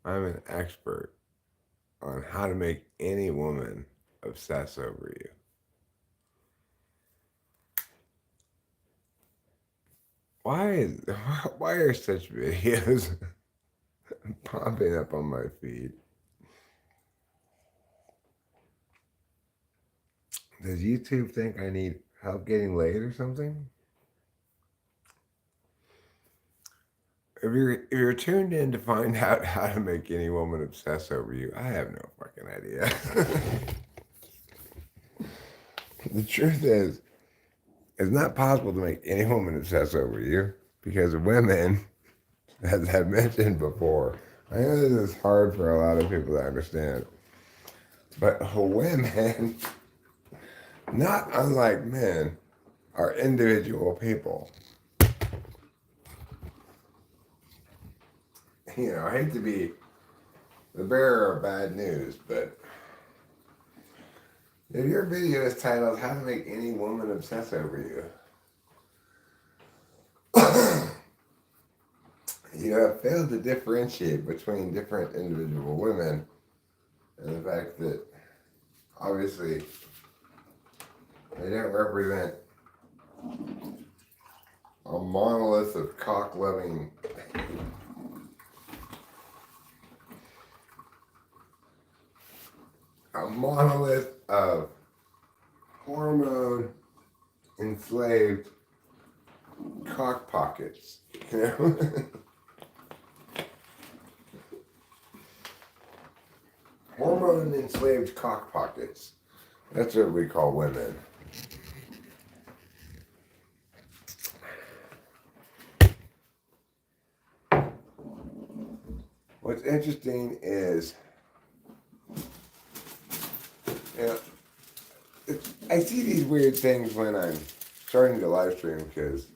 I'm an expert on how to make any woman obsess over you. Why is why are such videos popping up on my feed? Does YouTube think I need help getting laid or something? If you're tuned in to find out how to make any woman obsess over you, I have no fucking idea. The truth is, it's not possible to make any woman obsess over you because women, as I've mentioned before, I know this is hard for a lot of people to understand, but women, not unlike men, are individual people. I hate to be the bearer of bad news, but if your video is titled How to Make Any Woman Obsess Over You, you have failed to differentiate between different individual women and the fact that obviously they don't represent a monolith of cock-loving hormone enslaved cock pockets. Hormone enslaved cock pockets. That's what we call women. What's interesting is, I see these weird things when I'm starting to live stream because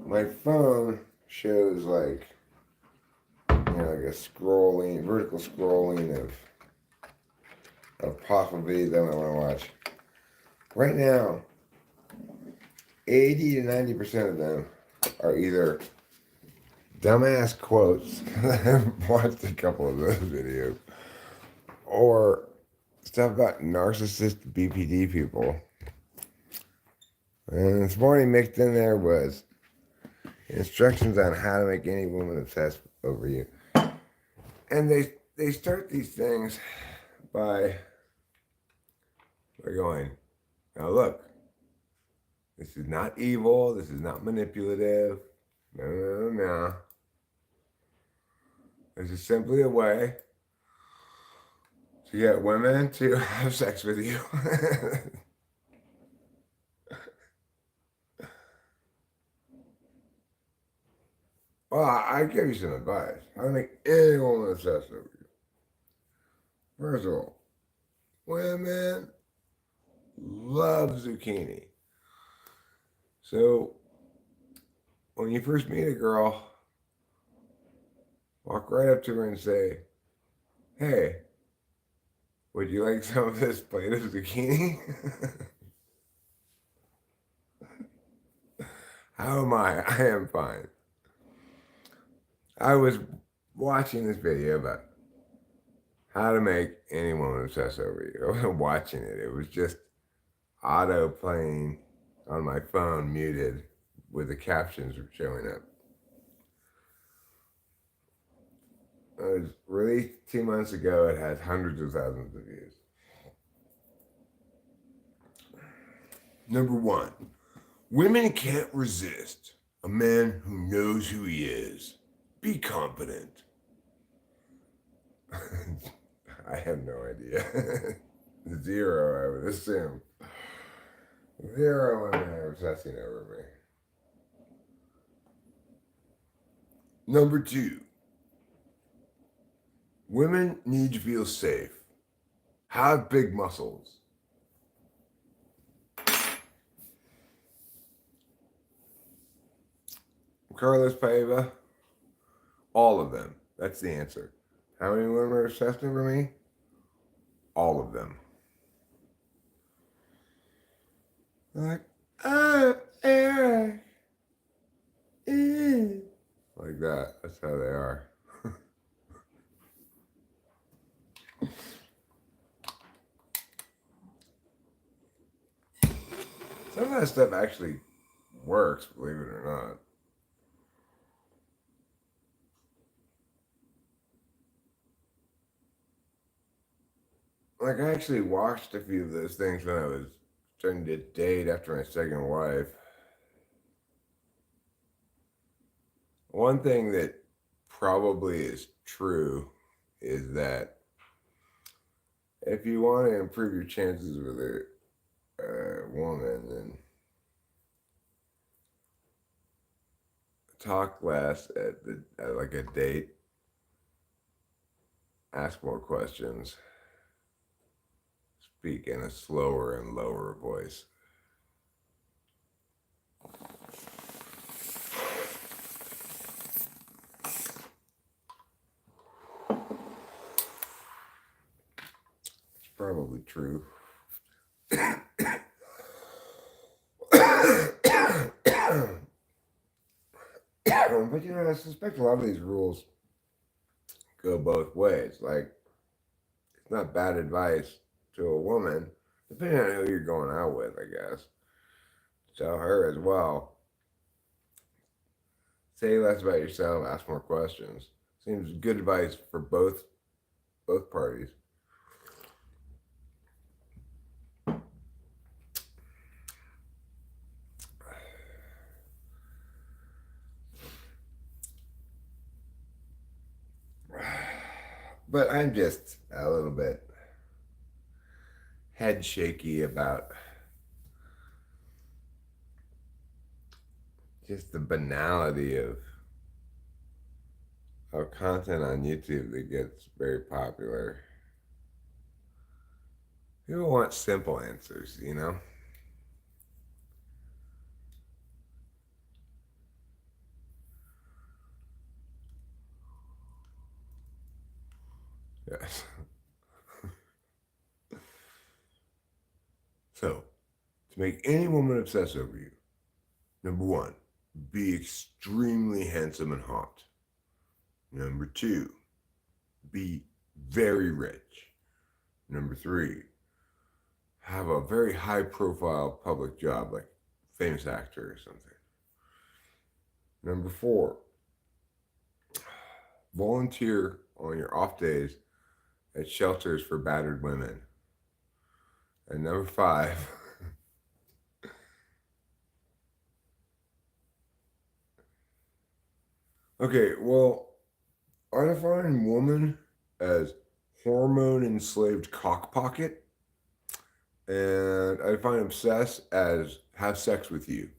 my phone shows like a vertical scrolling of possible videos that I want to watch. Right now, 80 to 90% of them are either dumbass quotes, I've watched a couple of those videos, or stuff about narcissist BPD people. And this morning mixed in there was instructions on how to make any woman obsess over you. And they start these things by going, now look, this is not evil, this is not manipulative, no. This is simply a way to get women to have sex with you. Well, I give you some advice. How to make any woman obsess over you. First of all, women love zucchini. So when you first meet a girl, walk right up to her and say, hey, would you like some of this plate of zucchini? How am I? I am fine. I was watching this video about how to make any woman obsess over you. I wasn't watching it. It was just auto playing on my phone, muted, with the captions showing up. It was released 2 months ago. It has hundreds of thousands of views. Number one, women can't resist a man who knows who he is. Be confident. I have no idea. Zero, I would assume. Zero women are obsessing over me. Number two, women need to feel safe. Have big muscles. Carlos Paiva, all of them. That's the answer. How many women are obsessed over me? All of them. They're like, oh, Eric. Like that. That's how they are. of that stuff actually works, believe it or not. Like, I actually watched a few of those things when I was starting to date after my second wife. One thing that probably is true is that if you want to improve your chances with a woman, then talk less at like a date, ask more questions, speak in a slower and lower voice. It's probably true. But I suspect a lot of these rules go both ways. Like, it's not bad advice to a woman, depending on who you're going out with, I guess. Tell her as well. Say less about yourself, ask more questions. Seems good advice for both parties. But I'm just a little bit head shaky about just the banality of content on YouTube that gets very popular. People want simple answers, you know? Yes. So, to make any woman obsess over you, number one, be extremely handsome and hot. Number two, be very rich. Number three, have a very high profile public job, like famous actor or something. Number four, volunteer on your off days at shelters for battered women. And number five, okay, well, I define woman as hormone enslaved cock pocket, and I define obsess as have sex with you.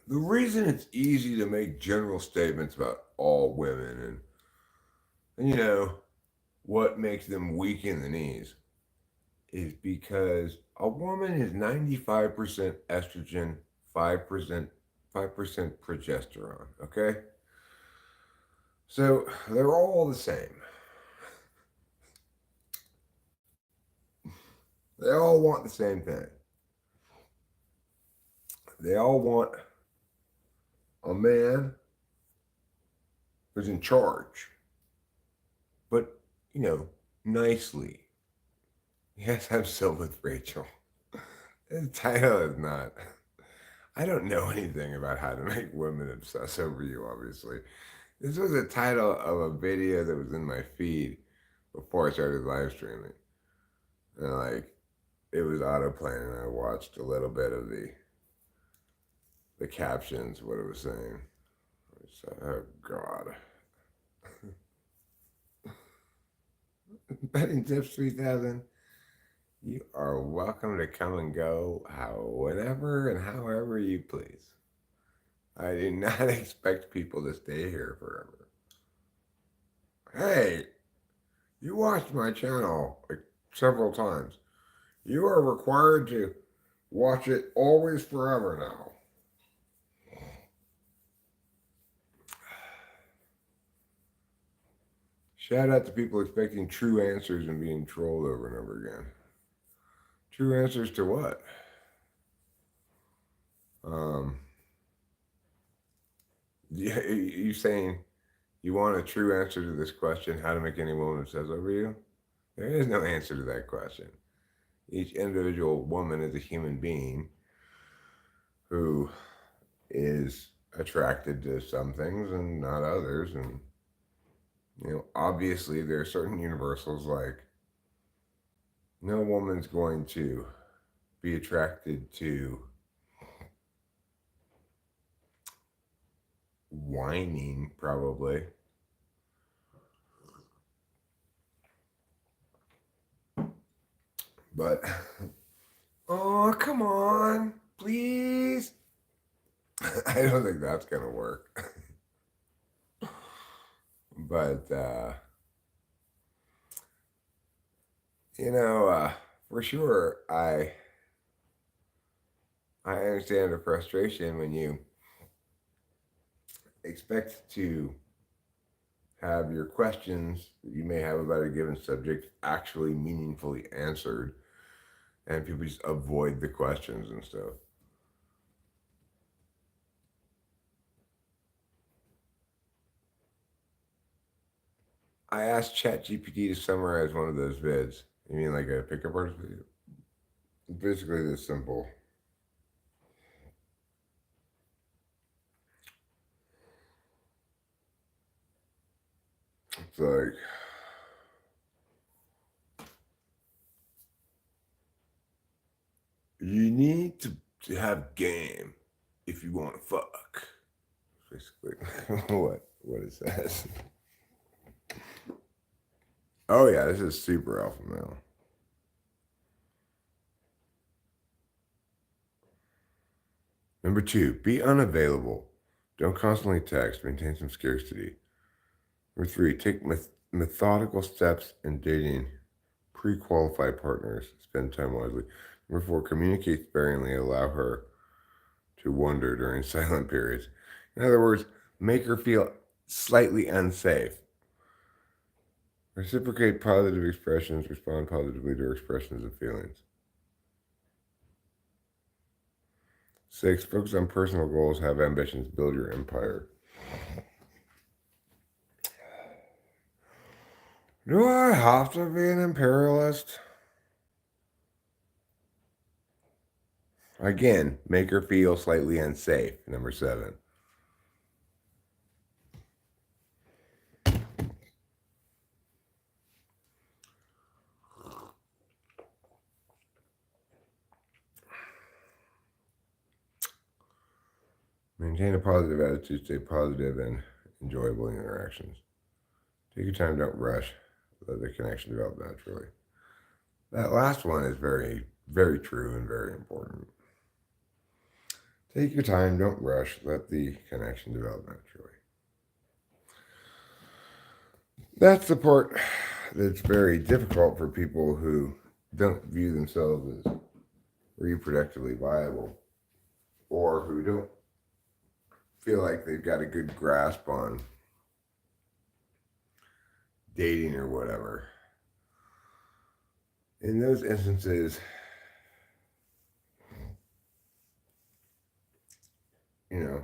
The reason it's easy to make general statements about all women and what makes them weak in the knees is because a woman is 95% estrogen, 5% progesterone, okay? So they're all the same. They all want the same thing. They all want a man who's in charge, but, nicely. Yes, I'm still with Rachel. The title is not. I don't know anything about how to make women obsess over you, obviously. This was the title of a video that was in my feed before I started live streaming. And it was autoplaying and I watched a little bit of the captions, what it was saying. Oh God. Betting tips 3,000. You are welcome to come and go whenever and however you please. I do not expect people to stay here forever. Hey, you watched my channel several times. You are required to watch it always forever now. Shout out to people expecting true answers and being trolled over and over again. True answers to what? You saying You want a true answer to this question, how to make any woman obsess over you? There is no answer to that question. Each individual woman is a human being who is attracted to some things and not others. And, obviously there are certain universals like no woman's going to be attracted to whining, probably. But, oh, come on, please. I don't think that's going to work. But, for sure, I understand the frustration when you expect to have your questions that you may have about a given subject actually meaningfully answered, and people just avoid the questions and stuff. I asked ChatGPT to summarize one of those vids. You mean like a pickup artist video? Basically this simple. It's like, you need to have game if you want to fuck. Basically, what it says. Oh yeah, this is super alpha male. Number 2, be unavailable. Don't constantly text. Maintain some scarcity. Number 3, take methodical steps in dating pre-qualified partners. Spend time wisely. Number 4, communicate sparingly. Allow her to wonder during silent periods. In other words, make her feel slightly unsafe. Reciprocate positive expressions. Respond positively to her expressions of feelings. 6, focus on personal goals. Have ambitions. Build your empire. Do I have to be an imperialist? Again, make her feel slightly unsafe. Number 7. Maintain a positive attitude. Stay positive and enjoyable in interactions. Take your time. Don't rush. Let the connection develop naturally. That last one is very, very true and very important. Take your time. Don't rush. Let the connection develop naturally. That's the part that's very difficult for people who don't view themselves as reproductively viable, or who don't feel like they've got a good grasp on dating or whatever. In those instances, men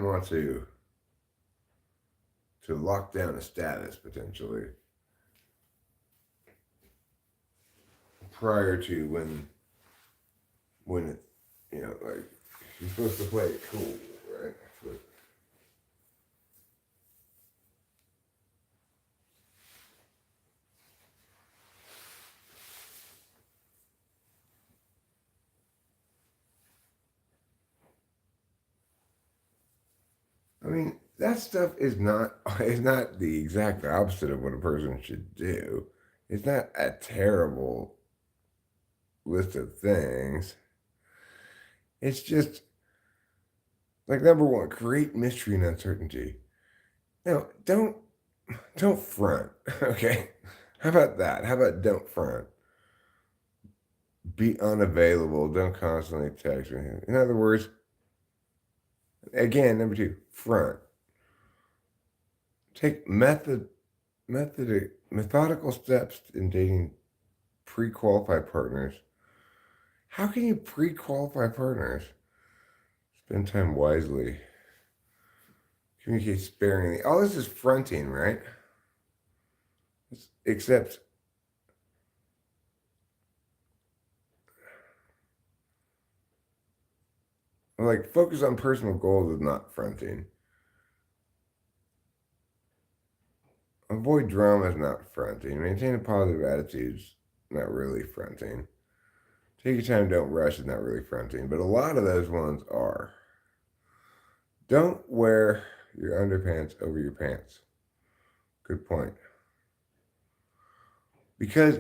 want to lock down a status potentially prior to when it, like, you're supposed to play it cool, right? But, I mean, that stuff is not the exact opposite of what a person should do. It's not a terrible list of things. It's just like, number 1, create mystery and uncertainty. Now, don't front, okay? How about that? How about don't front? Be unavailable. Don't constantly text me. In other words, again, number 2, front. Take methodical steps in dating pre-qualified partners. How can you pre-qualify partners? Spend time wisely. communicate sparingly. All this is fronting, right? Except like focus on personal goals is not fronting. Avoid drama is not fronting. Maintain a positive attitude is not really fronting. Take your time, don't rush is not really fronting. But a lot of those ones are. Don't wear your underpants over your pants. Good point. Because,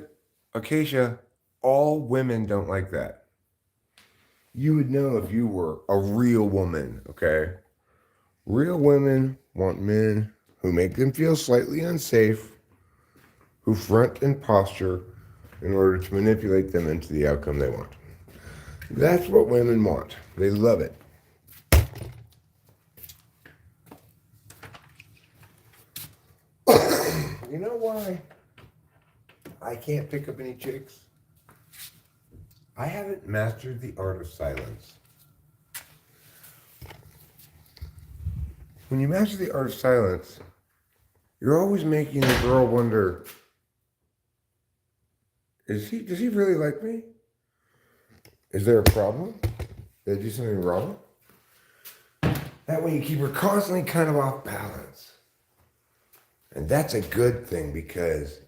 Acacia, all women don't like that. You would know if you were a real woman, okay? Real women want men who make them feel slightly unsafe, who front and posture in order to manipulate them into the outcome they want. That's what women want. They love it. You know why I can't pick up any chicks? I haven't mastered the art of silence. When you master the art of silence, you're always making the girl wonder, does he really like me? Is there a problem? Did I do something wrong? That way you keep her constantly kind of off balance. And that's a good thing because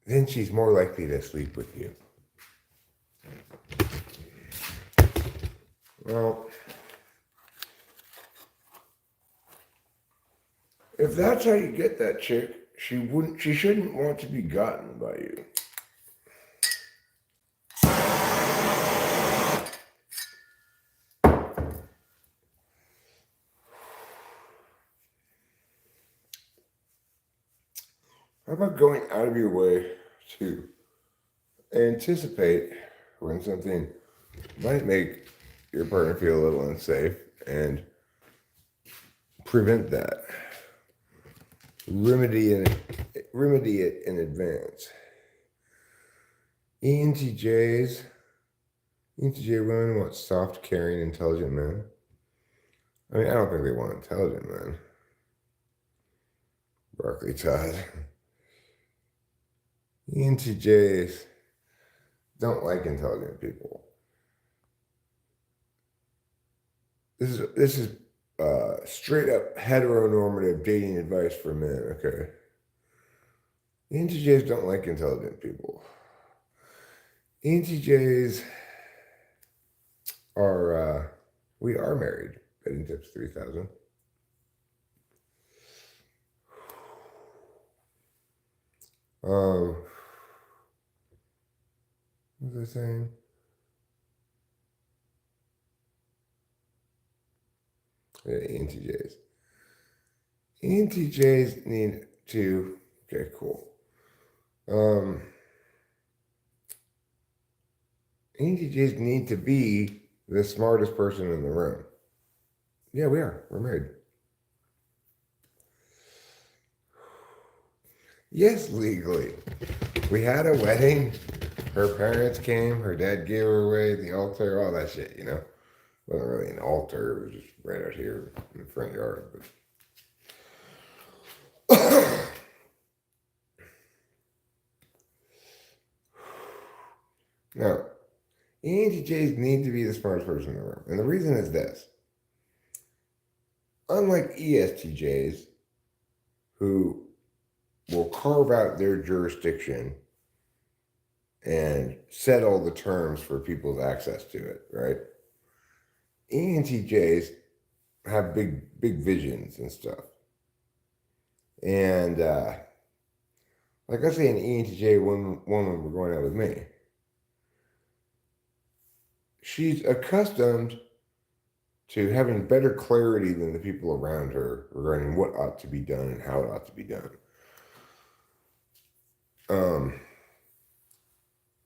then she's more likely to sleep with you. Well, if that's how you get that chick, she shouldn't want to be gotten by you. How about going out of your way to anticipate when something might make your partner feel a little unsafe and prevent that? Remedy it in advance. ENTJ women want soft, caring, intelligent men. I mean, I don't think they want intelligent men. Barkley Todd. ENTJs don't like intelligent people. This is straight up heteronormative dating advice for men, okay? ENTJs don't like intelligent people. ENTJs are, we are married. Betting tips 3,000. What was I saying? Yeah, ENTJs. ENTJs need to, okay, cool. ENTJs need to be the smartest person in the room. Yeah, we are. We're married. Yes, legally. We had a wedding. Her parents came. Her dad gave her away, the altar, all that shit, you know. It wasn't really an altar. It was just right out here in the front yard. But now, ENTJs need to be the smartest person in the room. And the reason is this. Unlike ESTJs, who will carve out their jurisdiction and set all the terms for people's access to it, right? ENTJs have big visions and stuff. And like I say, an ENTJ woman were going out with me. She's accustomed to having better clarity than the people around her regarding what ought to be done and how it ought to be done.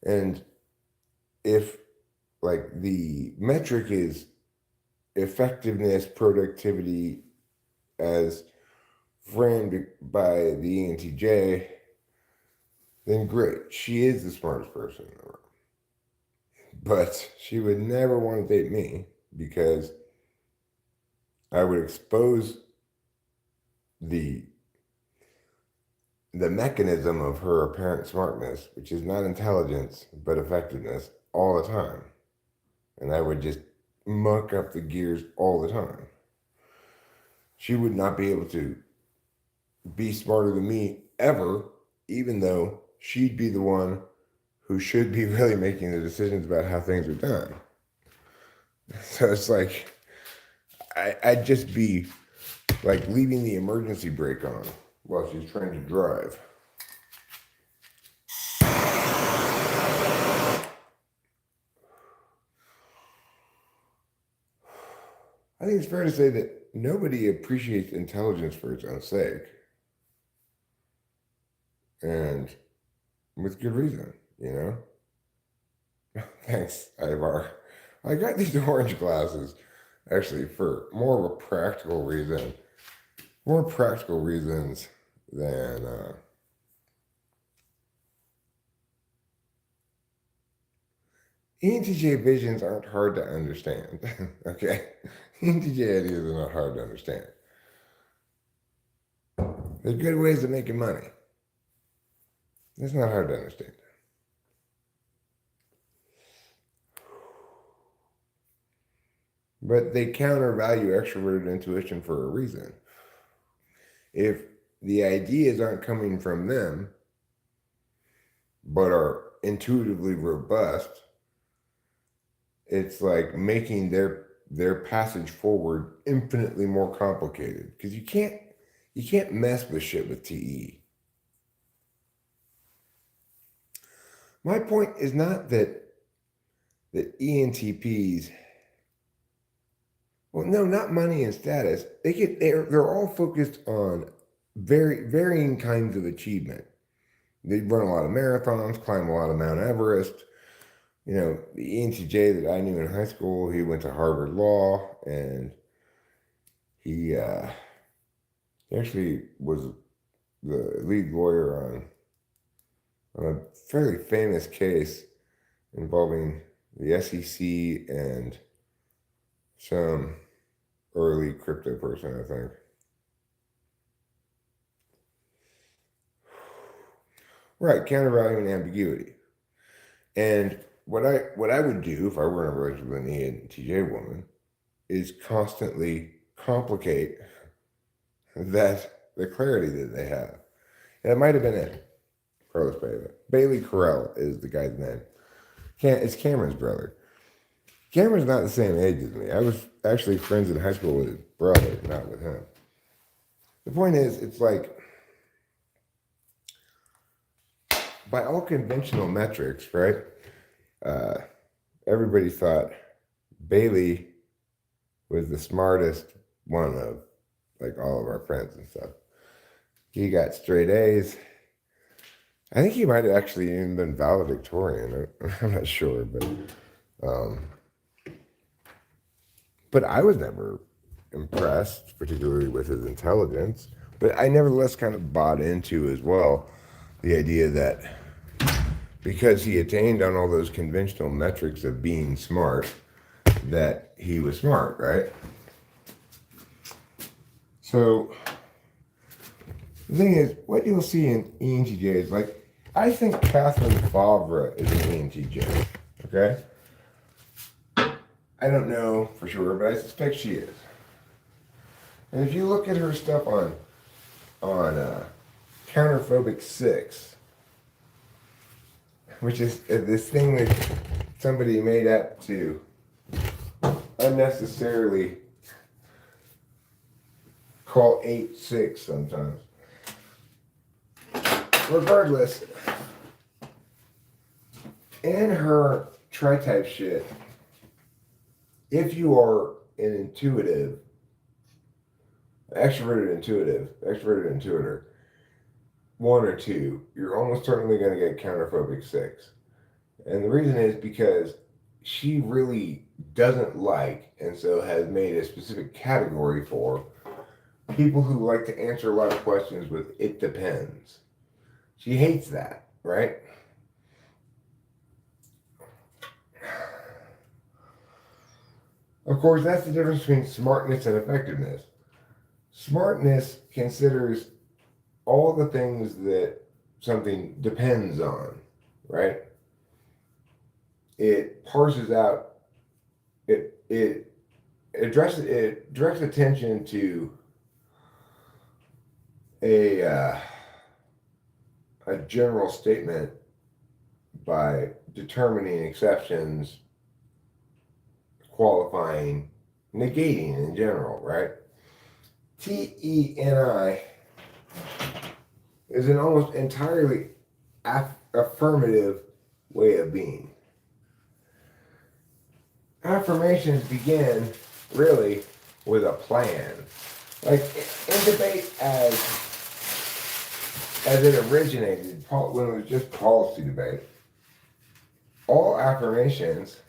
And if like the metric is effectiveness, productivity as framed by the ENTJ, then great. She is the smartest person in the room. But she would never want to date me because I would expose the mechanism of her apparent smartness, which is not intelligence but effectiveness, all the time. And I would just muck up the gears all the time. She would not be able to be smarter than me ever, even though she'd be the one who should be really making the decisions about how things are done. So it's like, I'd just be like leaving the emergency brake on while she's trying to drive. I think it's fair to say that nobody appreciates intelligence for its own sake. And with good reason, you know? Thanks, Ivar. I got these orange glasses actually for more of a practical reason. More practical reasons than ENTJ visions aren't hard to understand. Okay? ENTJ ideas are not hard to understand. There's good ways of making money. It's not hard to understand. But they countervalue extroverted intuition for a reason. If the ideas aren't coming from them, but are intuitively robust, it's like making their passage forward infinitely more complicated. Because you can't mess with shit with TE. My point is not that ENTPs, well, no, not money and status. They're all focused on varying kinds of achievement. They run a lot of marathons, climb a lot of Mount Everest. You know, the ENTJ that I knew in high school, he went to Harvard Law, and he actually was the lead lawyer on a fairly famous case involving the SEC and some early crypto person, I think. Right, countervaluing ambiguity. And what I would do if I were in a relationship with an ENTJ woman is constantly complicate the clarity that they have. And it might have been it. Carlos Bailey. Bailey Carell is the guy's name. It's Cameron's brother. Cameron's not the same age as me. I was actually friends in high school with his brother, not with him. The point is, it's like, by all conventional metrics, right? Everybody thought Bailey was the smartest one of like all of our friends and stuff. He got straight A's. I think he might have actually even been valedictorian. I'm not sure, but I was never impressed, particularly with his intelligence. But I nevertheless kind of bought into as well the idea that because he attained on all those conventional metrics of being smart, that he was smart, right? So the thing is, what you'll see in ENTJs, like, I think Catherine Favre is an ENTJ, okay? I don't know for sure, but I suspect she is. And if you look at her stuff on Counterphobic 6, which is this thing that somebody made up to unnecessarily call 8-6 sometimes. Regardless, in her tri-type shit, if you are an intuitive, extroverted intuitor, 1 or 2, you're almost certainly going to get counterphobic 6. And the reason is because she really doesn't like, and so has made a specific category for, people who like to answer a lot of questions with "it depends." She hates that, right? Of course, that's the difference between smartness and effectiveness. Smartness considers all the things that something depends on, right? It parses out, it directs attention to a general statement by determining exceptions, qualifying, negating in general, right? TENI is an almost entirely affirmative way of being. Affirmations begin really with a plan. Like in debate as it originated, when it was just policy debate, all affirmations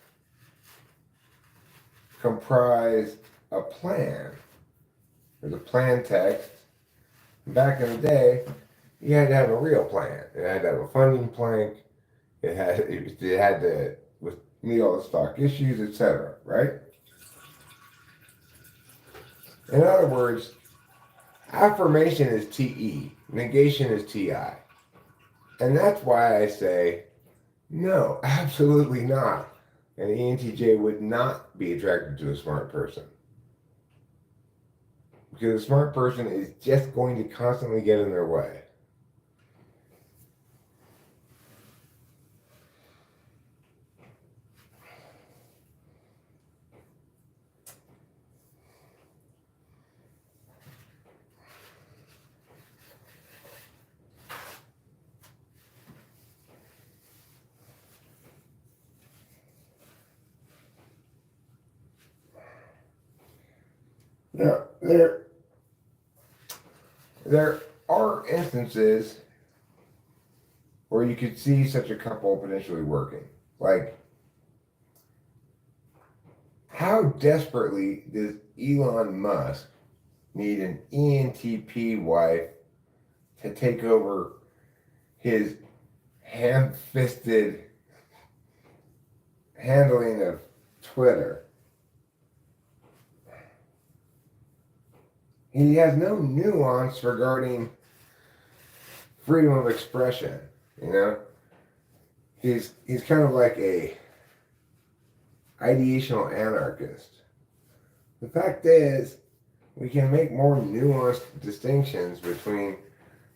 comprise a plan. There's a plan text. Back in the day, you had to have a real plan. It had to have a funding plank. It had to meet all the stock issues, etc. Right? In other words, affirmation is TE, negation is TI. And that's why I say, no, absolutely not. An ENTJ would not be attracted to a smart person. Because a smart person is just going to constantly get in their way. Now, there are instances where you could see such a couple potentially working. Like, how desperately does Elon Musk need an ENTP wife to take over his ham-fisted handling of Twitter? He has no nuance regarding freedom of expression, you know? He's kind of like a ideational anarchist. The fact is, we can make more nuanced distinctions between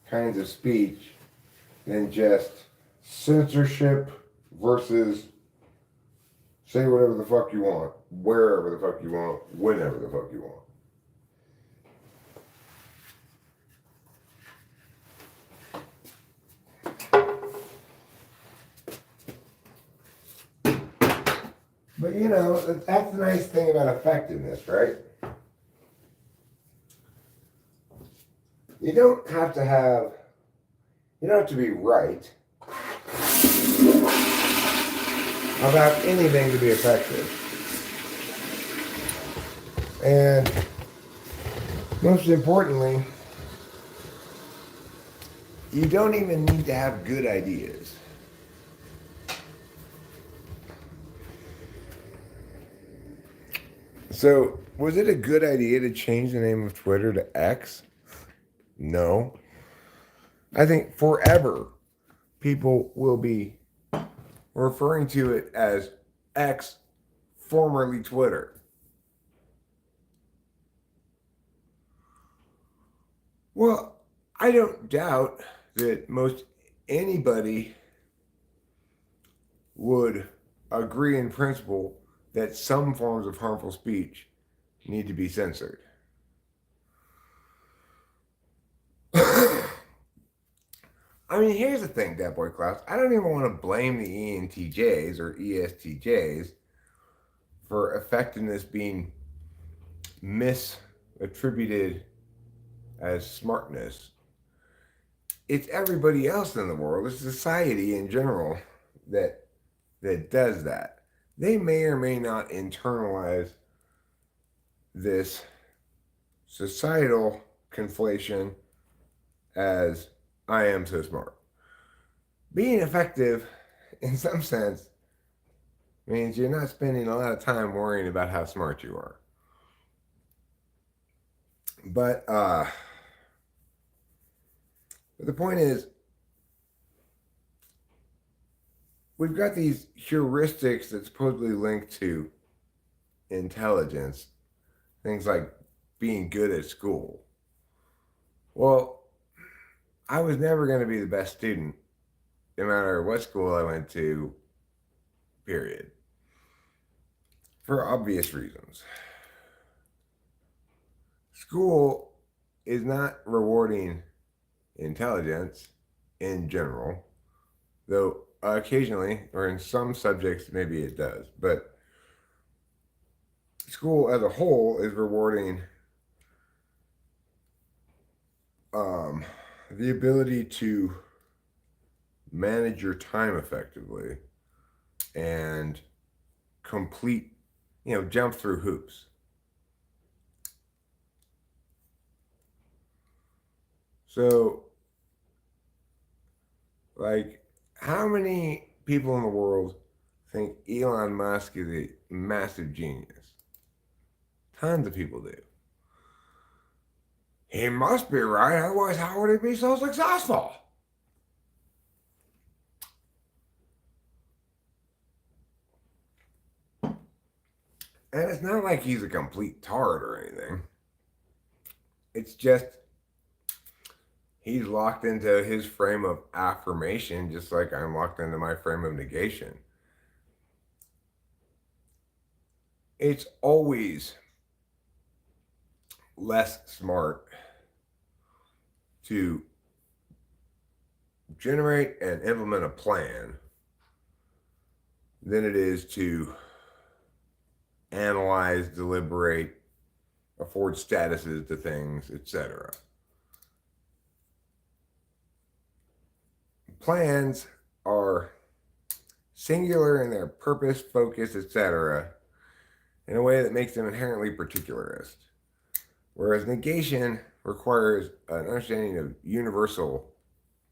kinds of speech than just censorship versus say whatever the fuck you want, wherever the fuck you want, whenever the fuck you want. But you know, that's the nice thing about effectiveness, right? You don't have to be right about anything to be effective. And most importantly, you don't even need to have good ideas. So, was it a good idea to change the name of Twitter to X? No. I think forever people will be referring to it as X, formerly Twitter. Well, I don't doubt that most anybody would agree in principle that some forms of harmful speech need to be censored. I mean, here's the thing, Dead Boy Klaus. I don't even want to blame the ENTJs or ESTJs for effectiveness being misattributed as smartness. It's everybody else in the world, it's society in general that does that. They may or may not internalize this societal conflation as I am so smart. Being effective, in some sense, means you're not spending a lot of time worrying about how smart you are. But the point is, we've got these heuristics that supposedly link to intelligence, things like being good at school. Well, I was never going to be the best student, no matter what school I went to, period. For obvious reasons. School is not rewarding intelligence in general, though occasionally, or in some subjects, maybe it does. But school as a whole is rewarding um, the ability to manage your time effectively and complete, jump through hoops. So, like, how many people in the world think Elon Musk is a massive genius? Tons of people do. He must be right, otherwise, how would he be so successful? And it's not like he's a complete tart or anything. It's just he's locked into his frame of affirmation, just like I'm locked into my frame of negation. It's always less smart to generate and implement a plan than it is to analyze, deliberate, afford statuses to things, etc. Plans are singular in their purpose, focus, etc., in a way that makes them inherently particularist. Whereas negation requires an understanding of universal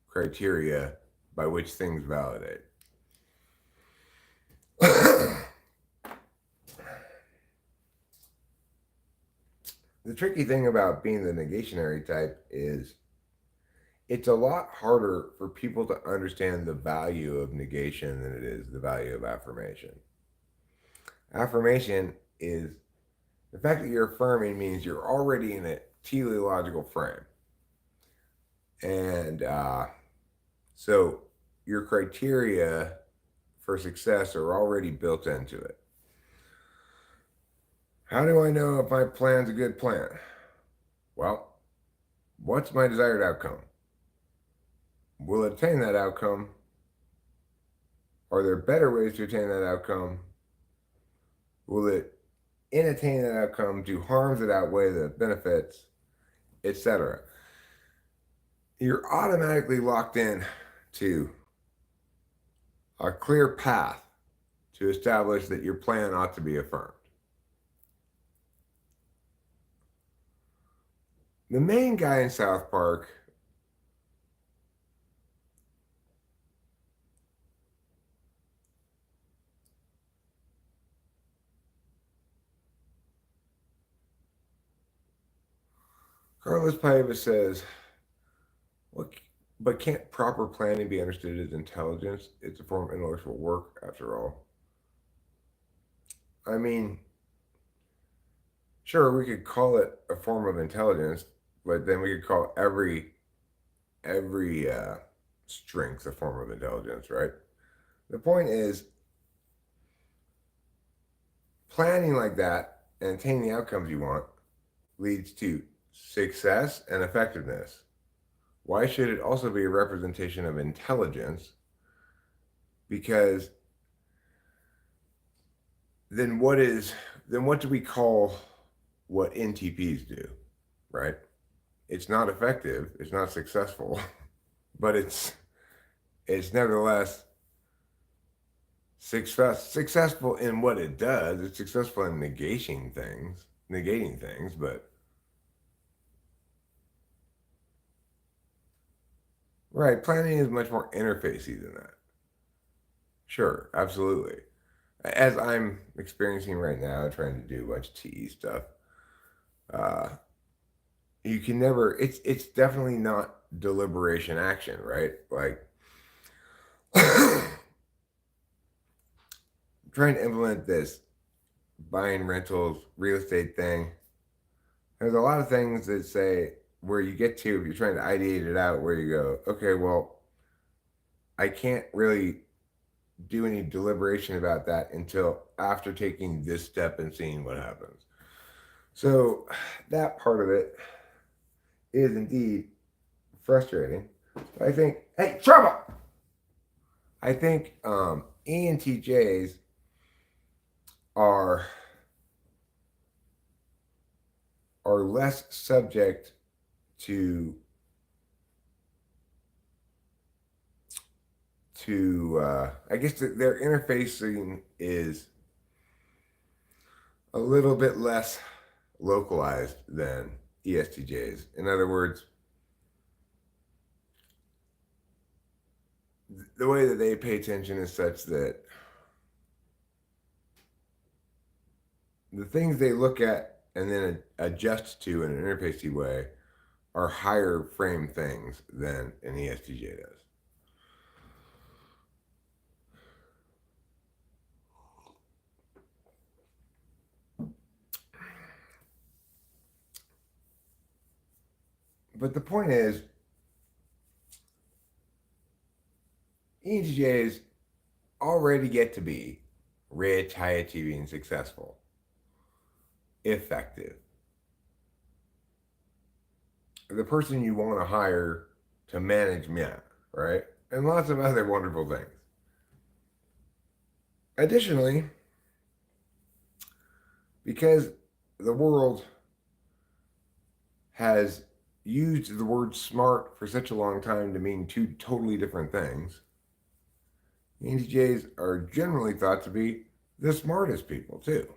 criteria by which things validate. The tricky thing about being the negationary type is it's a lot harder for people to understand the value of negation than it is the value of affirmation. Affirmation is the fact that you're affirming means you're already in a teleological frame. And so your criteria for success are already built into it. How do I know if my plan's a good plan? Well, what's my desired outcome? Will it attain that outcome? Are there better ways to attain that outcome? Will it, in attaining that outcome, do harms that outweigh the benefits, etc.? You're automatically locked in to a clear path to establish that your plan ought to be affirmed. The main guy in South Park Carlos Paiva says, "What? But can't proper planning be understood as intelligence? It's a form of intellectual work, after all." I mean, sure, we could call it a form of intelligence, but then we could call every strength a form of intelligence, right? The point is, planning like that and attaining the outcomes you want leads to success and effectiveness. Why should it also be a representation of intelligence? Because then what do we call what NTPs do, right? It's not effective, it's not successful, but it's nevertheless successful in what it does. It's successful in negating things, but right, planning is much more interfacey than that. Sure, absolutely. as I'm experiencing right now, trying to do a bunch of TE stuff, uh, you can never. It's definitely not deliberation action, right? Like trying to implement this buying rentals real estate thing. There's a lot of things that say where you get to if you're trying to ideate it out, where you go, okay, well, I can't really do any deliberation about that until after taking this step and seeing what happens. So that part of it is indeed frustrating. But I think, hey, trouble! I think ENTJs are are less subject to I guess their interfacing is a little bit less localized than ESTJs. In other words, the way that they pay attention is such that the things they look at and then adjust to in an interfacey way are higher frame things than an ESTJ does. But the point is, ENTJs already get to be rich, high achieving, successful, effective. The person you want to hire to manage MEA, right? And lots of other wonderful things. Additionally, because the world has used the word smart for such a long time to mean two totally different things, ENTJs are generally thought to be the smartest people, too.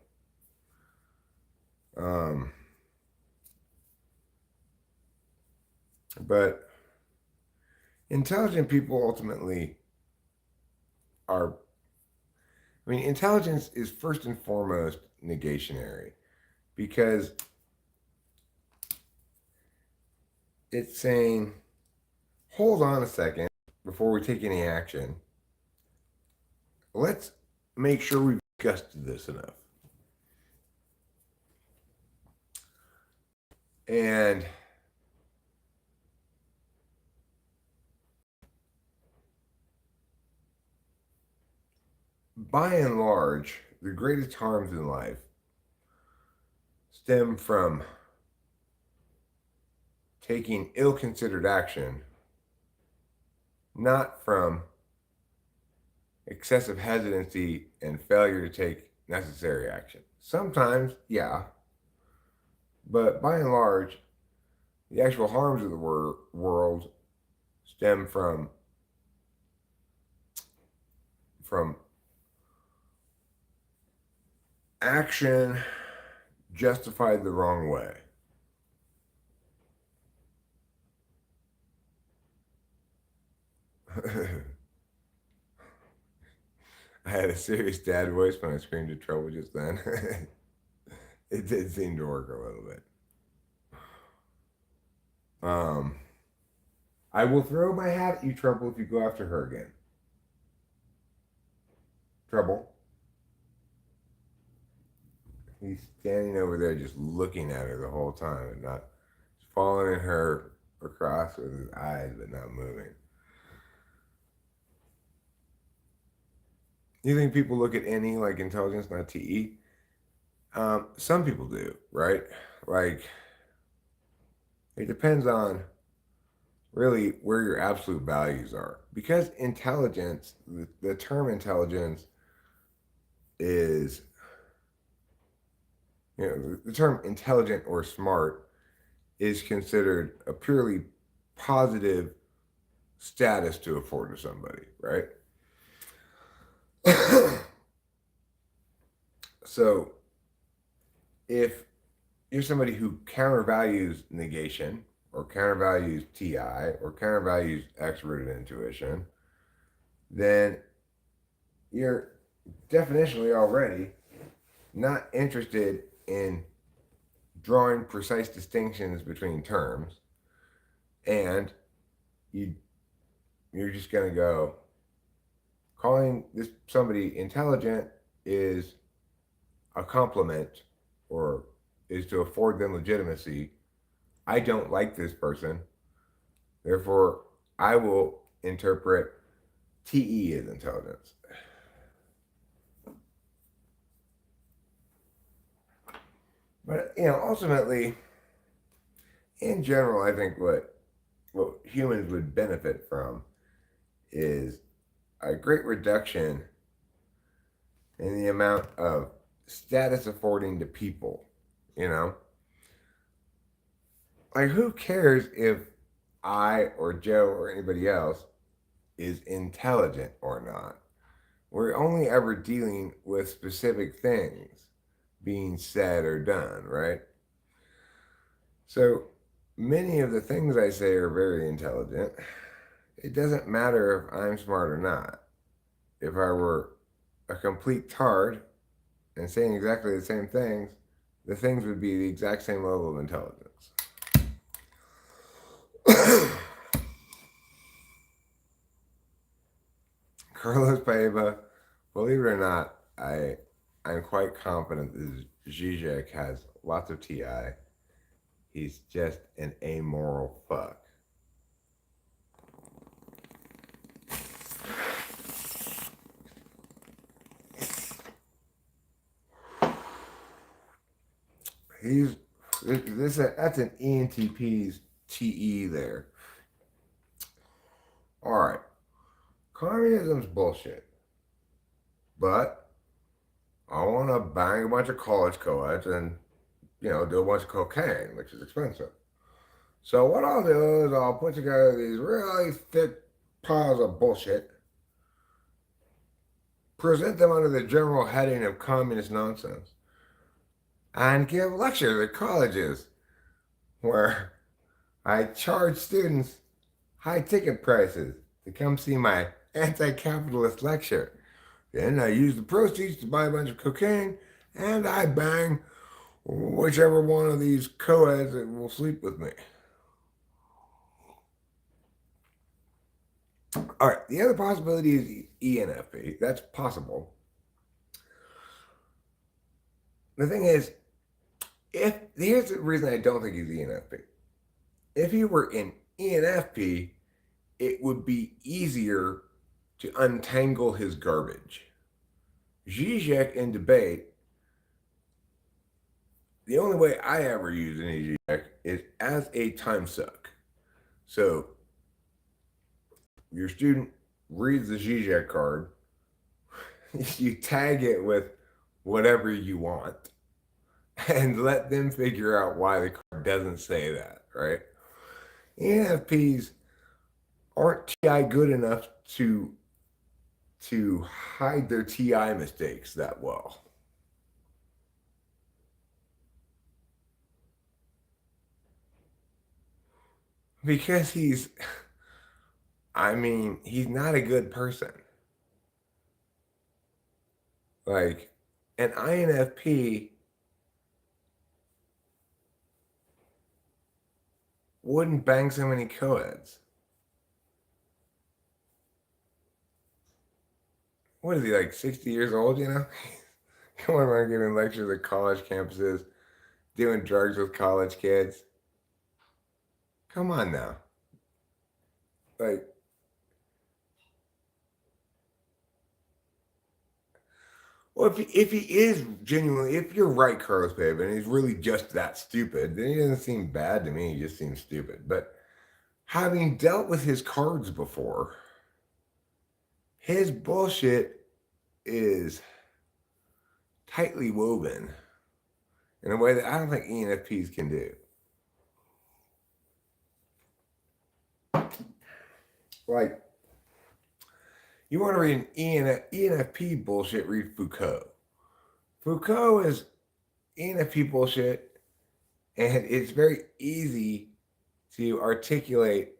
But intelligent people ultimately are, I mean, intelligence is first and foremost negationary because it's saying, hold on a second before we take any action. Let's make sure we've discussed this enough. And by and large, the greatest harms in life stem from taking ill-considered action, not from excessive hesitancy and failure to take necessary action. Sometimes, yeah, but by and large, the actual harms of the world stem from action justified the wrong way. I had a serious dad voice when I screamed at trouble just then. It did seem to work a little bit. I will throw my hat at you, Trouble, if you go after her again. Trouble. He's standing over there just looking at her the whole time and not following her across with his eyes but not moving. You think people look at any like intelligence, not TE? Some people do, right? Like, it depends on really where your absolute values are. Because intelligence, the term intelligence is, the term intelligent or smart is considered a purely positive status to afford to somebody, right? So if you're somebody who countervalues negation or countervalues TI or countervalues extroverted intuition, then you're definitionally already not interested in drawing precise distinctions between terms, and you you're just gonna go calling this somebody intelligent is a compliment or is to afford them legitimacy. I don't like this person, therefore I will interpret TE as intelligence. But ultimately, in general, I think what humans would benefit from is a great reduction in the amount of status affording to people. You know, like who cares if I or Joe or anybody else is intelligent or not? We're only ever dealing with specific things being said or done, right? So many of the things I say are very intelligent. It doesn't matter if I'm smart or not. If I were a complete tard and saying exactly the same things, the things would be the exact same level of intelligence. Carlos Paiva, believe it or not, I'm quite confident that Zizek has lots of TI. He's just an amoral fuck. He's that's an ENTP's TE there. All right, communism's bullshit, but I want to bang a bunch of college co-eds and do a bunch of cocaine, which is expensive. So what I'll do is I'll put together these really thick piles of bullshit, present them under the general heading of communist nonsense, and give lectures at colleges where I charge students high ticket prices to come see my anti-capitalist lecture. Then I use the proceeds to buy a bunch of cocaine, and I bang whichever one of these co-eds that will sleep with me. All right, the other possibility is ENFP. That's possible. The thing is, here's the reason I don't think he's ENFP. If he were in ENFP, it would be easier to untangle his garbage. Zizek in debate, the only way I ever use any Zizek is as a time suck. So your student reads the Zizek card, you tag it with whatever you want, and let them figure out why the card doesn't say that, right? ENFPs aren't TI good enough to hide their TI mistakes that well. Because he's not a good person. Like an INFP wouldn't bang so many co-eds. What is he, like 60 years old, Come on around giving lectures at college campuses, doing drugs with college kids. Come on now. Like, well, if he is genuinely, if you're right, Carlos Pavin, and he's really just that stupid, then he doesn't seem bad to me. He just seems stupid. But having dealt with his cards before, his bullshit is tightly woven in a way that I don't think ENFPs can do. Like, you want to read an ENFP bullshit, read Foucault. Foucault is ENFP bullshit, and it's very easy to articulate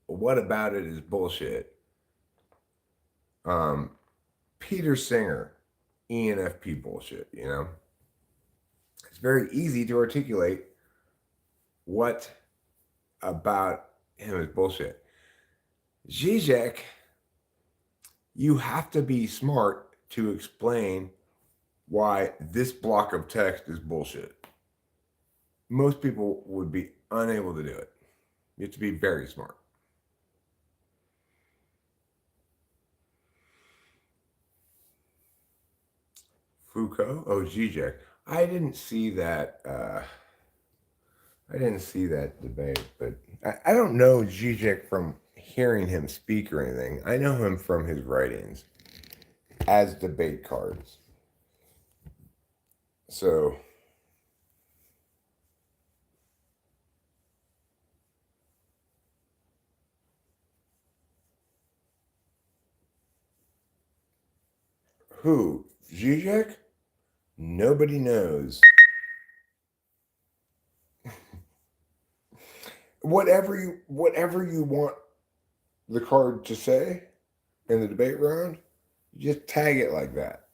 what about it is bullshit. Peter Singer ENFP bullshit, you know? It's very easy to articulate what about him is bullshit. Zizek, you have to be smart to explain why this block of text is bullshit. Most people would be unable to do it. You have to be very smart. Foucault? Oh, Zizek. I didn't see that. I didn't see that debate, but I don't know Zizek from hearing him speak or anything. I know him from his writings as debate cards. So, who? Zizek? Nobody knows. Whatever you want the card to say in the debate round, you just tag it like that.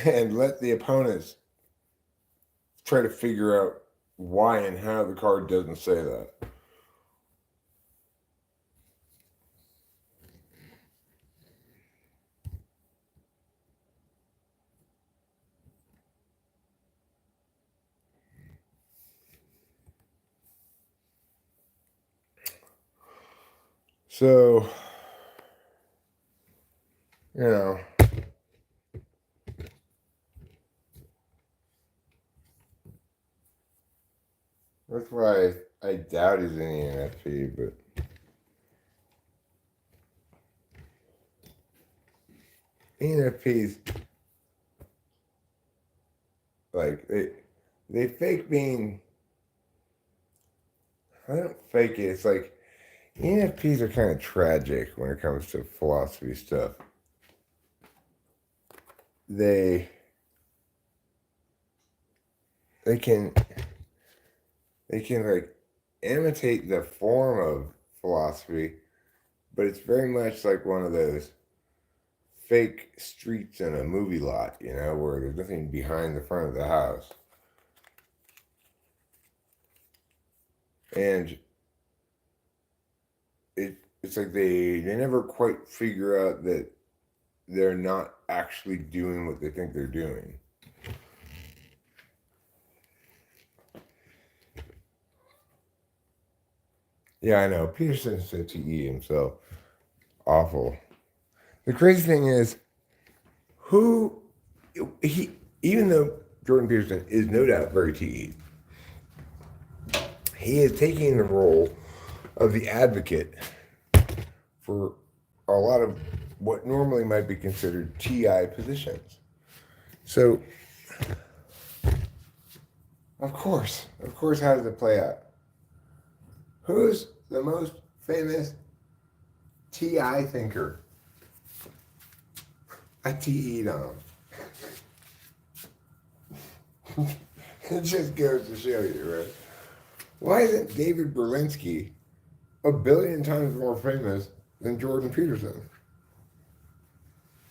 And let the opponents try to figure out why and how the card doesn't say that. So, you know, that's why I doubt he's an ENFP, but ENFPs, like, they fake being, I don't fake it, it's like, ENFPs are kind of tragic when it comes to philosophy stuff. They can like imitate the form of philosophy, but it's very much like one of those fake streets in a movie lot, you know, where there's nothing behind the front of the house. And it's like they never quite figure out that they're not actually doing what they think they're doing. Yeah, I know. Peterson said TE himself. Awful. The crazy thing is, even though Jordan Peterson is no doubt very TE, he is taking the role of the advocate for a lot of what normally might be considered TI positions. So, of course, how does it play out? Who's the most famous TI thinker? I TE'd on him. It just goes to show you, right? Why isn't David Berlinski a billion times more famous than Jordan Peterson?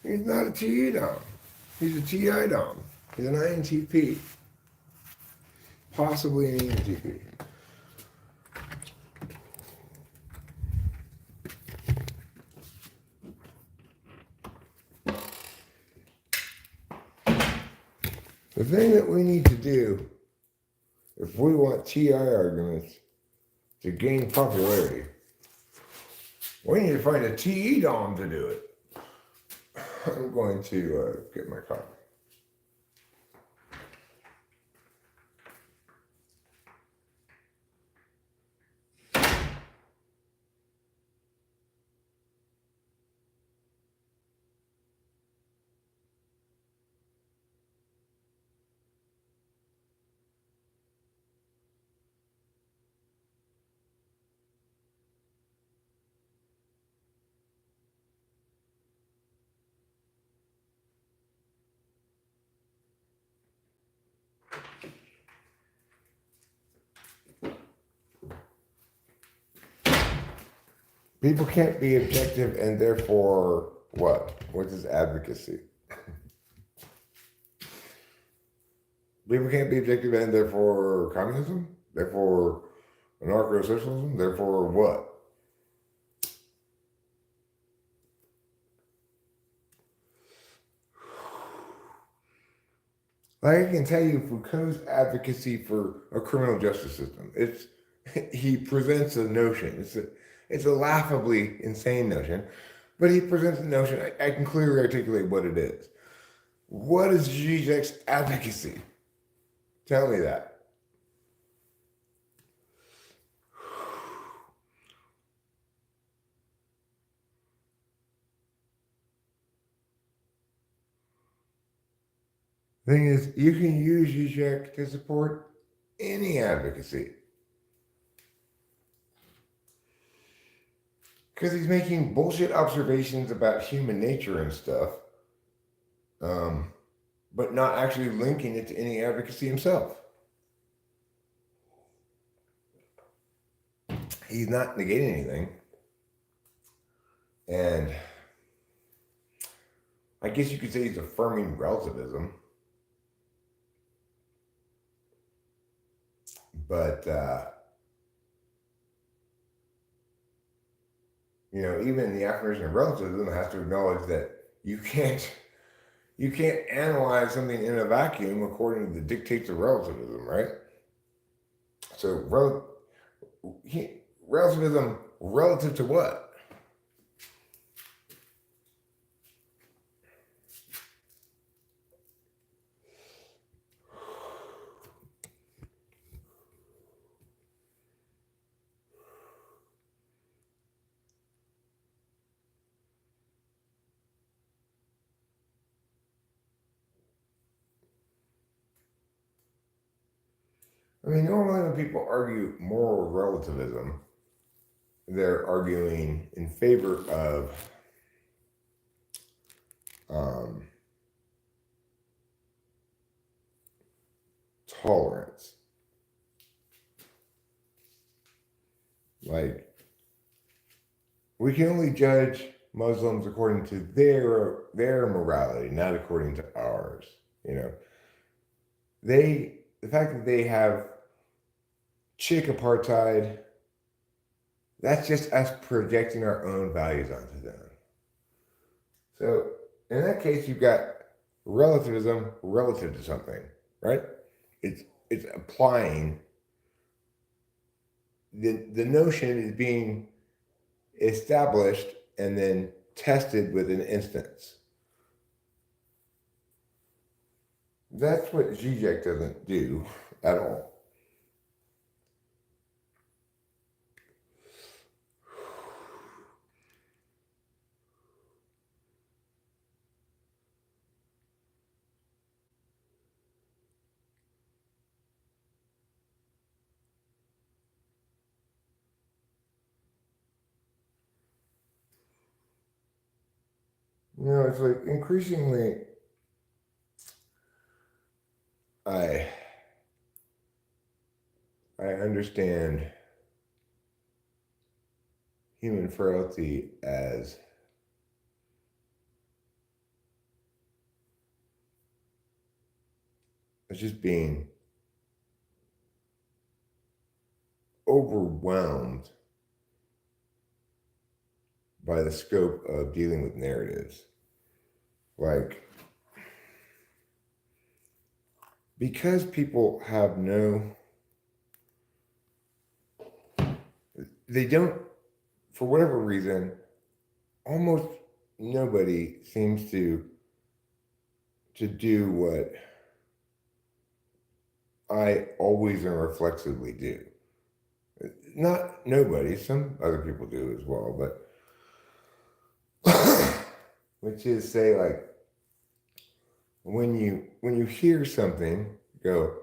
He's not a TE dom. He's a TI dom. He's an INTP. Possibly an ENTP. The thing that we need to do, if we want TI arguments to gain popularity, we need to find a TE dom to do it. I'm going to get my coffee. People can't be objective, and therefore what? What is advocacy? People can't be objective and therefore communism, therefore anarcho-socialism, therefore what? Like I can tell you Foucault's advocacy for a criminal justice system. It's he presents a notion. It's a laughably insane notion, but he presents a notion. I can clearly articulate what it is. What is Zizek's advocacy? Tell me that. Thing is, you can use Zizek to support any advocacy. Because he's making bullshit observations about human nature and stuff, but not actually linking it to any advocacy himself. He's not negating anything. And I guess you could say he's affirming relativism. But, even the affirmation of relativism has to acknowledge that you can't analyze something in a vacuum according to the dictates of relativism, right? So relativism relative to what? I mean, normally when people argue moral relativism, they're arguing in favor of tolerance. Like, we can only judge Muslims according to their morality, not according to ours. The fact that they have chick apartheid, that's just us projecting our own values onto them. So in that case, you've got relativism relative to something, right? It's applying the notion is being established and then tested with an instance. That's what Zizek doesn't do at all. It's like increasingly I understand human frailty as just being overwhelmed by the scope of dealing with narratives. Like, because people have they don't, for whatever reason, almost nobody seems to do what I always and reflexively do. Not nobody, some other people do as well, but which is say, like, when you hear something, go,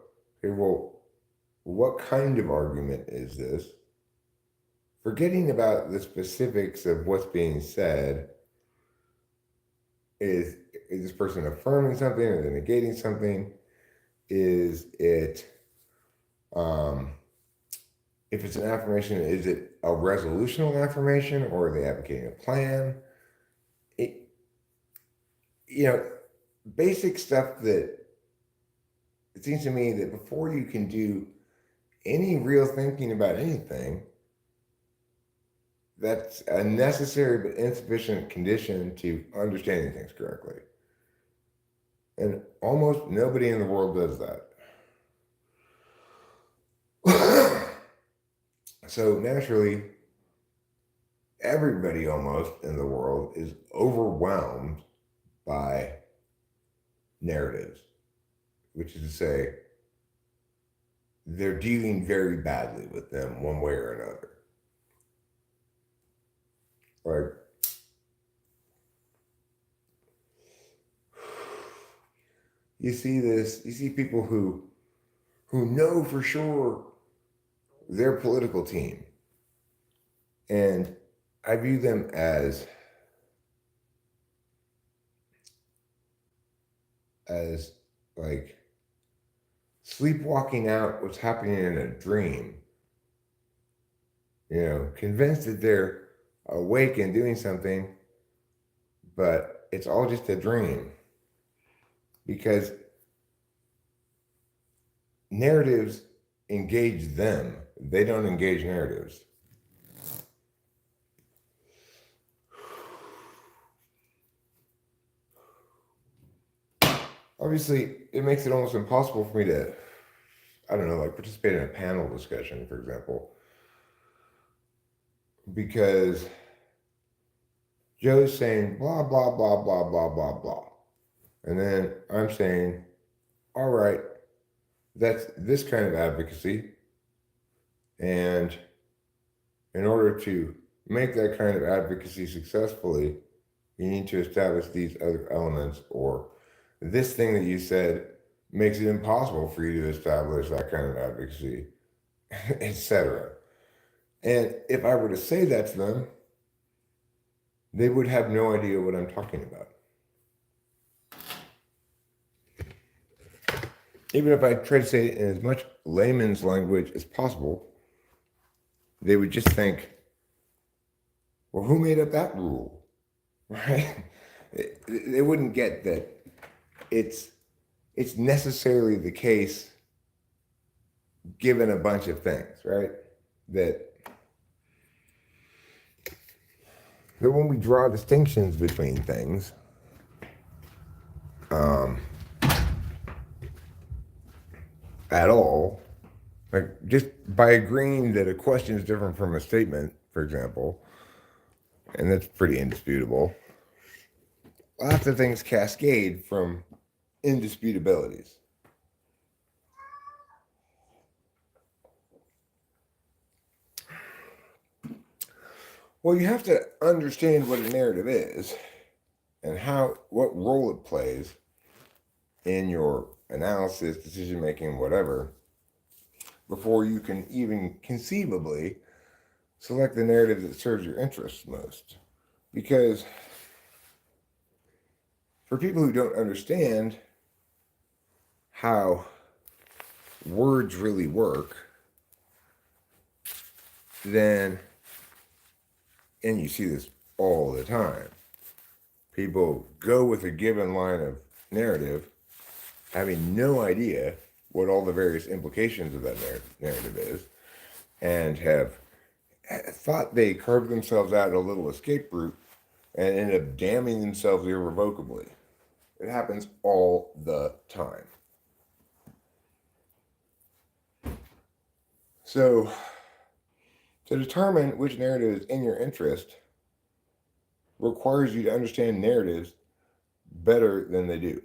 okay, well, what kind of argument is this? Forgetting about the specifics of what's being said, is this person affirming something or they're negating something? Is it, if it's an affirmation, is it a resolutional affirmation or are they advocating a plan? Basic stuff that it seems to me that before you can do any real thinking about anything, that's a necessary but insufficient condition to understanding things correctly. And almost nobody in the world does that. So naturally, everybody almost in the world is overwhelmed by narratives, which is to say, they're dealing very badly with them one way or another. Like, you see people who know for sure their political team, and I view them as like sleepwalking out what's happening in a dream, convinced that they're awake and doing something, but it's all just a dream. Because narratives engage them, they don't engage narratives. Obviously, it makes it almost impossible for me to, I don't know, like participate in a panel discussion, for example, because Joe's saying blah, blah, blah, blah, blah, blah, blah. And then I'm saying, all right, that's this kind of advocacy. And in order to make that kind of advocacy successfully, you need to establish these other elements, or this thing that you said makes it impossible for you to establish that kind of advocacy, etc. And if I were to say that to them, they would have no idea what I'm talking about. Even if I try to say it in as much layman's language as possible, they would just think, well, who made up that rule? Right? They wouldn't get that it's necessarily the case given a bunch of things, right? That when we draw distinctions between things, at all, like just by agreeing that a question is different from a statement, for example, and that's pretty indisputable, lots of things cascade from indisputabilities. Well, you have to understand what a narrative is and what role it plays in your analysis, decision making, whatever, before you can even conceivably select the narrative that serves your interests most. Because for people who don't understand how words really work, then, and you see this all the time, people go with a given line of narrative having no idea what all the various implications of that narrative is, and have thought they carved themselves out a little escape route and end up damning themselves irrevocably. It happens all the time. So, to determine which narrative is in your interest requires you to understand narratives better than they do.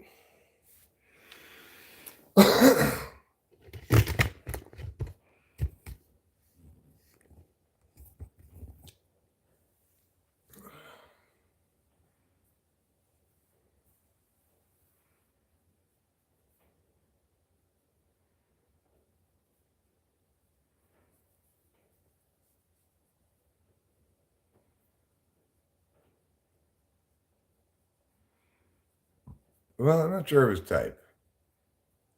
Well, I'm not sure of his type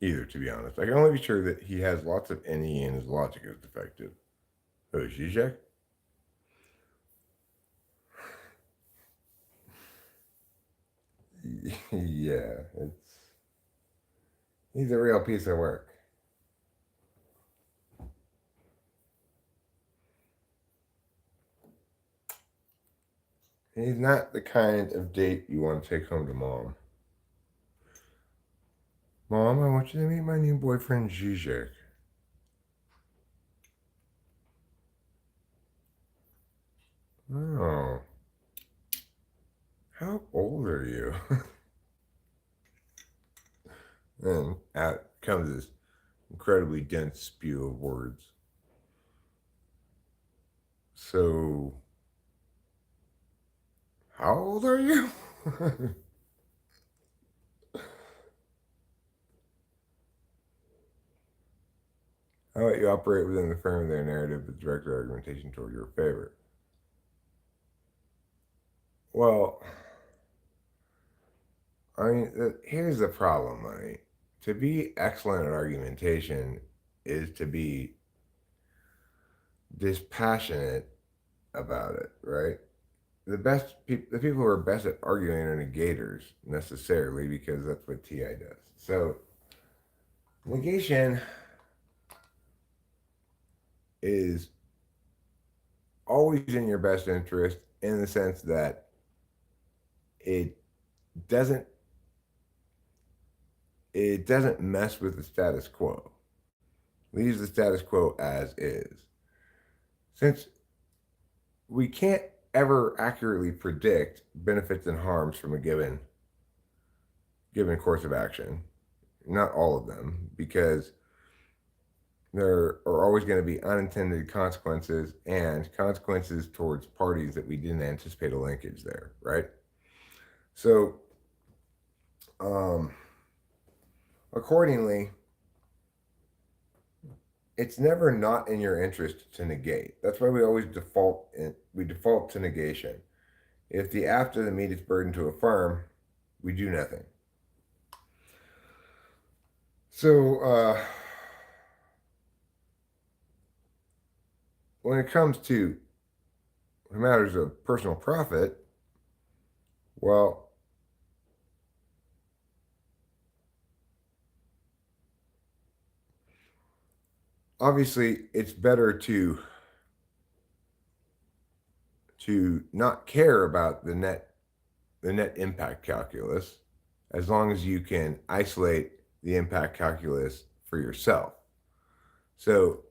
either, to be honest. I can only be sure that he has lots of NE and his logic is defective. Oh, Zizek? Yeah, He's a real piece of work. He's not the kind of date you want to take home to mom. Mom, I want you to meet my new boyfriend, Zizek. Oh, how old are you? And out comes this incredibly dense spew of words. So, how old are you? How about you operate within the frame of their narrative with direct argumentation toward your favor? Well, I mean, here's the problem, money. To be excellent at argumentation is to be dispassionate about it, right? The people who are best at arguing are negators necessarily because that's what TI does. So negation is always in your best interest in the sense that it doesn't it doesn't mess with the status quo. Leaves the status quo as is. Since we can't ever accurately predict benefits and harms from a given course of action, not all of them, because there are always going to be unintended consequences and consequences towards parties that we didn't anticipate a linkage there, right? So, um, accordingly, it's never not in your interest to negate. That's why we always default to negation. If the after the meet is burden to affirm, we do nothing. So, when it comes to matters of personal profit, well, obviously it's better to not care about the net impact calculus as long as you can isolate the impact calculus for yourself. So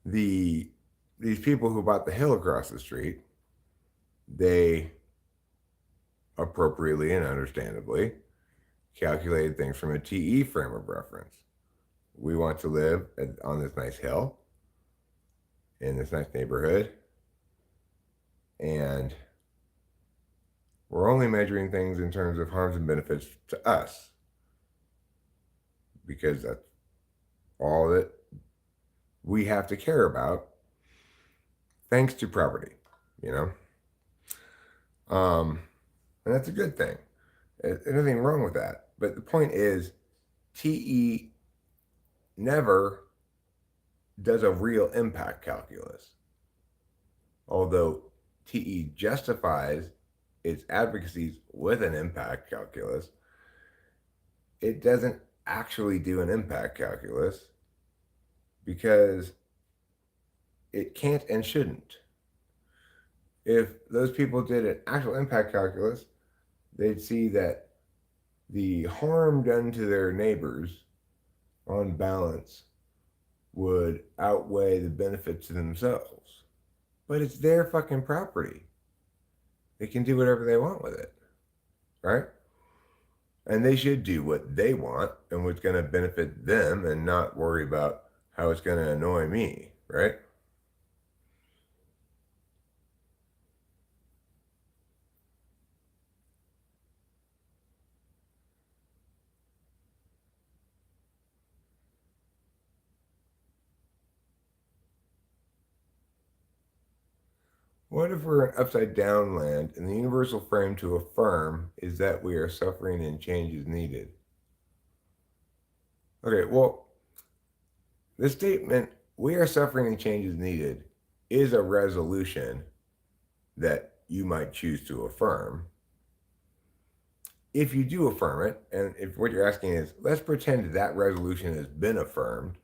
the these people who bought the hill across the street, they appropriately and understandably calculated things from a TE frame of reference. We want to live on this nice hill in this nice neighborhood, and we're only measuring things in terms of harms and benefits to us because that's all that we have to care about thanks to property, you know? And that's a good thing. There's nothing wrong with that. But the point is, TE never does a real impact calculus. Although TE justifies its advocacies with an impact calculus, it doesn't actually do an impact calculus because it can't and shouldn't. If those people did an actual impact calculus, they'd see that the harm done to their neighbors on balance would outweigh the benefits to themselves. But it's their fucking property. They can do whatever they want with it, right? And they should do what they want and what's going to benefit them and not worry about how it's going to annoy me, right? What if we're an upside down land and the universal frame to affirm is that we are suffering and change is needed? Okay, well, the statement, we are suffering and change is needed, is a resolution that you might choose to affirm if you do affirm it, and if what you're asking is, let's pretend that resolution has been affirmed,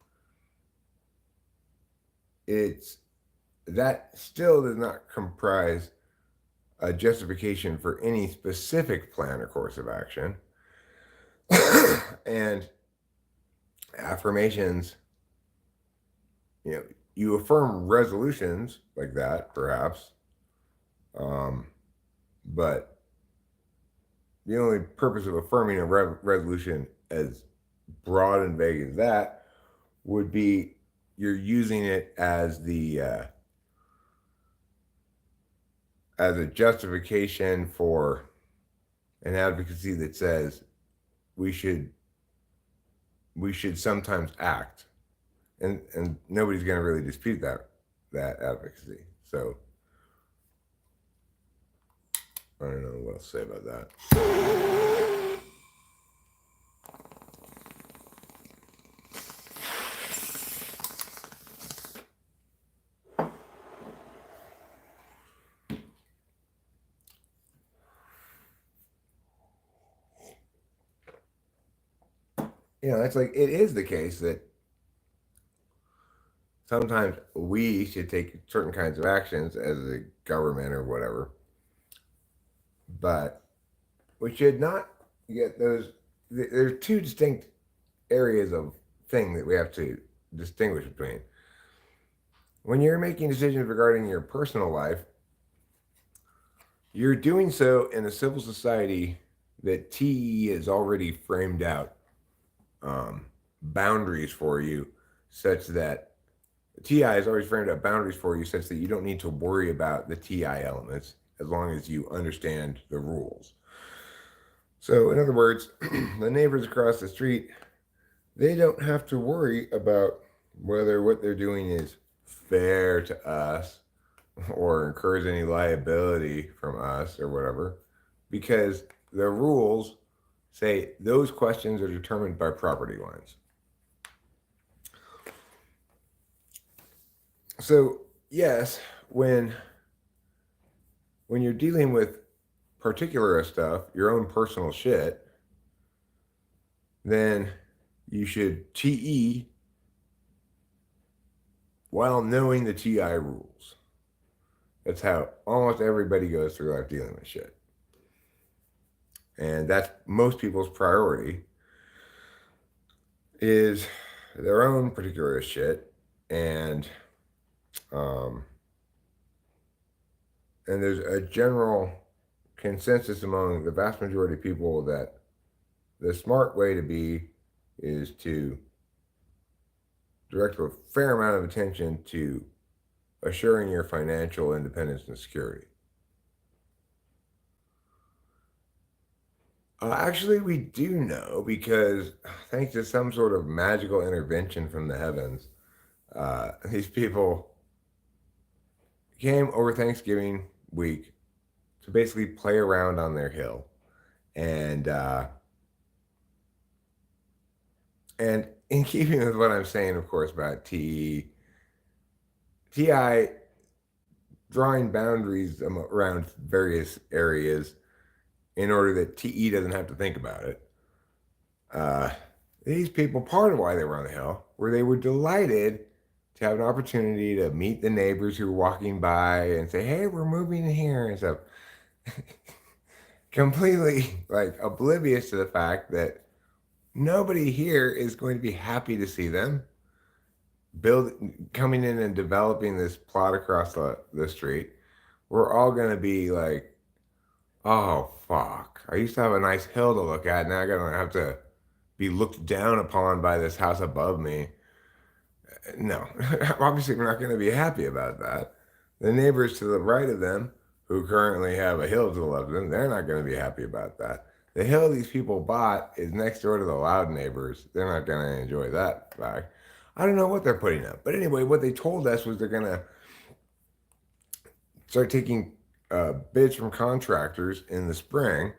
that still does not comprise a justification for any specific plan or course of action. And affirmations, you affirm resolutions like that, perhaps, but the only purpose of affirming a resolution as broad and vague as that would be you're using it as a justification for an advocacy that says we should sometimes act, and nobody's going to really dispute that advocacy. So I don't know what else to say about that. It's like it is the case that sometimes we should take certain kinds of actions as a government or whatever, but we should not get those. There's two distinct areas of thing that we have to distinguish between. When you're making decisions regarding your personal life, you're doing so in a civil society that TE has already framed out boundaries for you, such that TI has already framed out boundaries for you, such that you don't need to worry about the TI elements as long as you understand the rules. So, in other words, the neighbors across the street, they don't have to worry about whether what they're doing is fair to us or incurs any liability from us or whatever, because the rules say those questions are determined by property lines. So yes, when you're dealing with particular stuff, your own personal shit, then you should TE while knowing the TI rules. That's how almost everybody goes through life dealing with shit. And that's most people's priority, is their own particular shit. And there's a general consensus among the vast majority of people that the smart way to be is to direct a fair amount of attention to assuring your financial independence and security. Actually, we do know, because thanks to some sort of magical intervention from the heavens, these people came over Thanksgiving week to basically play around on their hill. And in keeping with what I'm saying, of course, about TI drawing boundaries around various areas in order that TE doesn't have to think about it. These people, part of why they were on the hill, were they were delighted to have an opportunity to meet the neighbors who were walking by and say, hey, we're moving here and stuff. Completely oblivious to the fact that nobody here is going to be happy to see them coming in and developing this plot across the street. We're all going to be like, oh, fuck. I used to have a nice hill to look at. Now I'm going to have to be looked down upon by this house above me. No, obviously we're not going to be happy about that. The neighbors to the right of them, who currently have a hill to the left of them, they're not going to be happy about that. The hill these people bought is next door to the loud neighbors. They're not going to enjoy that fact. I don't know what they're putting up. But anyway, what they told us was they're going to start taking bids from contractors in the spring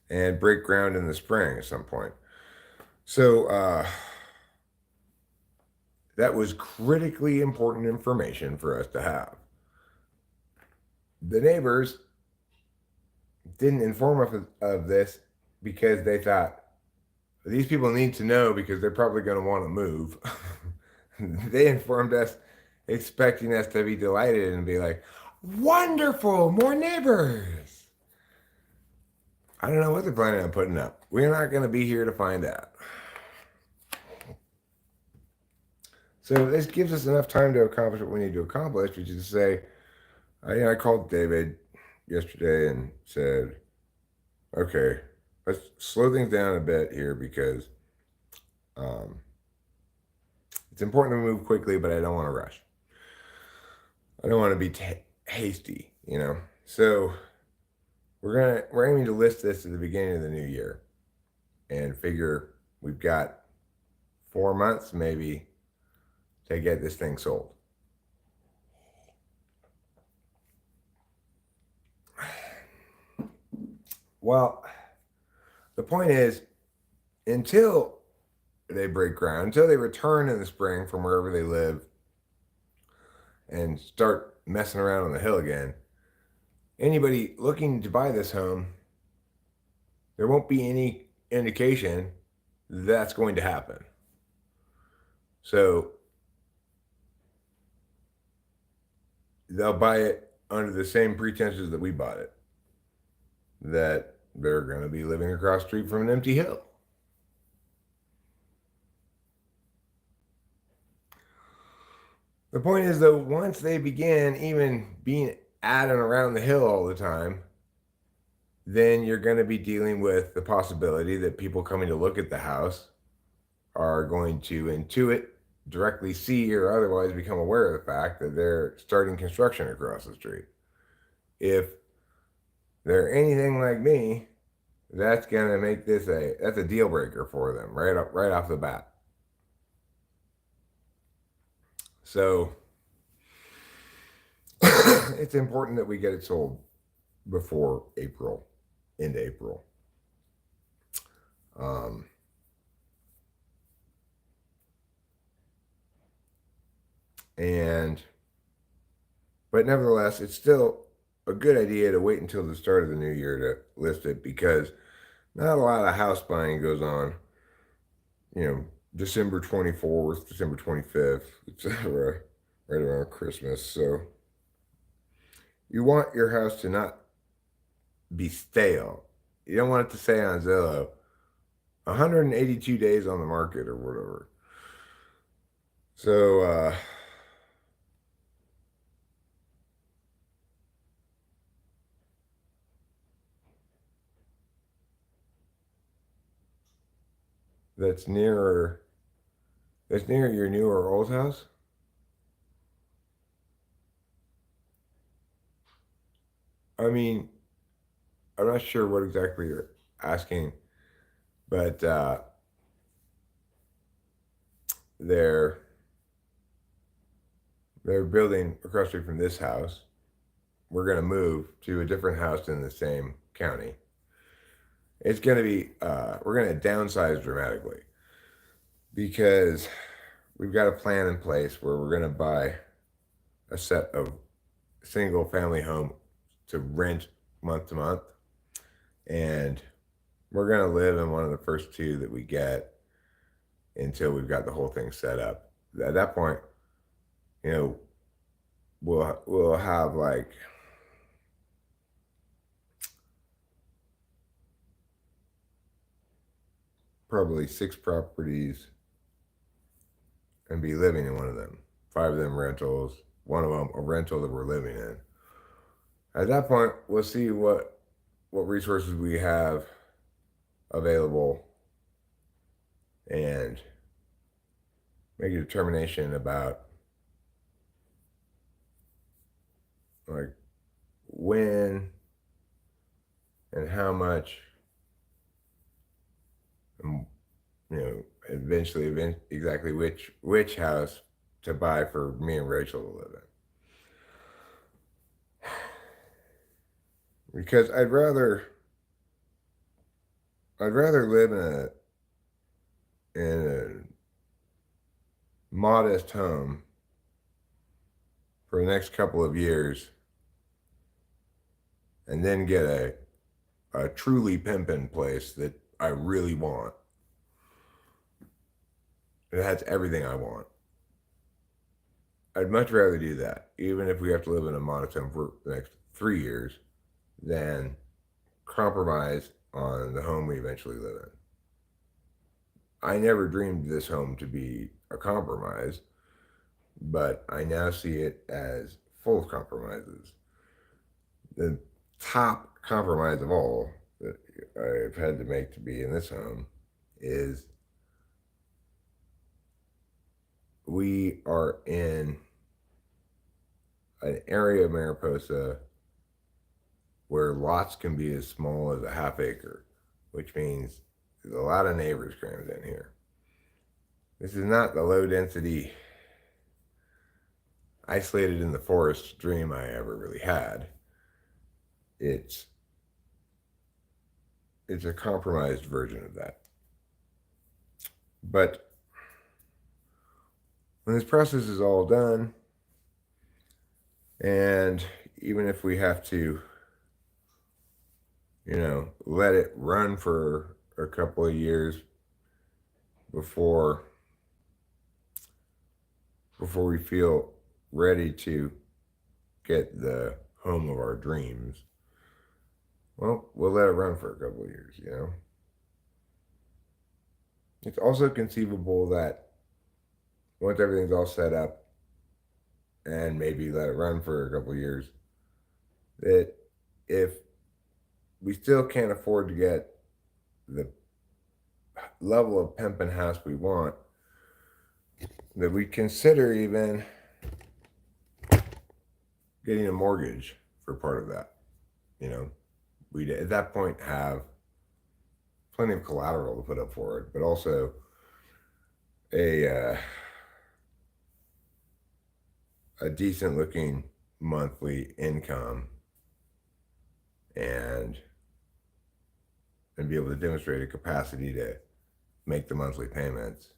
and break ground in the spring at some point. So that was critically important information for us to have. The neighbors didn't inform us of this because they thought these people need to know because they're probably going to want to move. They informed us, expecting us to be delighted and be like, wonderful, more neighbors. I don't know what they're planning on putting up. We're not going to be here to find out. So this gives us enough time to accomplish what we need to accomplish, which is to say, I called David yesterday and said, okay, let's slow things down a bit here because um, it's important to move quickly, but I don't want to rush. I don't want to be hasty, you know. So we're aiming to list this at the beginning of the new year, and figure we've got 4 months maybe to get this thing sold. Well, the point is, until they break ground, until they return in the spring from wherever they live and start messing around on the hill again, anybody looking to buy this home, there won't be any indication that's going to happen. So they'll buy it under the same pretenses that we bought it, that they're going to be living across the street from an empty hill. The point is, though, once they begin even being at and around the hill all the time, then you're going to be dealing with the possibility that people coming to look at the house are going to intuit, directly see, or otherwise become aware of the fact that they're starting construction across the street. If they're anything like me, that's going to make this that's a deal breaker for them right off the bat. So it's important that we get it sold before April, into April. But nevertheless, it's still a good idea to wait until the start of the new year to list it, because not a lot of house buying goes on, December 24th, December 25th, etc., right around Christmas. So you want your house to not be stale. You don't want it to say on Zillow 182 days on the market or whatever. So that's near your new or old house. I mean, I'm not sure what exactly you're asking, but they're building across the street from this house. We're going to move to a different house in the same county. It's going to be we're going to downsize dramatically, because we've got a plan in place where we're going to buy a set of single family home to rent month to month, and we're going to live in one of the first two that we get until we've got the whole thing set up. At that point, we'll have like probably 6 properties and be living in one of them. 5 of them rentals, one of them a rental that we're living in. At that point, we'll see what resources we have available and make a determination about like when and how much, and eventually exactly which house to buy for me and Rachel to live in. Because I'd rather live in a modest home for the next couple of years and then get a truly pimpin' place that I really want. It has everything I want. I'd much rather do that, even if we have to live in a monotone for the next 3 years, than compromise on the home we eventually live in. I never dreamed this home to be a compromise, but I now see it as full of compromises. The top compromise of all that I've had to make to be in this home is we are in an area of Mariposa where lots can be as small as a half acre, which means there's a lot of neighbors crammed in here. This is not the low density, isolated in the forest dream I ever really had. It's a compromised version of that. But when this process is all done, and even if we have to, let it run for a couple of years before we feel ready to get the home of our dreams, well, we'll let it run for a couple of years, It's also conceivable that once everything's all set up and maybe let it run for a couple of years, that if we still can't afford to get the level of pimpin' house we want, that we consider even getting a mortgage for part of that. We'd at that point have plenty of collateral to put up for it, but also a decent looking monthly income, and be able to demonstrate a capacity to make the monthly payments,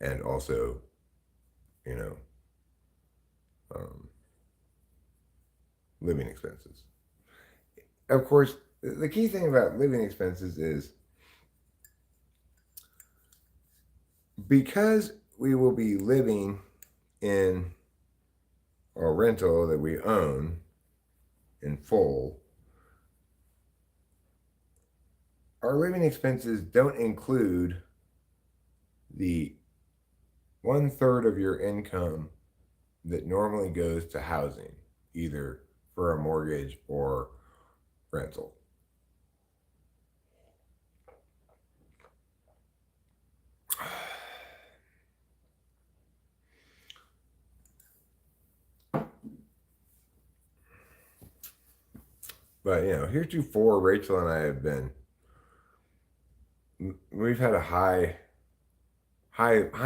and also, living expenses. Of course, the key thing about living expenses is because we will be living in a rental that we own in full, our living expenses don't include the 1/3 of your income that normally goes to housing, either for a mortgage or rental. But heretofore, Rachel and I have we've had a high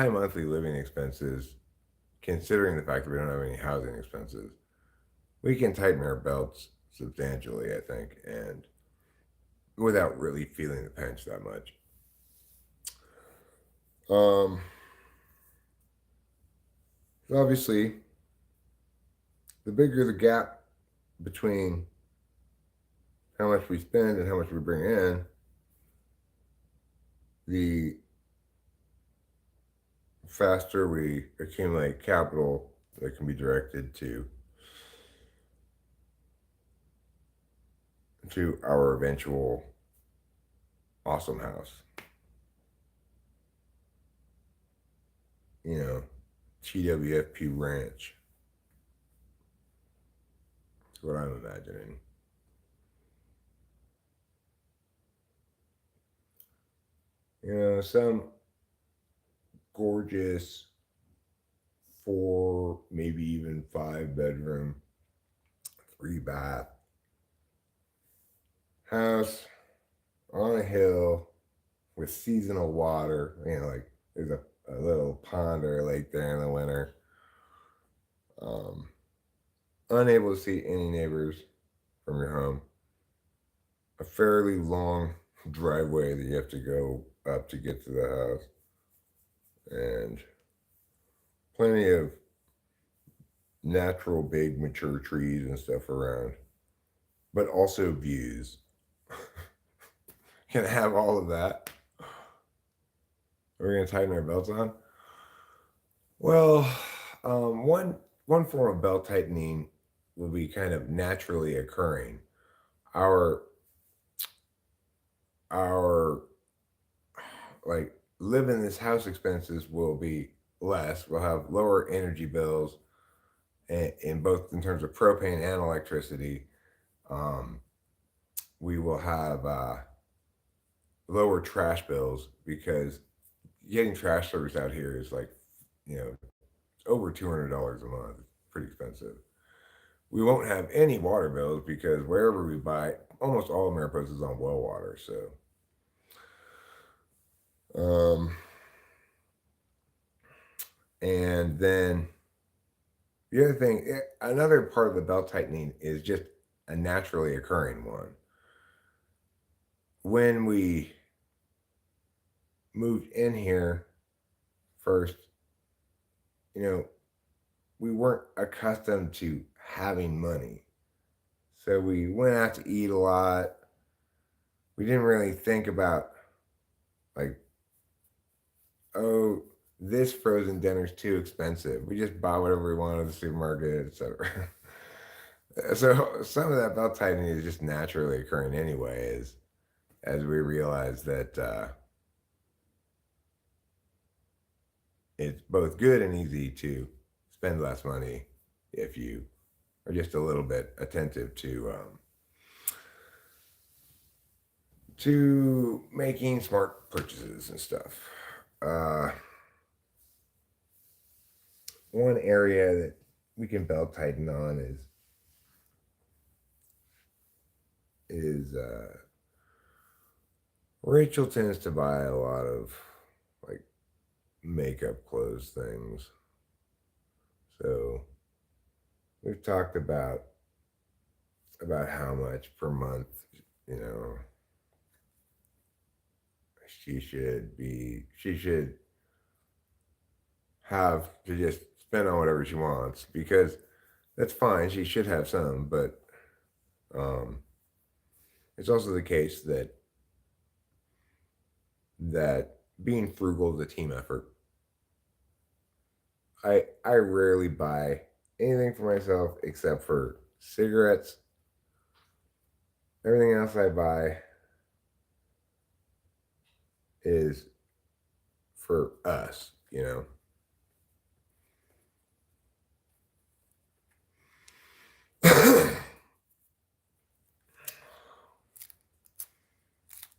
monthly living expenses, considering the fact that we don't have any housing expenses. We can tighten our belts substantially, I think, and without really feeling the pinch that much. Obviously, the bigger the gap between how much we spend and how much we bring in, the faster we accumulate capital that can be directed to our eventual awesome house. TWFP Ranch. That's what I'm imagining. Some gorgeous 4, maybe even 5 bedroom, 3 bath house on a hill with seasonal water. There's a little pond or a lake there in the winter. Unable to see any neighbors from your home. A fairly long driveway that you have to go up to get to the house. And plenty of natural big mature trees and stuff around. but also views. Can have all of that. We're gonna tighten our belts on. Well, one form of belt tightening will be kind of naturally occurring. Our our like live in this house expenses will be less. We'll have lower energy bills in both in terms of propane and electricity. Um, we will have lower trash bills because getting trash service out here is like, over $200 a month. It's pretty expensive. We won't have any water bills because wherever we buy, almost all of Mariposa is on well water. So, um, and then the other thing, another part of the belt tightening is just a naturally occurring one. When we moved in here first, you know, we weren't accustomed to having money. So we went out to eat a lot. We didn't really think about, like, oh, this frozen dinner's too expensive. We just buy whatever we want at the supermarket, etc. So some of that belt tightening is just naturally occurring anyway, as we realize that it's both good and easy to spend less money if you are just a little bit attentive to making smart purchases and stuff. Uh, One area that we can belt tighten on is Rachel tends to buy a lot of like makeup clothes things. So we've talked about how much per month, you know, she should have to just spend on whatever she wants because that's fine. She should have some, but um, it's also the case that being frugal is a team effort. I rarely buy anything for myself except for cigarettes. Everything else I buy is for us.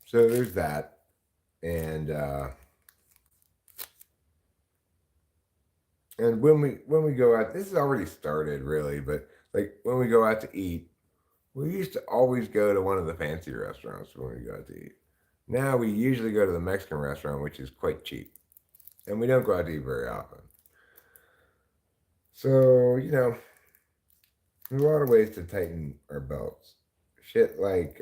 So there's that. And when we go out, this has already started really, but like when we go out to eat, we used to always go to one of the fancy restaurants when we go out to eat. Now we usually go to the Mexican restaurant, which is quite cheap, and we don't go out to eat very often. So there's a lot of ways to tighten our belts. Shit like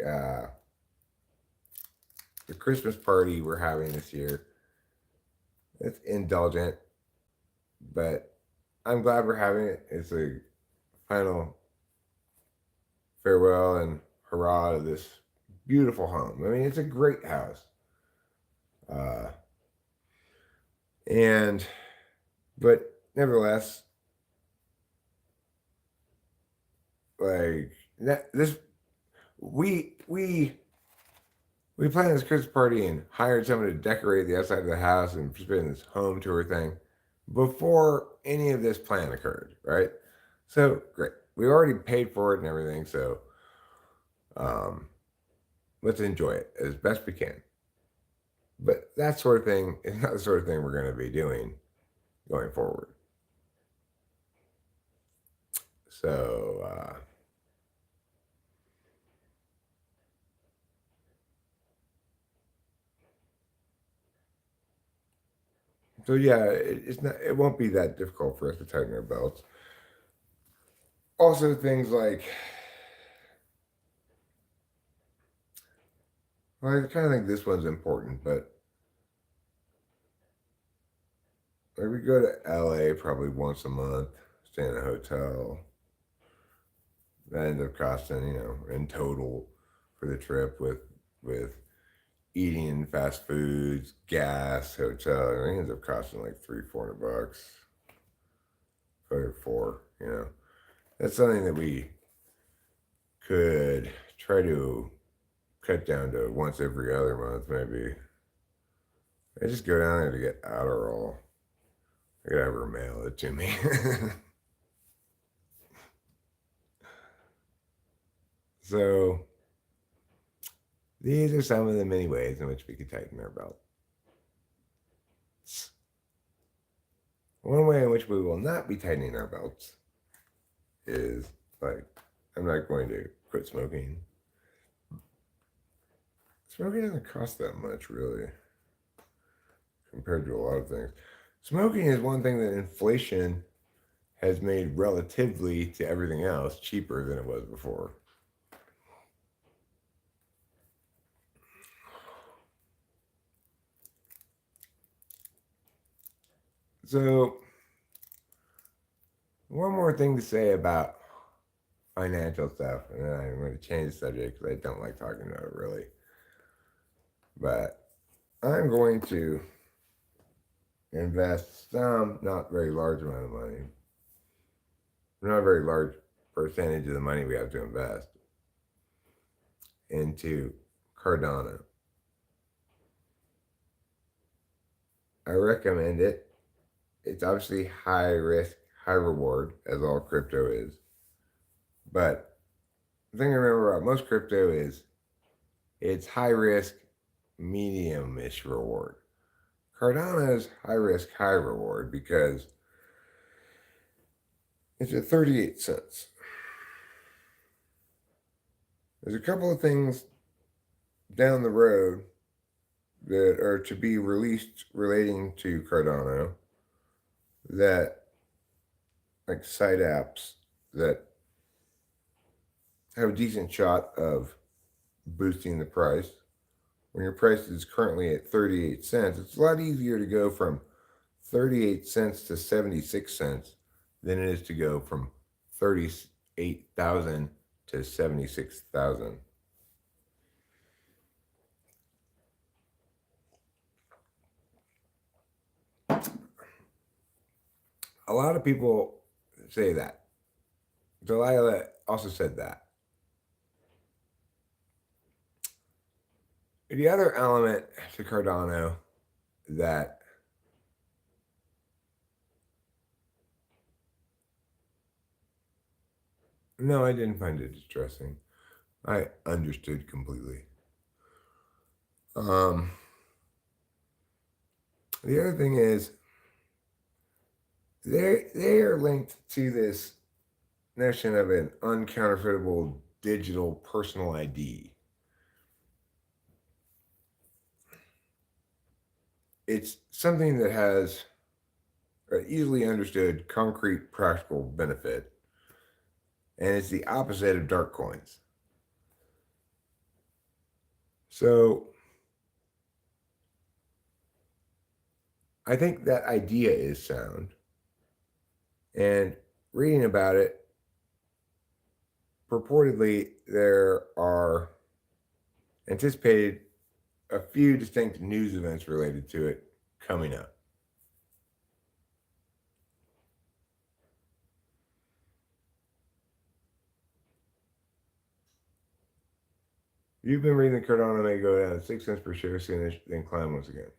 the Christmas party we're having this year. It's indulgent, but I'm glad we're having it. It's a final farewell and hurrah to this beautiful home. I mean, it's a great house. Uh, and, but nevertheless, like, this, we, we, we planned this Christmas party and hired someone to decorate the outside of the house and participate in this home tour thing before any of this plan occurred, right? So great. We already paid for it and everything, so um, let's enjoy it as best we can. But that sort of thing is not the sort of thing we're going to be doing going forward. So, so yeah, it's not. It won't be that difficult for us to tighten our belts. Also, things like, well, I kind of think this one's important, but like we go to LA probably once a month, stay in a hotel. that ends up costing, in total for the trip with eating in fast foods, gas, hotel. It ends up costing like $300-400, or four. That's something that we could try to cut down to once every other month, maybe. I just go down there to get Adderall. I gotta have her mail it to me. So these are some of the many ways in which we could tighten our belts. One way in which we will not be tightening our belts is like, I'm not going to quit smoking. Smoking doesn't cost that much, really, compared to a lot of things. Smoking is one thing that inflation has made relatively to everything else cheaper than it was before. So, one more thing to say about financial stuff, and then I'm going to change the subject because I don't like talking about it really. But I'm going to invest some, not very large amount of money, not a very large percentage of the money we have to invest, into Cardano. I recommend it. It's obviously high risk, high reward, as all crypto is. But the thing to remember about most crypto is it's high risk, medium-ish reward. Cardano is high risk, high reward because it's at 38 cents. There's a couple of things down the road that are to be released relating to Cardano, that, like site apps that have a decent shot of boosting the price. When your price is currently at 38 cents, it's a lot easier to go from 38 cents to 76 cents than it is to go from 38,000 to 76,000. A lot of people say that. Delilah also said that. The other element to Cardano that no, I didn't find it distressing. I understood completely. The other thing is they are linked to this notion of an uncounterfeitable digital personal ID. It's something that has an easily understood, concrete, practical benefit, and it's the opposite of dark coins. So I think that idea is sound. And reading about it, purportedly there are anticipated a few distinct news events related to it coming up. You've been reading the Cardano may go down to 6 cents per share, soon then climb once again.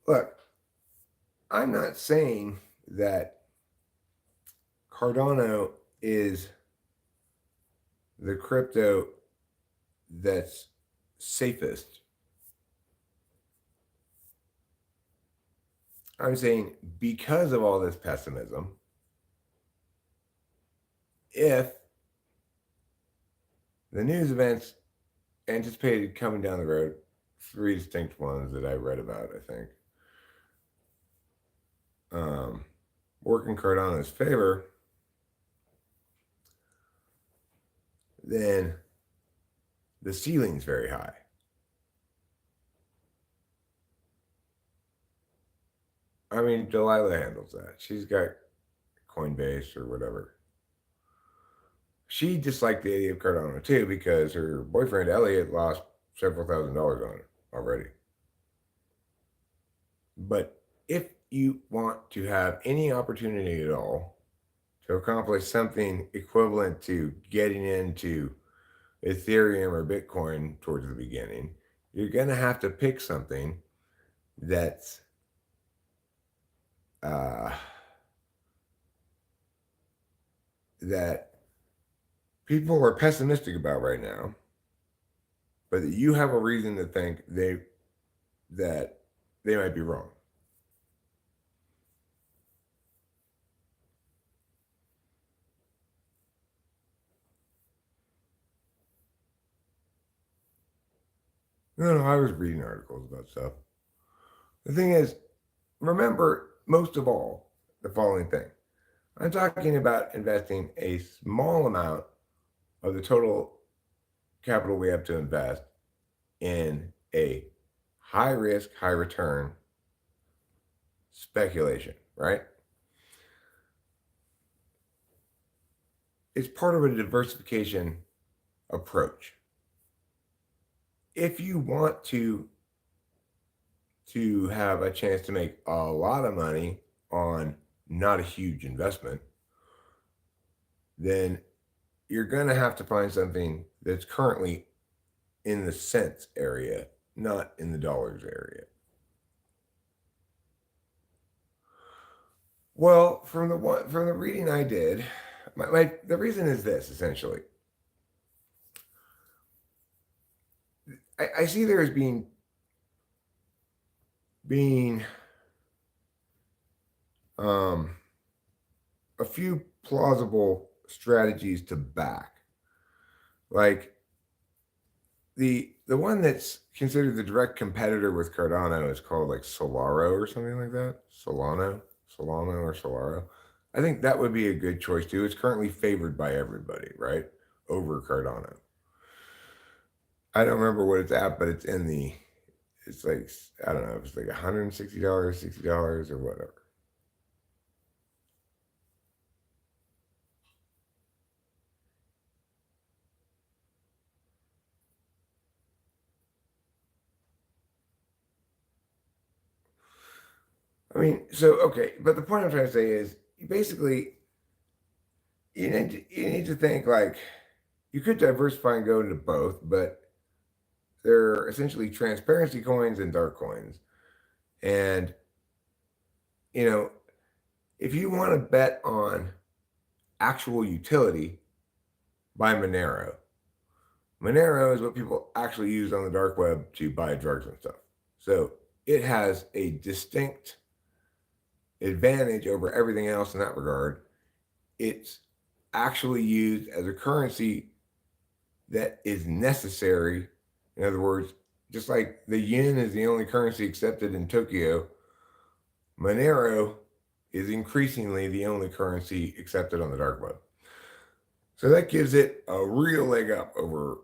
Look, I'm not saying that Cardano is the crypto that's safest. I'm saying because of all this pessimism, if the news events anticipated coming down the road, 3 distinct ones that I read about, I think, work in Cardano's favor, then the ceiling's very high. I mean, Delilah handles that. She's got Coinbase or whatever. She disliked the idea of Cardano too because her boyfriend Elliot lost several $1,000s on it already. But if you want to have any opportunity at all to accomplish something equivalent to getting into Ethereum or Bitcoin towards the beginning, you're going to have to pick something that's that people are pessimistic about right now, but that you have a reason to think that they might be wrong. No, I was reading articles about stuff. The thing is, remember most of all the following thing. I'm talking about investing a small amount of the total capital we have to invest in a high risk, high return speculation, right? It's part of a diversification approach. If you want to have a chance to make a lot of money on not a huge investment, then you're going to have to find something that's currently in the cents area, not in the dollars area. Well, from the reading I did, the reason is this essentially. I see there as being a few plausible strategies to back. Like the one that's considered the direct competitor with Cardano is called like Solaro or something like that. Solano or Solaro. I think that would be a good choice too. It's currently favored by everybody, right? Over Cardano. I don't remember what it's at, but it's like, I don't know, it's like $160, $60 or whatever. I mean, so okay, but the point I'm trying to say is basically you need to think like you could diversify and go into both, but they're essentially transparency coins and dark coins. And you know, if you want to bet on actual utility, buy Monero. Monero is what people actually use on the dark web to buy drugs and stuff. So it has a distinct advantage over everything else in that regard. It's actually used as a currency that is necessary. In other words, just like the yen is the only currency accepted in Tokyo, Monero is increasingly the only currency accepted on the dark web. So that gives it a real leg up over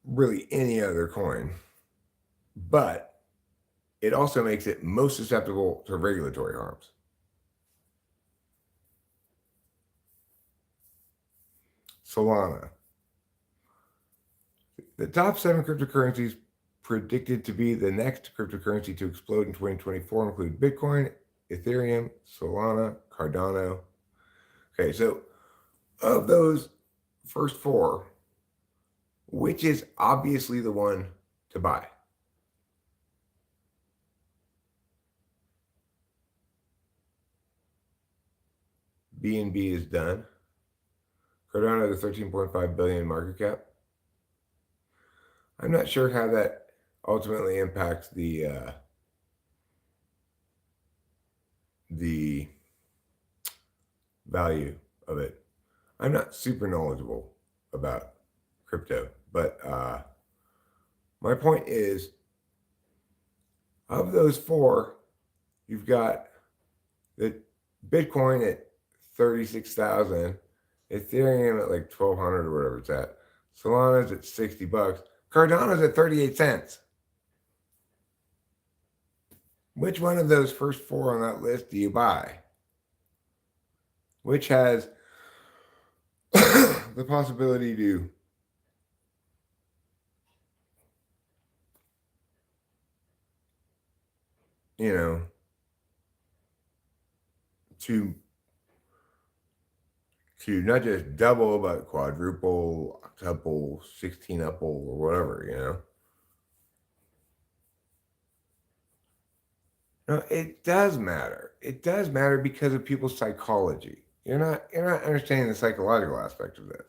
really any other coin. But it also makes it most susceptible to regulatory harms. Solana. The top 7 cryptocurrencies predicted to be the next cryptocurrency to explode in 2024 include Bitcoin, Ethereum, Solana, Cardano. Okay, so of those first 4, which is obviously the one to buy? BNB is done. Cardano has a 13.5 billion market cap. I'm not sure how that ultimately impacts the value of it. I'm not super knowledgeable about crypto, but my point is, of those 4, you've got the Bitcoin at 36,000, Ethereum at like 1,200 or whatever it's at, Solana's at $60, Cardano's at 38 cents. Which one of those first 4 on that list do you buy? which has the possibility to you know, to not just double but quadruple, octuple, 16-uple, or whatever. No, it does matter. It does matter because of people's psychology. You're not understanding the psychological aspect of this.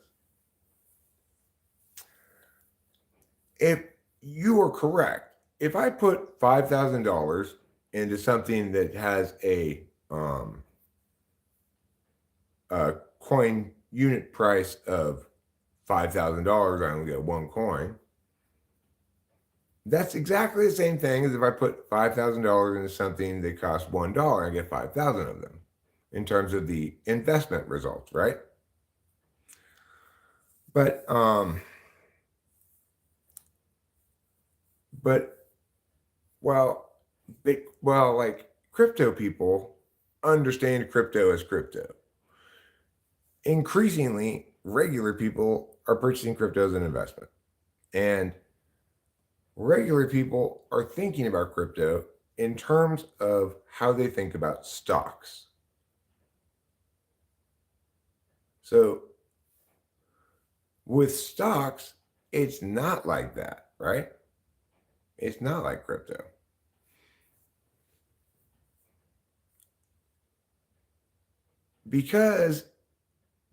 If you are correct, if I put $5,000 into something that has a coin unit price of $5,000, I only get one coin. That's exactly the same thing as if I put $5,000 into something that costs $1, I get 5,000 of them in terms of the investment results, right? But well, like crypto people understand crypto as crypto. Increasingly, regular people are purchasing crypto as an investment, and regular people are thinking about crypto in terms of how they think about stocks. So with stocks, it's not like that, right? It's not like crypto. Because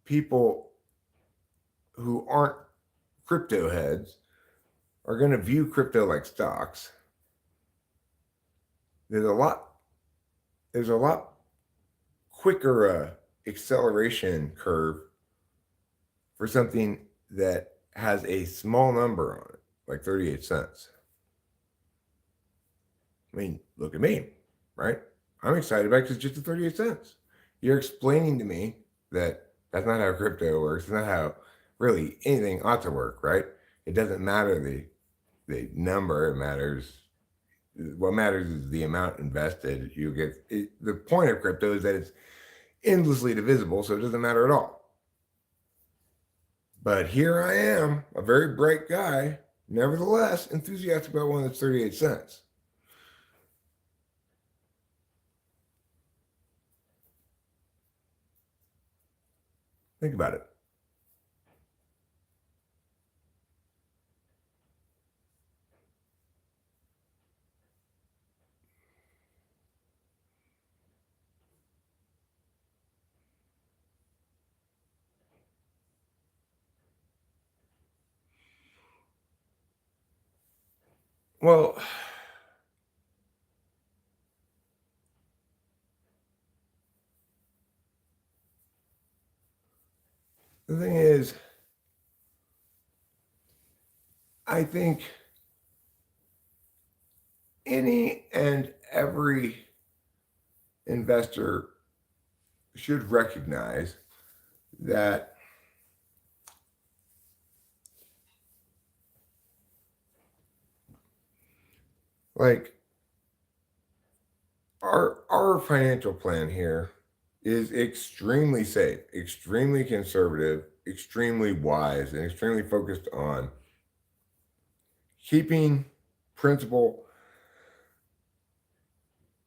people who aren't crypto heads are going to view crypto like stocks. There's a lot quicker acceleration curve for something that has a small number on it, like 38 cents. I mean, look at me, right? I'm excited about it because it's just 38 cents. You're explaining to me that that's not how crypto works. It's not how really anything ought to work, right? It doesn't matter the number. It matters. What matters is the amount invested. The point of crypto is that it's endlessly divisible, so it doesn't matter at all. But here I am, a very bright guy, nevertheless enthusiastic about one that's 38 cents. Think about it. Well, the thing is, I think any and every investor should recognize that like our financial plan here is extremely safe, extremely conservative, extremely wise, and extremely focused on keeping principal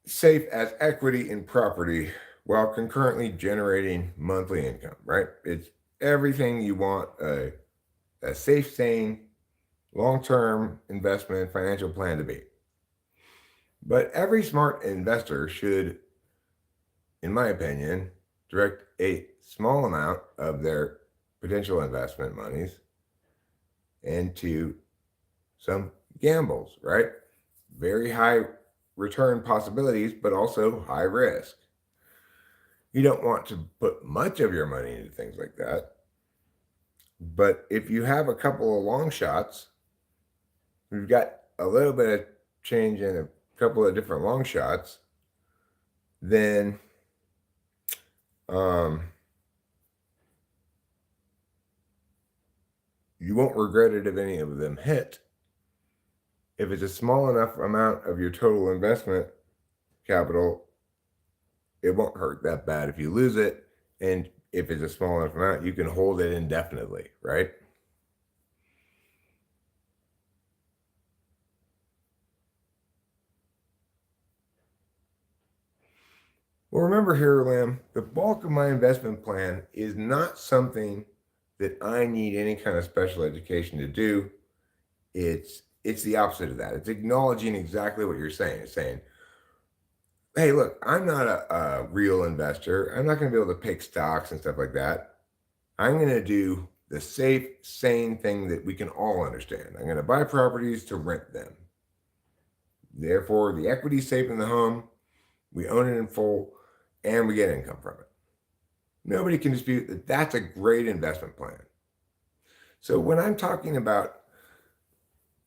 safe as equity in property while concurrently generating monthly income, right? It's everything you want a safe, sane, long-term investment financial plan to be. But every smart investor should, in my opinion, direct a small amount of their potential investment monies into some gambles, right? Very high return possibilities, but also high risk. You don't want to put much of your money into things like that. But if you have a couple of long shots, you've got a little bit of change in a couple of different long shots, then you won't regret it if any of them hit. If it's a small enough amount of your total investment capital, it won't hurt that bad if you lose it. And if it's a small enough amount, you can hold it indefinitely, right? Well, remember here, Lamb, the bulk of my investment plan is not something that I need any kind of special education to do. It's the opposite of that. It's acknowledging exactly what you're saying. It's saying, hey, look, I'm not a real investor. I'm not going to be able to pick stocks and stuff like that. I'm going to do the safe, sane thing that we can all understand. I'm going to buy properties to rent them. Therefore, the equity's safe in the home. We own it in full, and we get income from it. Nobody can dispute that that's a great investment plan. So when I'm talking about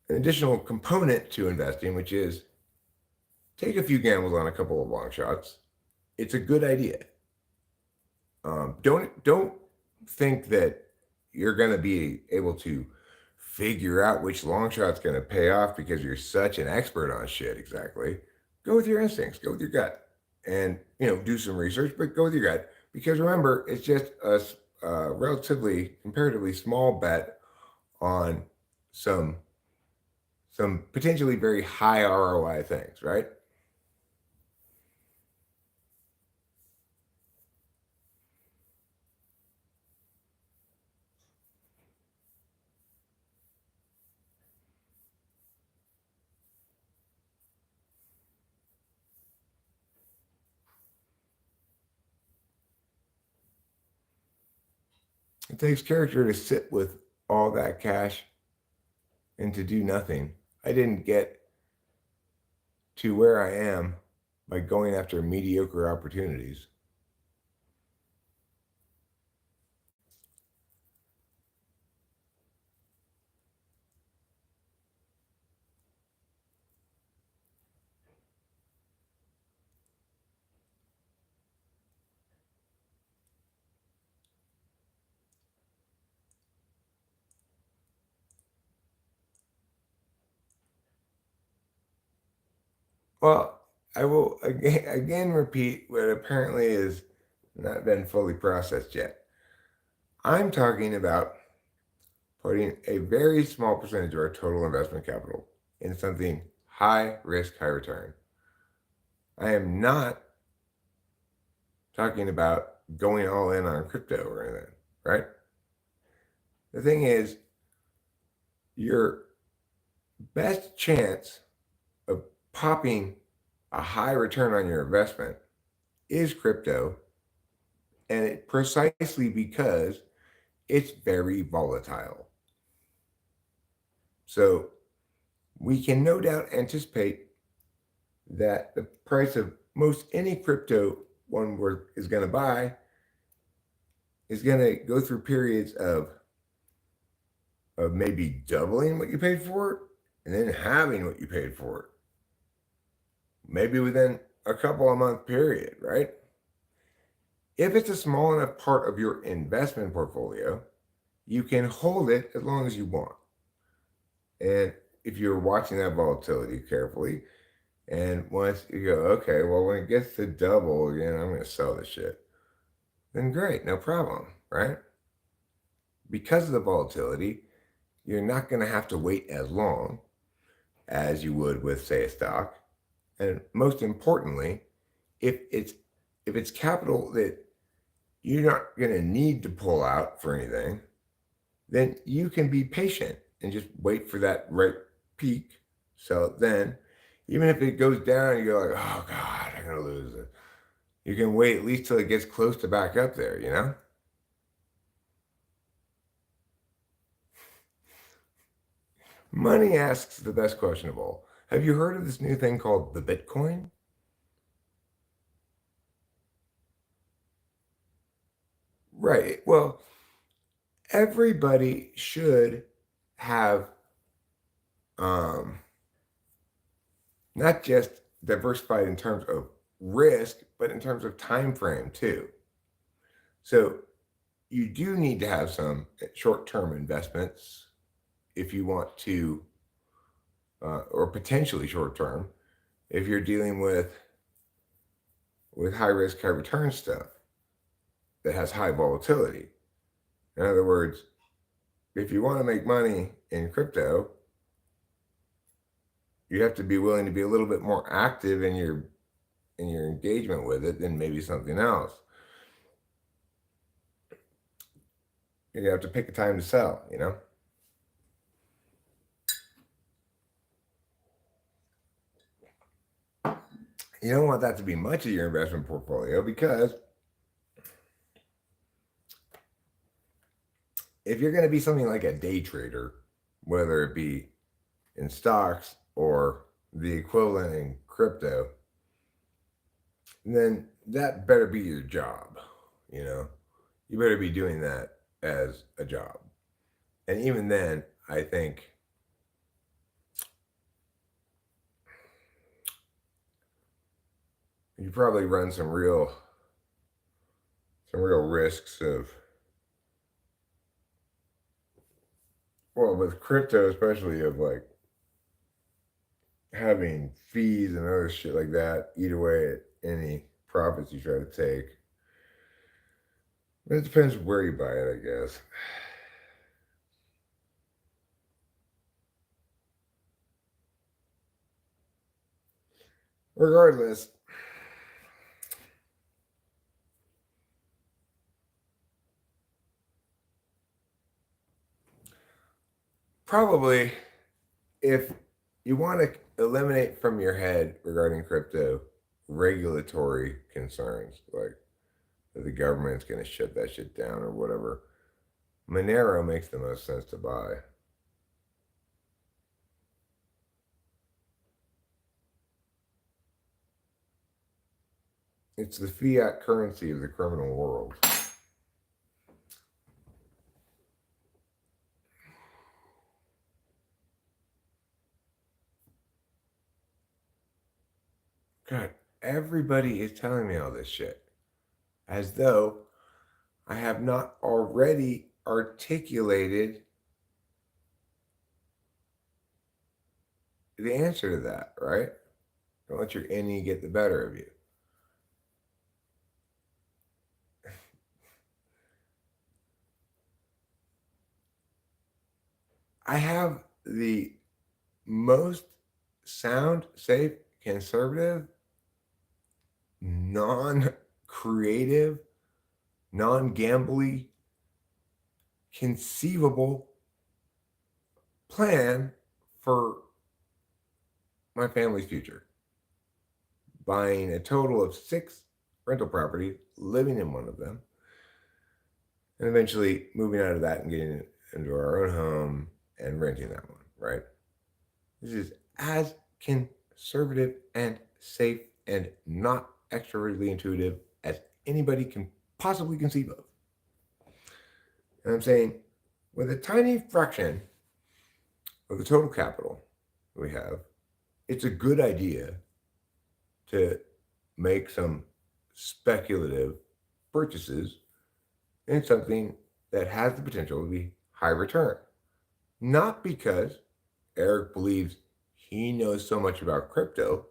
an additional component to investing, which is take a few gambles on a couple of long shots, it's a good idea. Don't think that you're going to be able to figure out which long shot's going to pay off because you're such an expert on shit. Exactly. Go with your instincts. Go with your gut, and do some research, but go with your gut because remember, it's just a relatively, comparatively small bet on some potentially very high ROI things, right? It takes character to sit with all that cash and to do nothing. I didn't get to where I am by going after mediocre opportunities. Well, I will again repeat what apparently has not been fully processed yet. I'm talking about putting a very small percentage of our total investment capital in something high risk, high return. I am not talking about going all in on crypto or anything, right? The thing is, your best chance of popping a high return on your investment is crypto, and it precisely because it's very volatile. So we can no doubt anticipate that the price of most any crypto is going to buy is going to go through periods of maybe doubling what you paid for it and then having what you paid for it. Maybe within a couple of month period, right? If it's a small enough part of your investment portfolio, you can hold it as long as you want. And if you're watching that volatility carefully, and once you go, okay, well, when it gets to double again, I'm going to sell this shit, then great, no problem, right? Because of the volatility, you're not going to have to wait as long as you would with, say, a stock. And most importantly, if it's capital that you're not going to need to pull out for anything, then you can be patient and just wait for that right peak. So then, even if it goes down, you go like, oh God, I'm going to lose it. You can wait at least till it gets close to back up there, you know? Money asks the best question of all. Have you heard of this new thing called the Bitcoin? Right. Well, everybody should have um, not just diversified in terms of risk, but in terms of time frame too. So you do need to have some short-term investments if you want to, or potentially short-term, if you're dealing with high risk, high return stuff. that has high volatility. In other words, if you want to make money in crypto, you have to be willing to be a little bit more active in your engagement with it than maybe something else. You have to pick a time to sell, you know? You don't want that to be much of your investment portfolio, because if you're going to be something like a day trader, whether it be in stocks or the equivalent in crypto, then that better be your job, you know? You better be doing that as a job. And even then, I think you probably run some real risks of, well, with crypto especially, of like having fees and other shit like that eat away at any profits you try to take. But it depends where you buy it, I guess. Regardless, probably if you want to eliminate from your head regarding crypto regulatory concerns, like that the government's going to shut that shit down or whatever, Monero makes the most sense to buy. It's the fiat currency of the criminal world. God, everybody is telling me all this shit as though I have not already articulated the answer to that, right? Don't let your innie get the better of you. I have the most sound, safe, conservative, non-creative, non-gambly, conceivable plan for my family's future. Buying a total of 6 rental properties, living in one of them, and eventually moving out of that and getting into our own home and renting that one, right? This is as conservative and safe and not extrovertly intuitive as anybody can possibly conceive of. And I'm saying, with a tiny fraction of the total capital we have, it's a good idea to make some speculative purchases in something that has the potential to be high return. Not because Eric believes he knows so much about crypto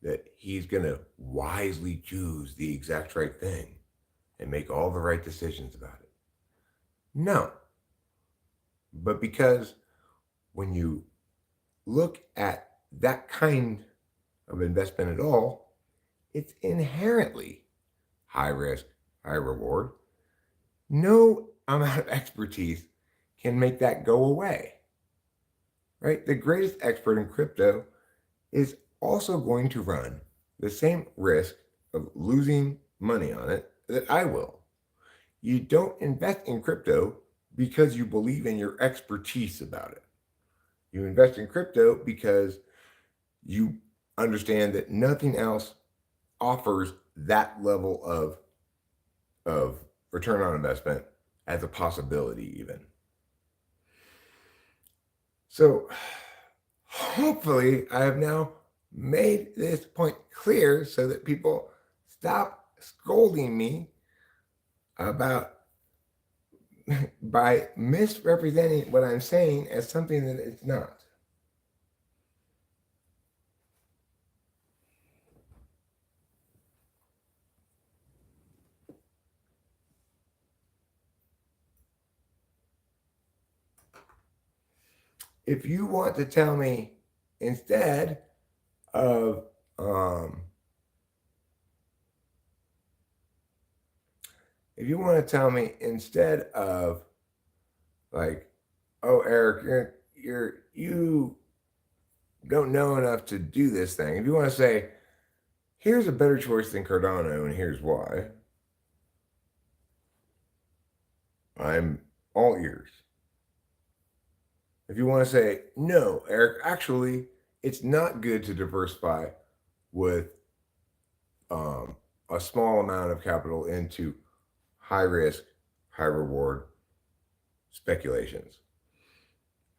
that he's going to wisely choose the exact right thing and make all the right decisions about it. No. But because when you look at that kind of investment at all, it's inherently high risk, high reward. No amount of expertise can make that go away, right? The greatest expert in crypto is also going to run the same risk of losing money on it that I will. You don't invest in crypto because you believe in your expertise about it. You invest in crypto because you understand that nothing else offers that level of return on investment as a possibility even. So hopefully I have now made this point clear so that people stop scolding me about by misrepresenting what I'm saying as something that it's not. If you want to tell me instead of if you want to tell me instead of like, oh Eric, you don't know enough to do this thing. If you want to say, here's a better choice than Cardano and here's why, I'm all ears. If you want to say, no, Eric, actually, it's not good to diversify with a small amount of capital into high risk, high reward speculations.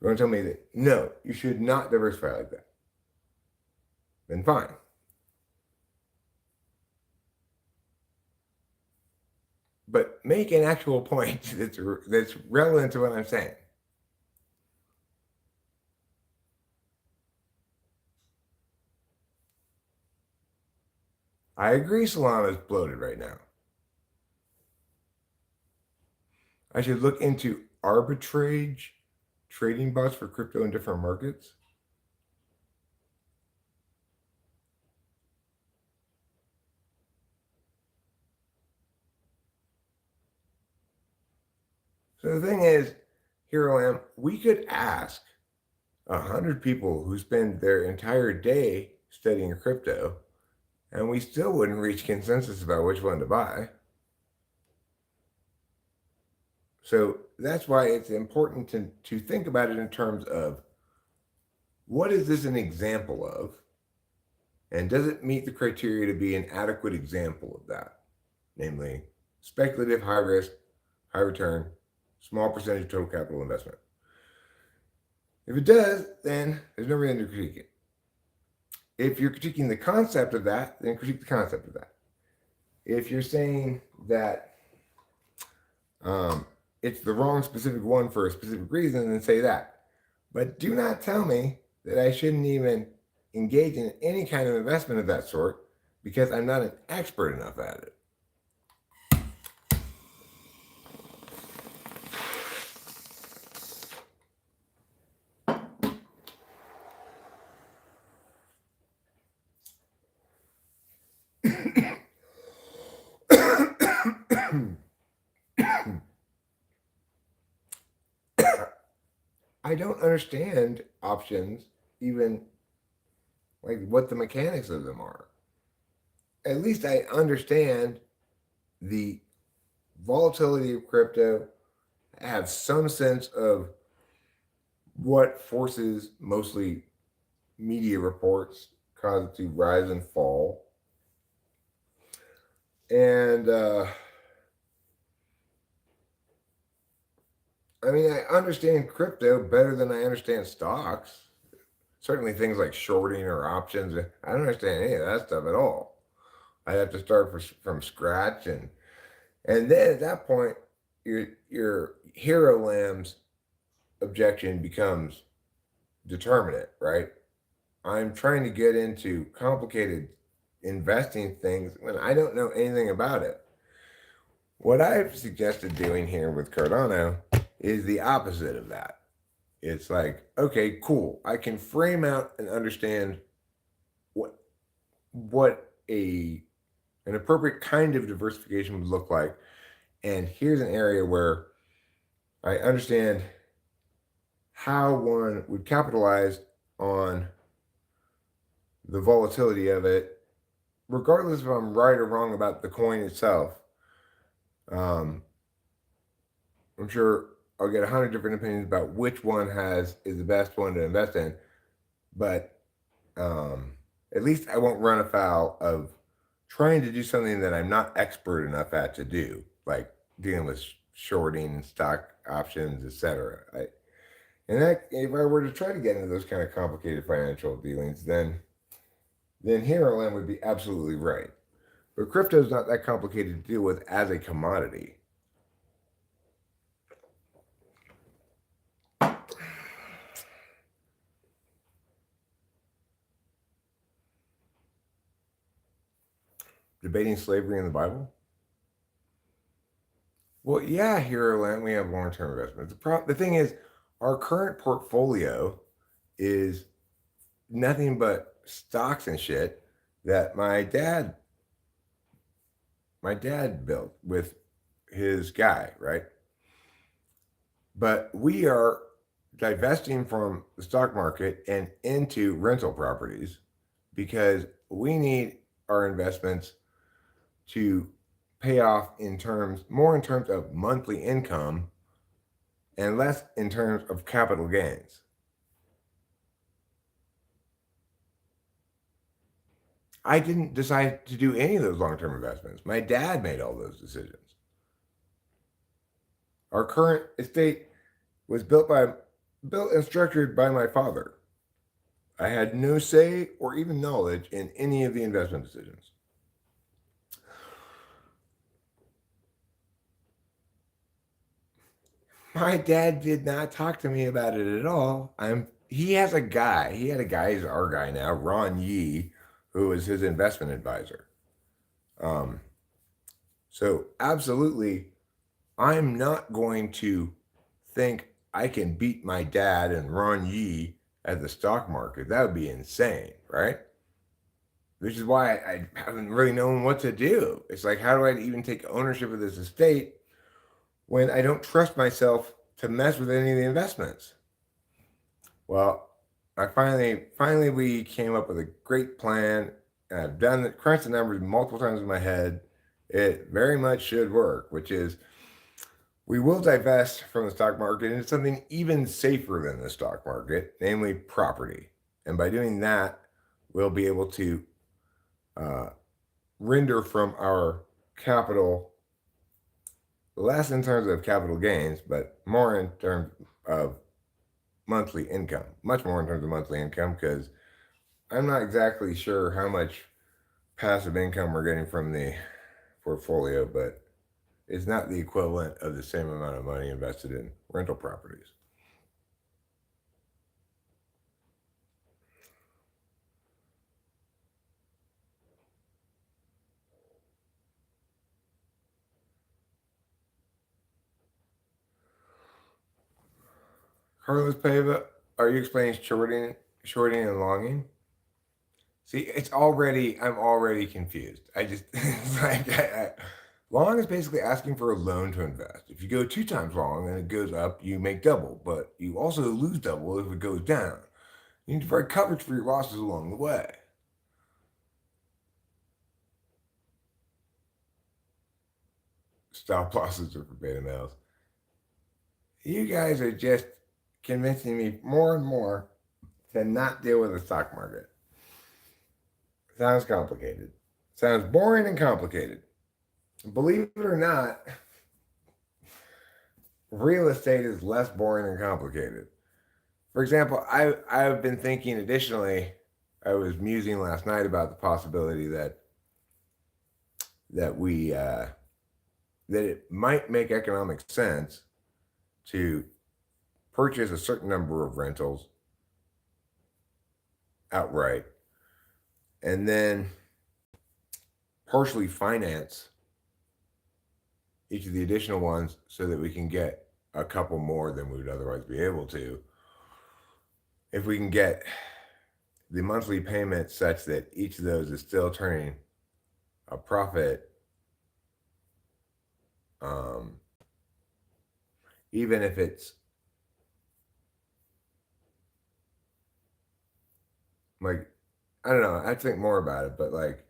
You're going to tell me that, no, you should not diversify like that. Then fine. But make an actual point that's relevant to what I'm saying. I agree Solana is bloated right now. I should look into arbitrage trading bots for crypto in different markets. So the thing is, here I am, we could ask 100 people who spend their entire day studying crypto, and we still wouldn't reach consensus about which one to buy. So that's why it's important to think about it in terms of, what is this an example of? And does it meet the criteria to be an adequate example of that? Namely, speculative, high risk, high return, small percentage of total capital investment. If it does, then there's no reason to critique it. If you're critiquing the concept of that, then critique the concept of that. If you're saying that it's the wrong specific one for a specific reason, then say that. But do not tell me that I shouldn't even engage in any kind of investment of that sort because I'm not an expert enough at it. I don't understand options, even like what the mechanics of them are. At least I understand the volatility of crypto, have some sense of what forces, mostly media reports, cause it to rise and fall. And I mean, I understand crypto better than I understand stocks. Certainly things like shorting or options, I don't understand any of that stuff at all. I have to start from scratch, and then at that point, your hero lamb's objection becomes determinate, right? I'm trying to get into complicated investing things when I don't know anything about it. What I've suggested doing here with Cardano is the opposite of that. It's like, okay, cool. I can frame out and understand what an appropriate kind of diversification would look like. And here's an area where I understand how one would capitalize on the volatility of it, regardless if I'm right or wrong about the coin itself. I'm sure I'll get 100 different opinions about which one is the best one to invest in, but at least I won't run afoul of trying to do something that I'm not expert enough at to do, like dealing with shorting, stock options, etc. And that, if I were to try to get into those kind of complicated financial dealings, then Hero Land would be absolutely right. But crypto is not that complicated to deal with as a commodity. Debating slavery in the Bible? Well, yeah, Hero Land, we have long-term investments. The thing is, our current portfolio is nothing but stocks and shit that my dad built with his guy, right? But we are divesting from the stock market and into rental properties because we need our investments to pay off more in terms of monthly income and less in terms of capital gains. I didn't decide to do any of those long-term investments. My dad made all those decisions. Our current estate was built and structured by my father. I had no say or even knowledge in any of the investment decisions. My dad did not talk to me about it at all. He has a guy. He had a guy. He's our guy now, Ron Yee, who is his investment advisor. Um, so absolutely, I'm not going to think I can beat my dad and Ron Yee at the stock market. That would be insane, right? Which is why I haven't really known what to do. It's like, how do I even take ownership of this estate when I don't trust myself to mess with any of the investments? Well, I finally we came up with a great plan. And I've crunched the numbers multiple times in my head. It very much should work, which is we will divest from the stock market into something even safer than the stock market, namely property. And by doing that, we'll be able to uh, render from our capital less in terms of capital gains, but more in terms of monthly income, much more in terms of monthly income, because I'm not exactly sure how much passive income we're getting from the portfolio, but it's not the equivalent of the same amount of money invested in rental properties. Carlos Pava, are you explaining shorting and longing? See, I'm already confused. I just, it's like, long is basically asking for a loan to invest. If you go 2 times long and it goes up, you make double, but you also lose double if it goes down. You need to provide coverage for your losses along the way. Stop losses are for beta males. You guys are just convincing me more and more to not deal with the stock market. Sounds complicated. Sounds boring and complicated. Believe it or not, real estate is less boring and complicated. For example, I've been thinking additionally, I was musing last night about the possibility that we that it might make economic sense to purchase a certain number of rentals outright and then partially finance each of the additional ones so that we can get a couple more than we would otherwise be able to. If we can get the monthly payment such that each of those is still turning a profit, um, even if it's like, I don't know, I have to think more about it, but like,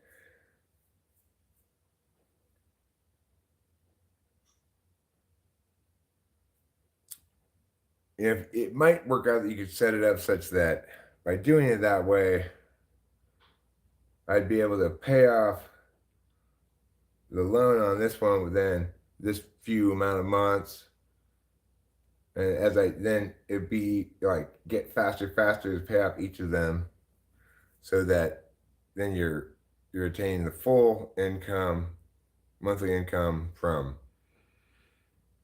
if it might work out that you could set it up such that by doing it that way, I'd be able to pay off the loan on this one within this few amount of months. And as I then it'd be like get faster to pay off each of them so that then you're attaining the full income, monthly income from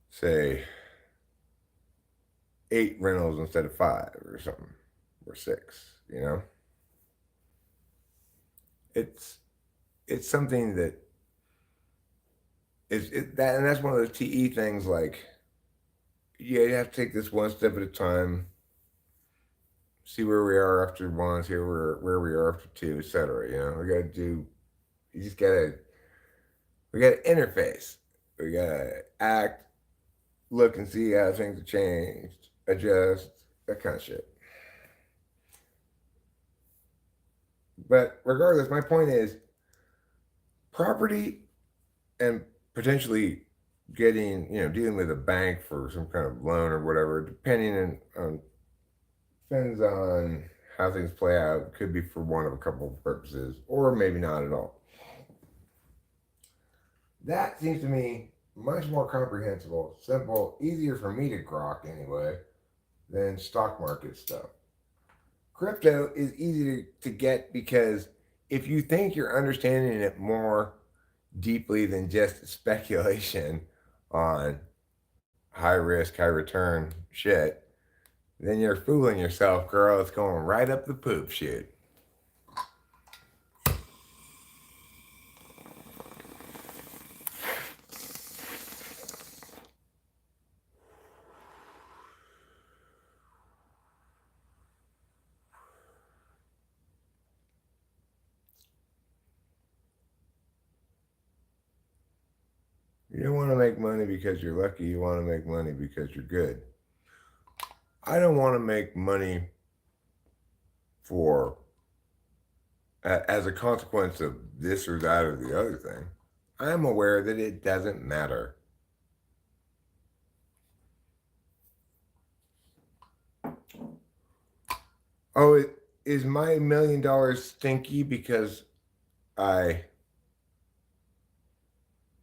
say 8 rentals instead of 5 or something, or 6. It's it's something that is that and that's one of those TE things like you have to take this one step at a time, see where we are after one, see where we are after two, etc. We gotta do. You just gotta. We gotta interface. We gotta act, look, and see how things have changed, adjust, that kind of shit. But regardless, my point is, property and potentially getting, dealing with a bank for some kind of loan or whatever, depends on how things play out. Could be for one of a couple of purposes, or maybe not at all. That seems to me much more comprehensible, simple, easier for me to grok anyway, than stock market stuff. Crypto is easy to get because if you think you're understanding it more deeply than just speculation on high risk, high return shit, then you're fooling yourself, girl. It's going right up the poop chute. You don't want to make money because you're lucky. You want to make money because you're good. I don't want to make money for as a consequence of this or that or the other thing. I'm aware that it doesn't matter. Oh, is my $1 million stinky because I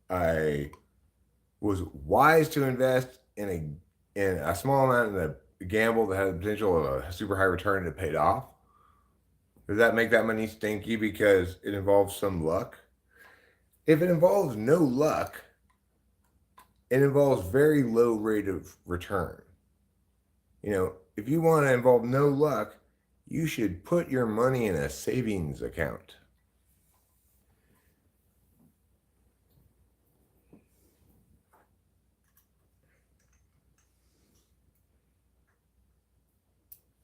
I was wise to invest in a small amount in a gamble that had the potential of a super high return and it paid off? Does that make that money stinky because it involves some luck? If it involves no luck, it involves very low rate of return. If you want to involve no luck, you should put your money in a savings account.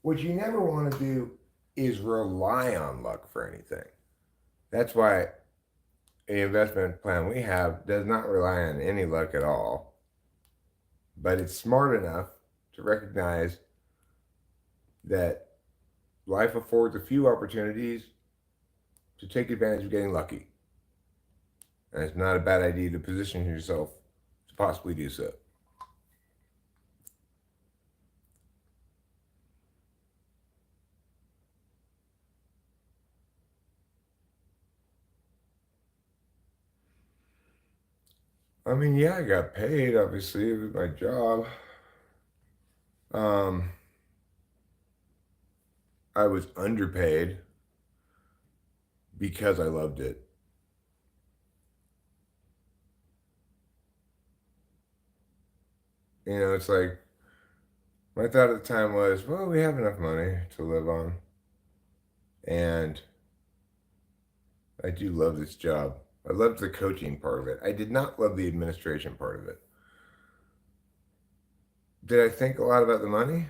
What you never want to do is rely on luck for anything. That's why the investment plan we have does not rely on any luck at all, but it's smart enough to recognize that life affords a few opportunities to take advantage of getting lucky. And it's not a bad idea to position yourself to possibly do so. I mean, yeah, I got paid, obviously, it was my job. Um, I was underpaid because I loved it. It's like my thought at the time was, well, we have enough money to live on. And I do love this job. I loved the coaching part of it. I did not love the administration part of it. Did I think a lot about the money?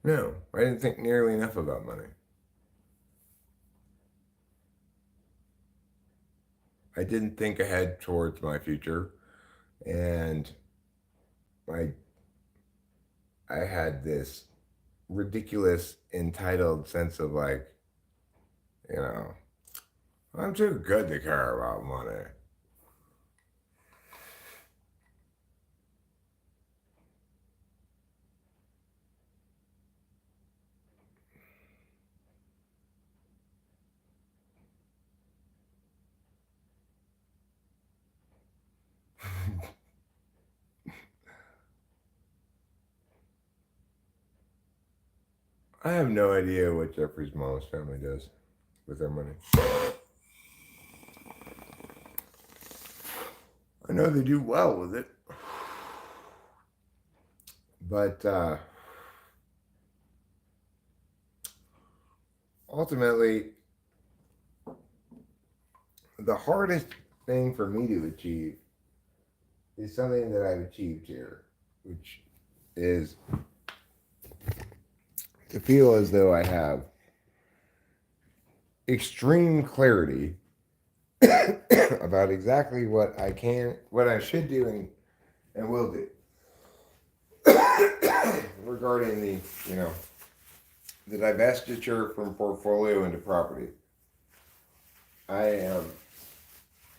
No, I didn't think nearly enough about money. I didn't think ahead towards my future, and I I had this ridiculous entitled sense of like, you know, I'm too good to care about money. I have no idea what Jeffrey's mom's family does with their money. I know they do well with it, but ultimately, the hardest thing for me to achieve is something that I've achieved here, which is to feel as though I have extreme clarity about exactly what I should do and will do regarding the divestiture from portfolio into property. I am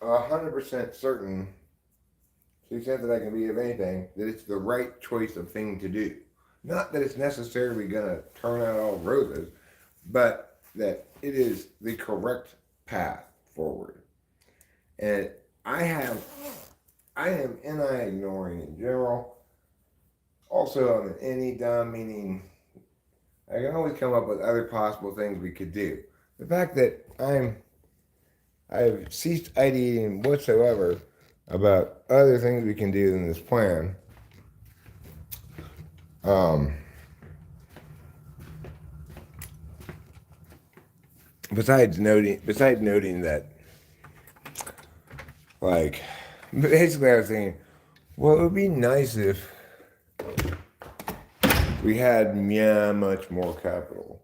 100% certain, to the extent that I can be of anything, that it's the right choice of thing to do. Not that it's necessarily going to turn out all roses, but that it is the correct path forward. And I am ignoring in general. Also, I'm an any dumb, meaning I can always come up with other possible things we could do. The fact that I've ceased ideating whatsoever about other things we can do in this plan. Besides noting that, like, basically I was thinking, well, it would be nice if we had much more capital.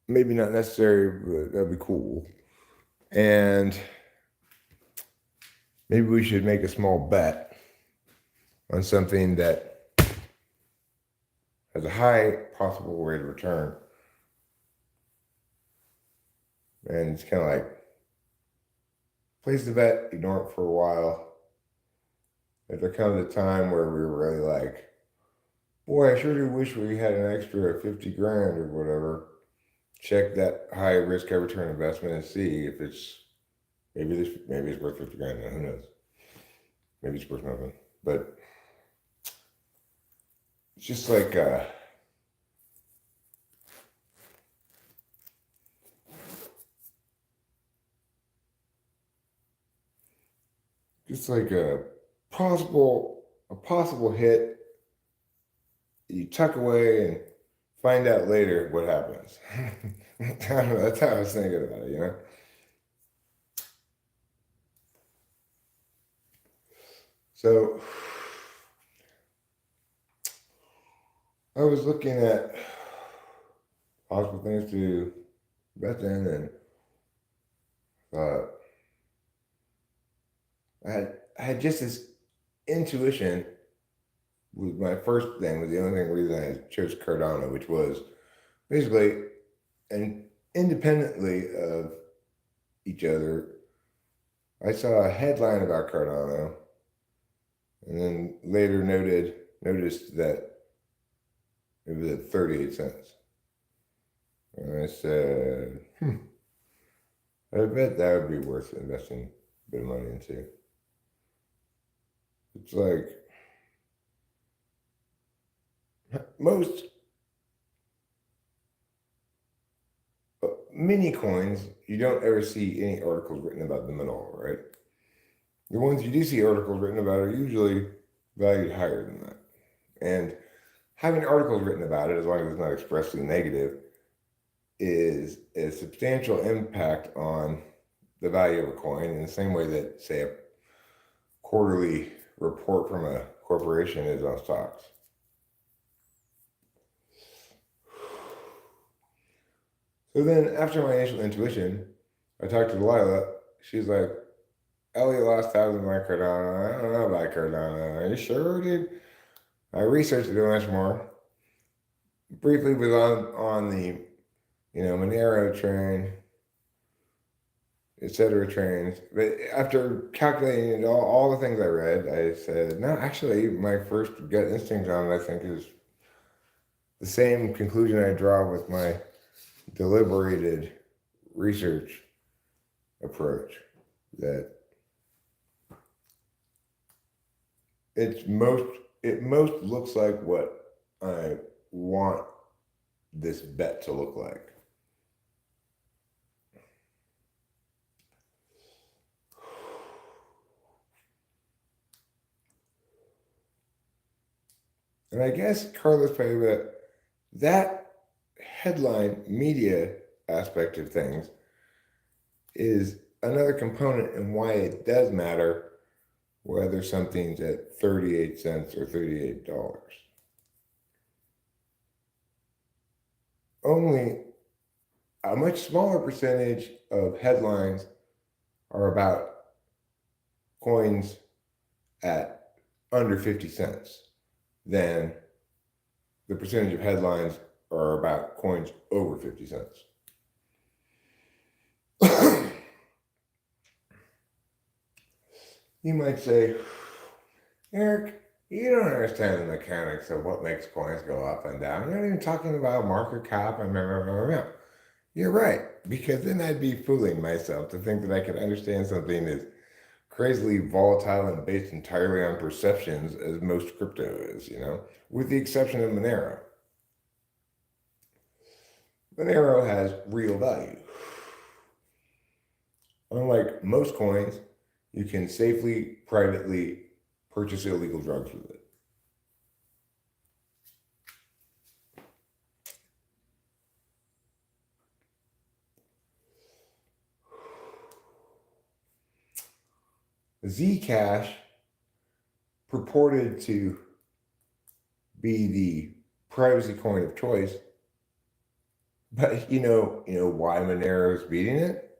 Maybe not necessary, but that'd be cool. And maybe we should make a small bet on something that has a high possible rate of return. And it's kind of like, place the bet, ignore it for a while. If there comes a time where we were really like, boy, I sure do wish we had an extra 50 grand or whatever, check that high risk high return investment and see if it's maybe it's worth 50 grand. Who knows? Maybe it's worth nothing. But it's just like a possible hit you tuck away and find out later what happens. I don't know, that's how I was thinking about it, So I was looking at possible things to bet in, and I had just this intuition. Was my first thing was the only reason I chose Cardano, which was basically, and independently of each other, I saw a headline about Cardano, and then later noticed that it was at 38 cents. And I said, I bet that would be worth investing a bit of money into. It's like most mini coins, you don't ever see any articles written about them at all, right? The ones you do see articles written about are usually valued higher than that. And having articles written about it, as long as it's not expressly negative, is a substantial impact on the value of a coin in the same way that, say, a quarterly report from a corporation is on stocks. So then, after my initial intuition, I talked to Delilah. She's like, Elliot lost thousands of my Cardano. I don't know about Cardano. Are you sure, dude? I researched it much more. Briefly was on the, Monero train, etc. trains. But after calculating all the things I read, I said, no, actually, my first gut instinct on it, I think, is the same conclusion I draw with my deliberated research approach, that it most looks like what I want this bet to look like. And I guess Carlos Paiva, that headline media aspect of things is another component in why it does matter whether something's at 38 cents or $38. Only a much smaller percentage of headlines are about coins at under 50 cents than the percentage of headlines are about coins over 50 cents. You might say, Eric, you don't understand the mechanics of what makes coins go up and down. You're not even talking about market cap and blah, blah, blah, blah. You're right, because then I'd be fooling myself to think that I could understand something as crazily volatile and based entirely on perceptions as most crypto is, with the exception of Monero. Monero has real value. Unlike most coins, you can safely, privately purchase illegal drugs with it. Zcash purported to be the privacy coin of choice, but you know why Monero is beating it?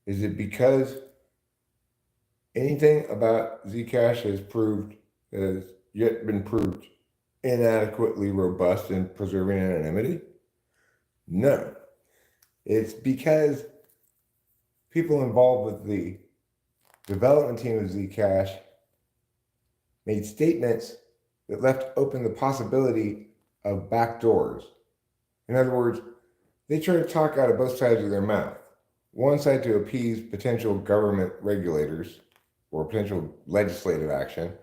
Is it because anything about Zcash has yet been proved inadequately robust in preserving anonymity? No. It's because people involved with the development team of Zcash made statements that left open the possibility of backdoors. In other words, they try to talk out of both sides of their mouth. One side to appease potential government regulators or potential legislative action.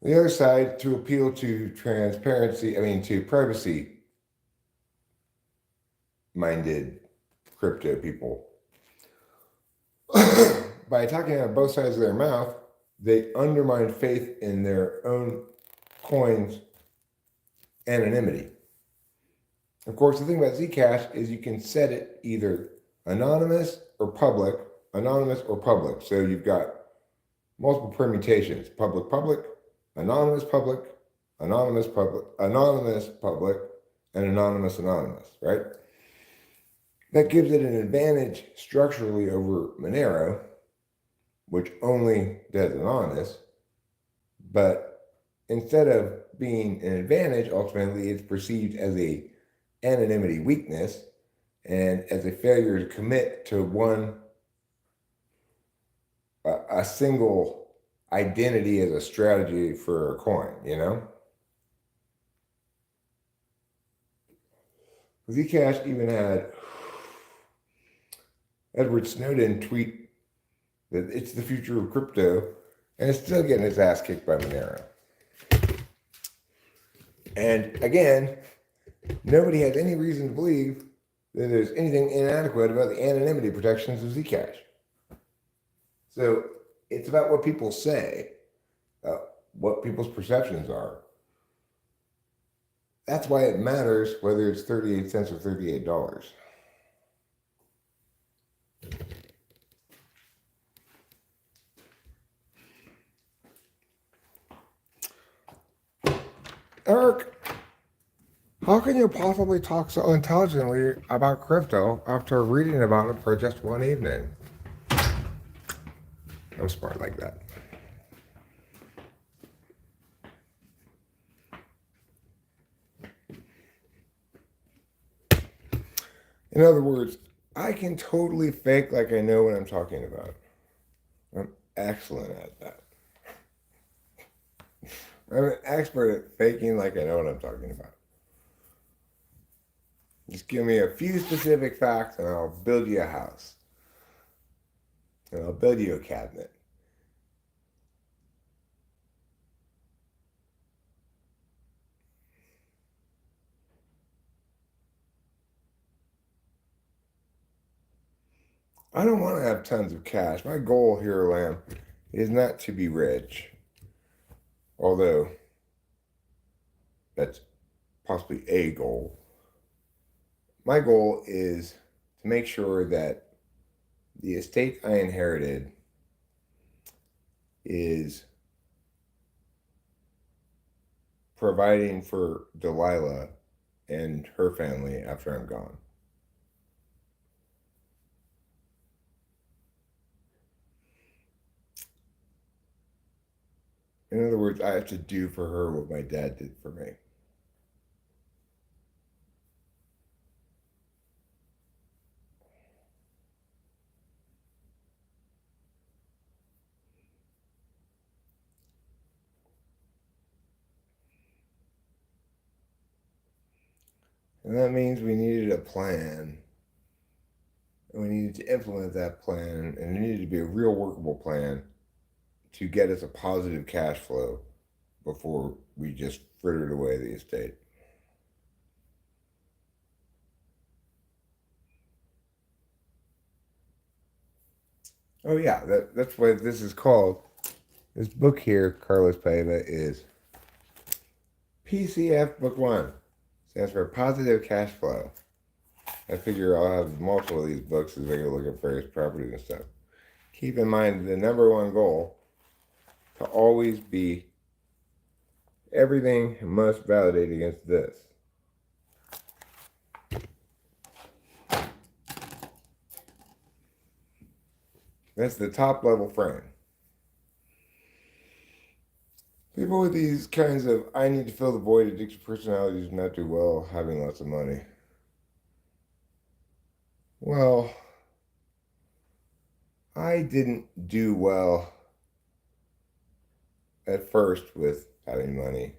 The other side to appeal to to privacy-minded crypto people. By talking out of both sides of their mouth, they undermine faith in their own coin's anonymity. Of course, the thing about Zcash is you can set it either anonymous or public. So you've got multiple permutations: public, public, anonymous, public, anonymous, public, anonymous, public, and anonymous, anonymous, right? That gives it an advantage structurally over Monero, which only does anonymous, but instead of being an advantage, ultimately it's perceived as a anonymity weakness and as a failure to commit to a single identity as a strategy for a coin, Zcash even had Edward Snowden tweet that it's the future of crypto, and it's still getting its ass kicked by Monero. And again, nobody has any reason to believe that there's anything inadequate about the anonymity protections of Zcash. So it's about what people say, what people's perceptions are. That's why it matters whether it's 38 cents or $38. Eric, how can you possibly talk so intelligently about crypto after reading about it for just one evening? I'm smart like that. In other words, I can totally fake like I know what I'm talking about. I'm excellent at that. I'm an expert at faking like I know what I'm talking about. Just give me a few specific facts and I'll build you a house. And I'll build you a cabinet. I don't want to have tons of cash. My goal here, Lamb, is not to be rich. Although that's possibly a goal. My goal is to make sure that the estate I inherited is providing for Delilah and her family after I'm gone. In other words, I have to do for her what my dad did for me. And that means we needed a plan. And we needed to implement that plan. And it needed to be a real workable plan to get us a positive cash flow before we just frittered away the estate. Oh, yeah, that's what this is called. This book here, Carlos Paiva, is PCF Book 1. Stands for Positive Cash Flow. I figure I'll have multiple of these books as I go look at various properties and stuff. Keep in mind the number one goal to always be everything must validate against this. That's the top level frame. People with these kinds of I need to fill the void addictive personalities do not do well having lots of money. Well, I didn't do well at first with having money.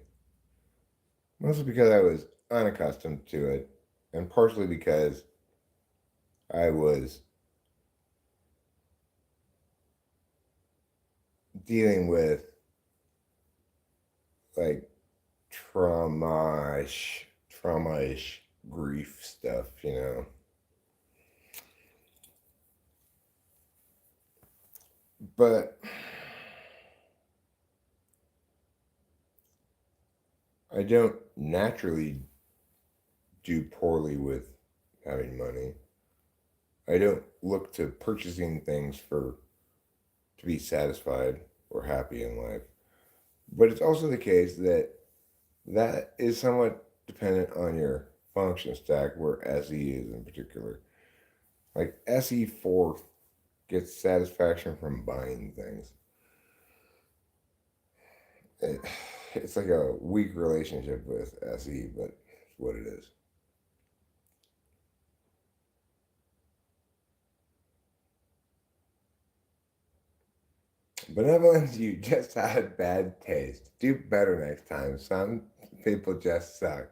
Mostly because I was unaccustomed to it, and partially because I was dealing with like trauma-ish grief stuff, you know. But I don't naturally do poorly with having money. I don't look to purchasing things to be satisfied or happy in life. But it's also the case that is somewhat dependent on your function stack, where SE is in particular. Like SE4 gets satisfaction from buying things. It's like a weak relationship with SE, but it's what it is. Benevolence, you just had bad taste. Do better next time. Some people just suck.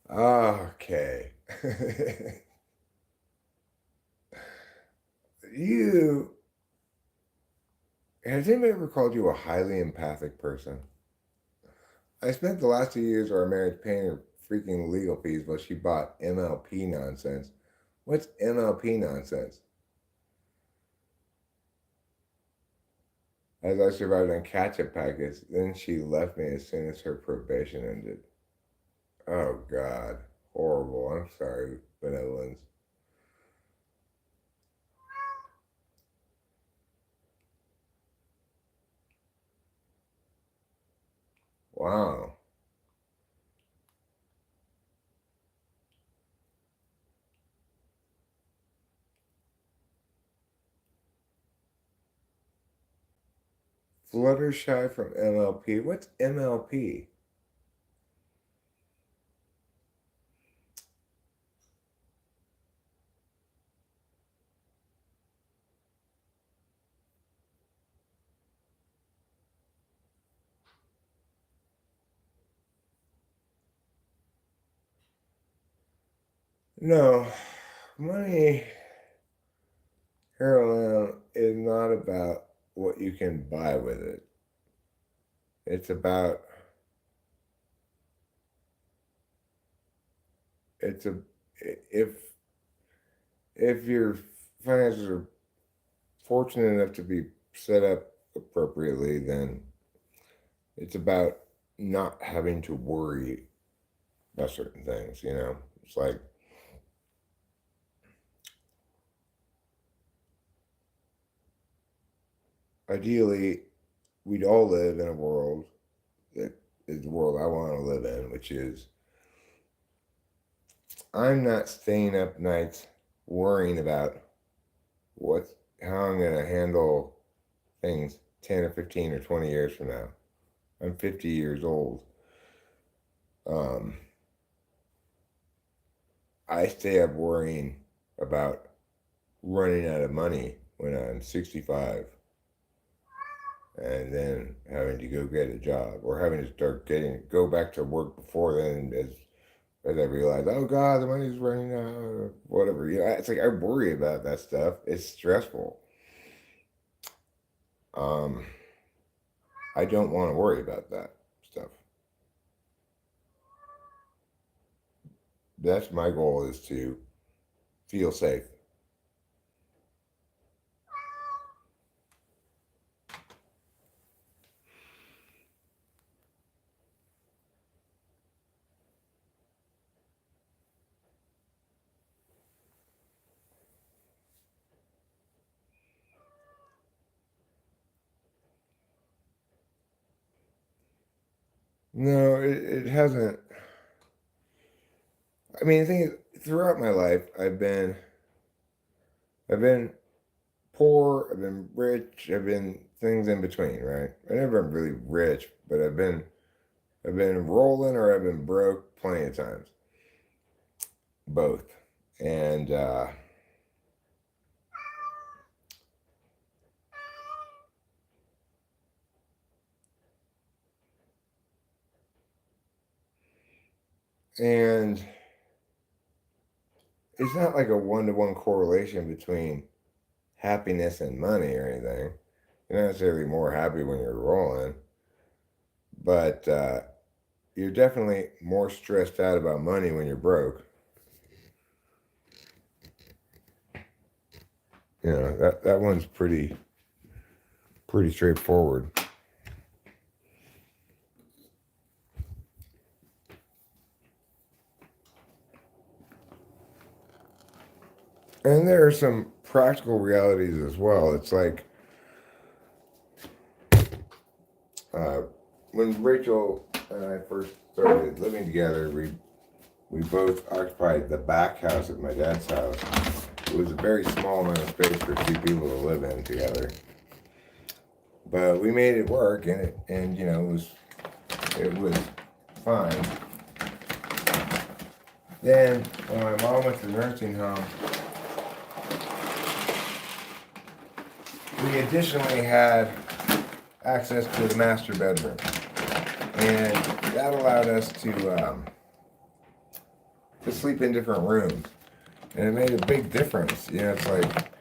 Okay. you Has anybody ever called you a highly empathic person? I spent the last 2 years of our marriage paying her freaking legal fees while she bought MLP nonsense. What's MLP nonsense? As I survived on catch-up packets, then she left me as soon as her probation ended. Oh, God. Horrible. I'm sorry, Benevolence. Wow. Fluttershy from MLP. What's MLP? No, money, heroin is not about what you can buy with it. It's about it's a if if your finances are fortunate enough to be set up appropriately, then it's about not having to worry about certain things, you know? It's like, ideally, we'd all live in a world that is the world I want to live in, which is I'm not staying up nights worrying about what how I'm going to handle things 10 or 15 or 20 years from now. I'm 50 years old. Um, I stay up worrying about running out of money when I'm 65 and then having to go get a job or having to go back to work before then as I realize, oh God, the money's running out or whatever. You know, it's like I worry about that stuff. It's stressful. Um, I don't want to worry about that stuff. That's my goal, is to feel safe. No, it hasn't. I mean, the thing is, throughout my life, I've been poor, I've been rich, I've been things in between, right? I never been really rich, but I've been rolling or I've been broke plenty of times, both, and and it's not like a one-to-one correlation between happiness and money or anything. You're not necessarily more happy when you're rolling, but you're definitely more stressed out about money when you're broke. You know, that one's pretty straightforward. And there are some practical realities as well. It's like uh, when Rachel and I first started living together, we both occupied the back house at my dad's house. It was a very small amount of space for two people to live in together, but we made it work, and you know it was fine. Then when my mom went to the nursing home, we additionally had access to the master bedroom, and that allowed us to sleep in different rooms, and it made a big difference. You know, it's like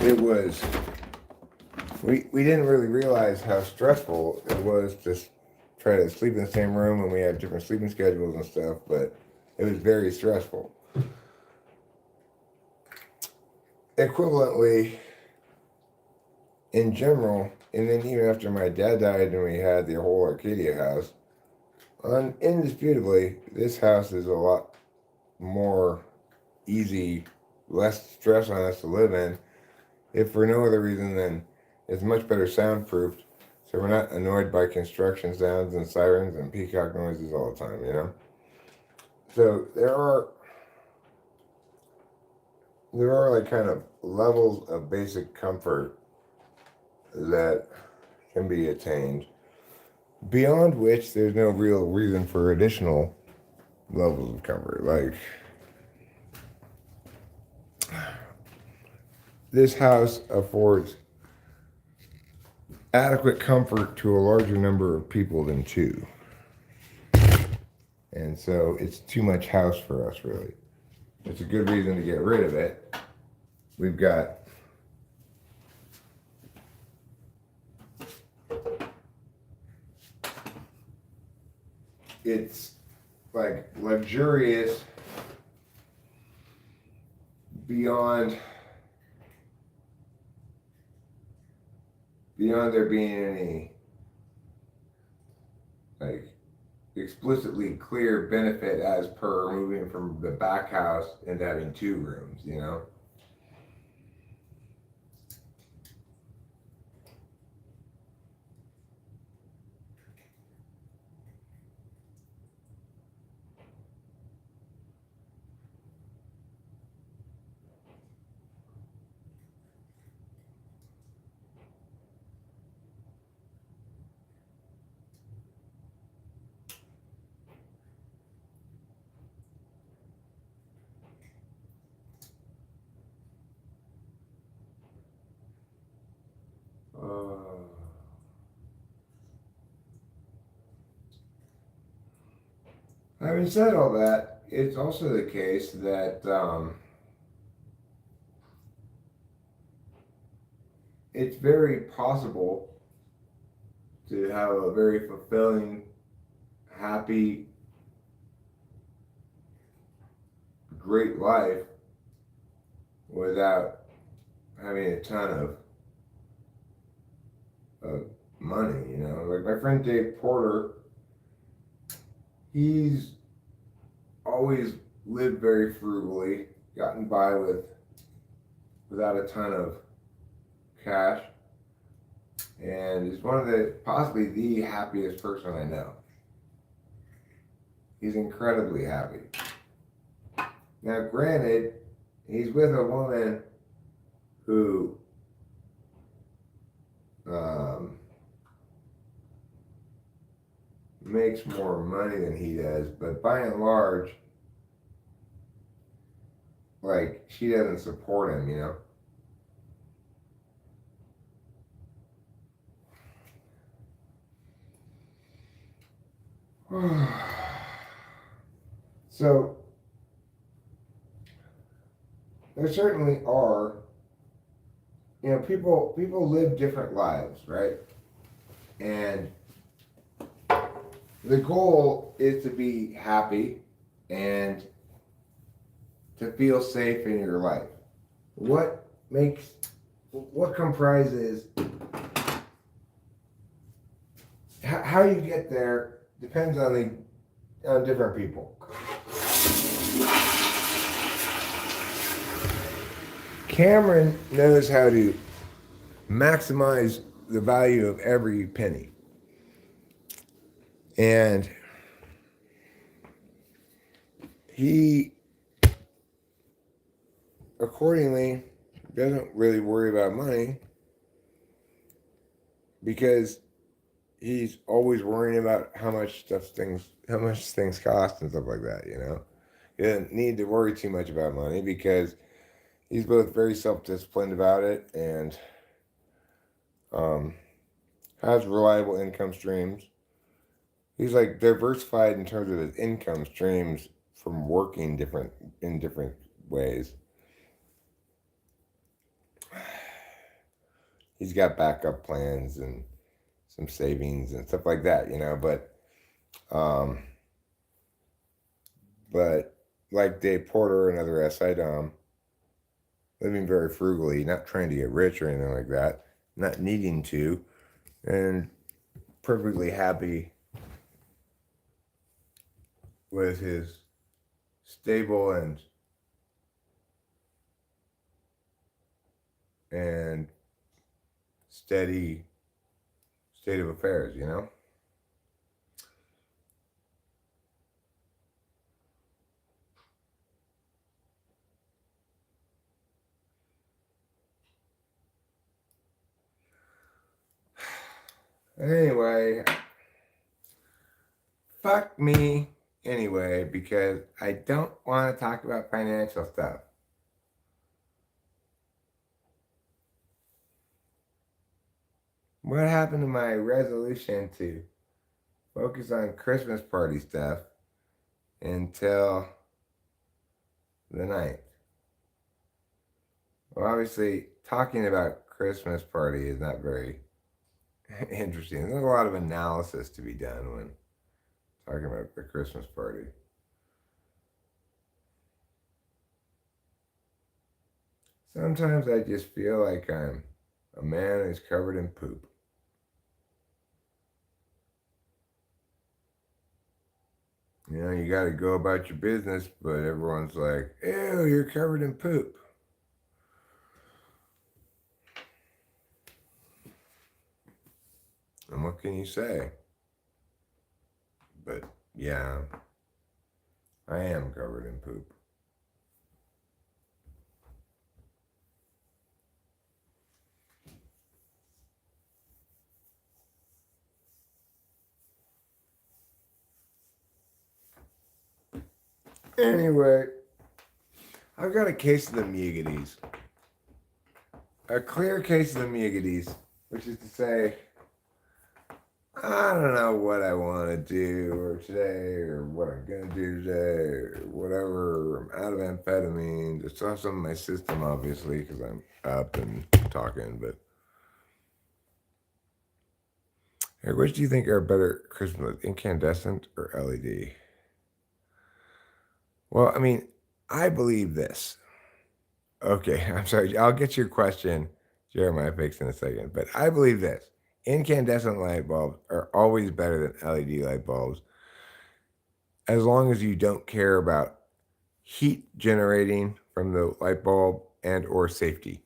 it was. We didn't really realize how stressful it was to try to sleep in the same room, and we had different sleeping schedules and stuff, but it was very stressful. Equivalently, in general, and then even after my dad died and we had the whole Arcadia house, indisputably, this house is a lot more easy, less stress on us to live in, if for no other reason than it's much better soundproofed, so we're not annoyed by construction sounds and sirens and peacock noises all the time, you know? So there are like kind of levels of basic comfort that can be attained, beyond which there's no real reason for additional levels of comfort. Like, this house affords adequate comfort to a larger number of people than two. And so it's too much house for us, really. It's a good reason to get rid of it. We've got it's like luxurious beyond there being any like explicitly clear benefit as per moving from the back house and having 2 rooms, you know? Having said all that, it's also the case that it's very possible to have a very fulfilling, happy, great life without having a ton of money, you know? Like my friend Dave Porter, he's always lived very frugally, gotten by without a ton of cash, and is one of the possibly the happiest person I know. He's incredibly happy. Now, granted, he's with a woman who makes more money than he does, but by and large, like, she doesn't support him, you know? So, there certainly are, you know, people live different lives, right? And the goal is to be happy and to feel safe in your life. What comprises how you get there depends on different people. Cameron knows how to maximize the value of every penny. And he accordingly doesn't really worry about money because he's always worrying about how much things cost and stuff like that, you know. He doesn't need to worry too much about money because he's both very self-disciplined about it and has reliable income streams. He's like diversified in terms of his income streams from working in different ways. He's got backup plans and some savings and stuff like that, you know. But like Dave Porter and other SI living very frugally, not trying to get rich or anything like that, not needing to, and perfectly happy with his stable and steady state of affairs, you know? Anyway, fuck me anyway, because I don't want to talk about financial stuff. What happened to my resolution to focus on Christmas party stuff until the 9th? Well, obviously, talking about Christmas party is not very interesting. There's a lot of analysis to be done when talking about the Christmas party. Sometimes I just feel like I'm a man who's covered in poop. You know, you got to go about your business, but everyone's like, ew, you're covered in poop. And what can you say? But yeah, I am covered in poop. Anyway, I've got a case of the mugities. A clear case of the mugities, which is to say, I don't know what I want to do or today or what I'm going to do today or whatever. I'm out of amphetamines. I still have some in my system, obviously, because I'm up and talking. But hey, which do you think are better Christmas, incandescent or LED? Well, I mean, I believe this. Okay, I'm sorry. I'll get your question, Jeremiah, fixed in a second. But I believe this. Incandescent light bulbs are always better than LED light bulbs as long as you don't care about heat generating from the light bulb and or safety.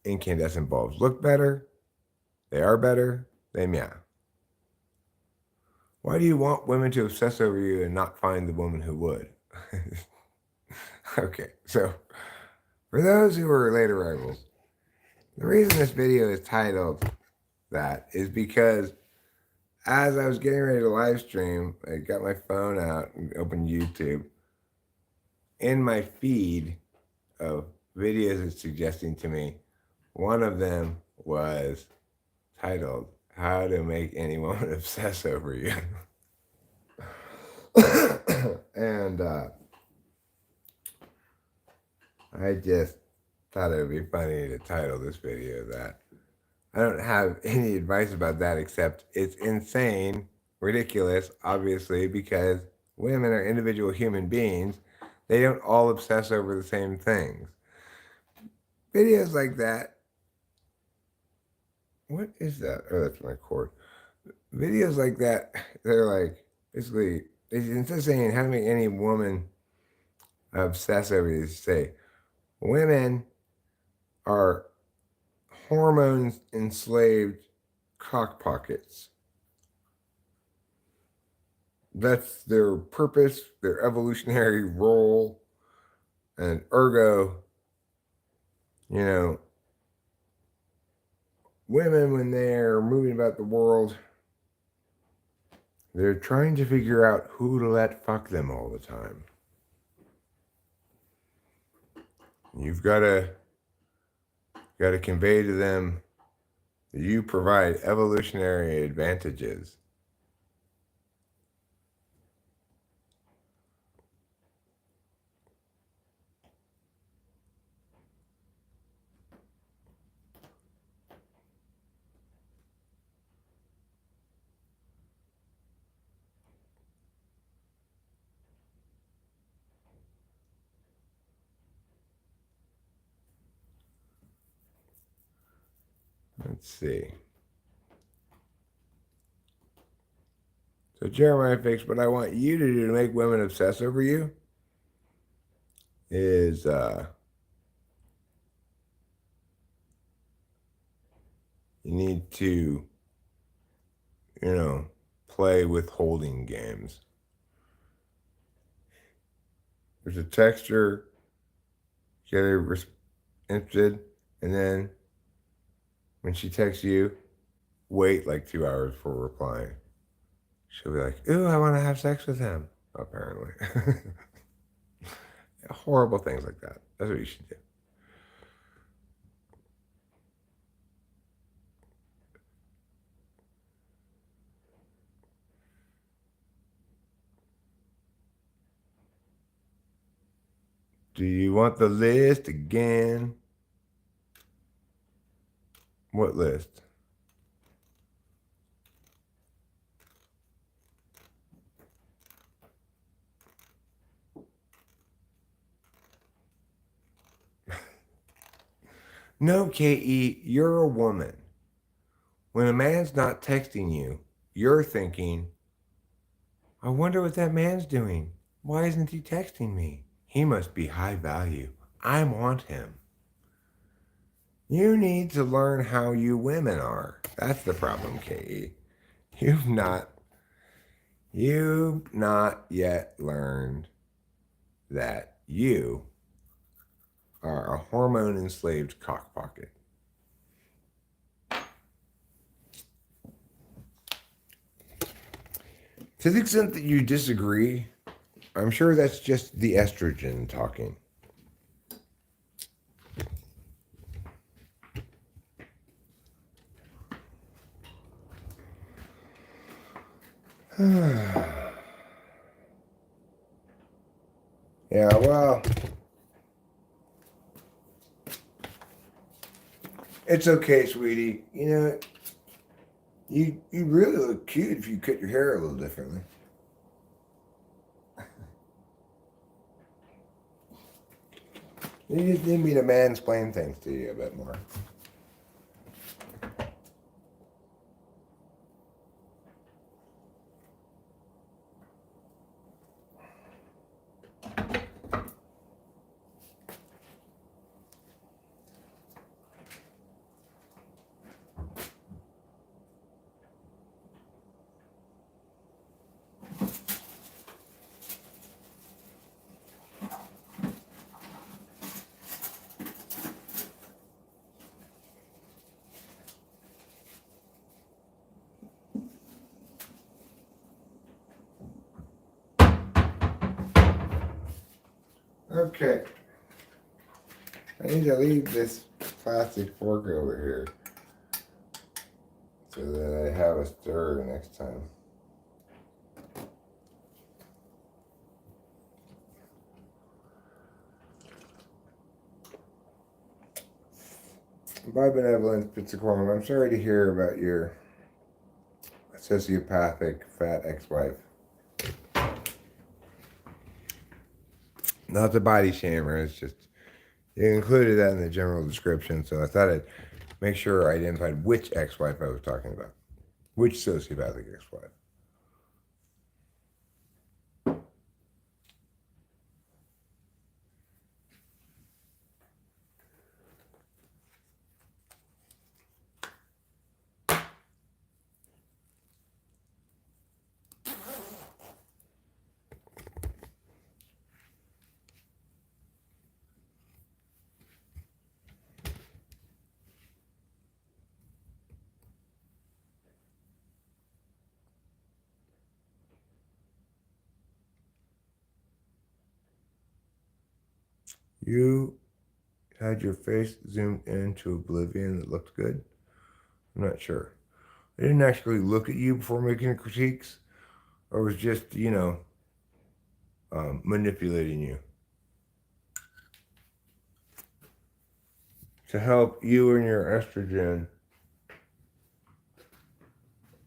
Incandescent bulbs look better. They are better. They meow. Why do you want women to obsess over you and not find the woman who would? Okay, so for those who are late arrivals, the reason this video is titled that is because as I was getting ready to live stream, I got my phone out and opened YouTube. In my feed of videos it's suggesting to me, one of them was titled, How to Make Any Woman Obsess Over You. And I just thought it would be funny to title this video that. I don't have any advice about that except it's insane, ridiculous, obviously, because women are individual human beings. They don't all obsess over the same things. Videos like that. What is that? Oh, that's my cord. Videos like that, they're like, basically, instead of saying how to make any woman obsess over you, say, women are hormones enslaved cock pockets. That's their purpose, their evolutionary role, and ergo, you know, women, when they're moving about the world, they're trying to figure out who to let fuck them all the time. You've got to convey to them that you provide evolutionary advantages. Let's see. So Jeremiah Fix, what I want you to do to make women obsess over you is you need to, play withholding games. There's a texture, get her interested, and then when she texts you, wait like 2 hours for replying. She'll be like, ooh, I want to have sex with him, apparently. Horrible things like that. That's what you should do. Do you want the list again? What list? No, KE, you're a woman. When a man's not texting you, you're thinking, I wonder what that man's doing. Why isn't he texting me? He must be high value. I want him. You need to learn how you women are. That's the problem, Katie. You've not yet learned that you are a hormone enslaved cockpocket. To the extent that you disagree, I'm sure that's just the estrogen talking. Yeah, well, it's okay, sweetie. You know, you really look cute if you cut your hair a little differently. You just need me to mansplain things to you a bit more. Okay. I need to leave this plastic fork over here so that I have a stir next time. By benevolence, Pizzicorn, I'm sorry to hear about your sociopathic fat ex-wife. Not the body shamer, it's just you included that in the general description, so I thought I'd make sure I identified which ex-wife I was talking about. Which sociopathic ex-wife. You had your face zoomed into oblivion that looked good? I'm not sure. I didn't actually look at you before making the critiques, or was just, manipulating you to help you and your estrogen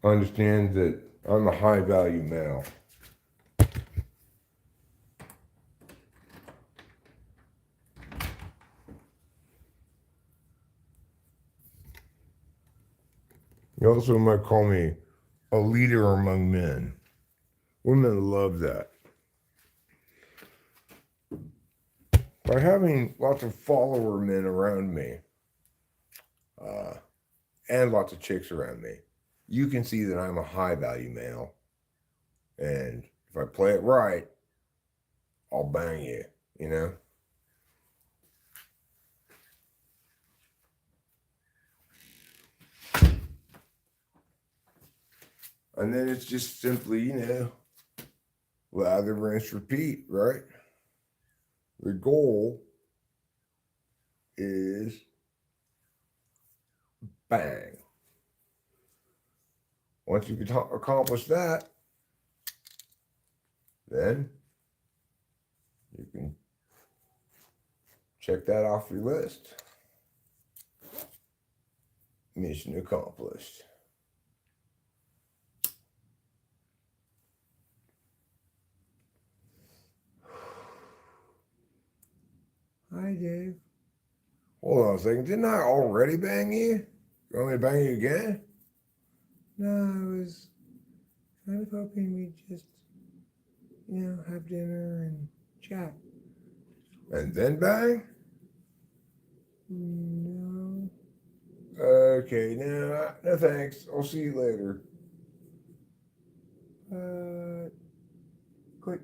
understand that I'm a high value male. You also might call me a leader among men. Women love that. By having lots of follower men around me, and lots of chicks around me, you can see that I'm a high value male. And if I play it right, I'll bang you, you know? And then it's just simply, lather, rinse, repeat, right? The goal is bang. Once you can accomplish that, then you can check that off your list. Mission accomplished. Hi, Dave. Hold on a second. Didn't I already bang you? You want me to bang you again? No, I was kind of hoping we just have dinner and chat. And then bang? No. Okay, no thanks. I'll see you later. Click.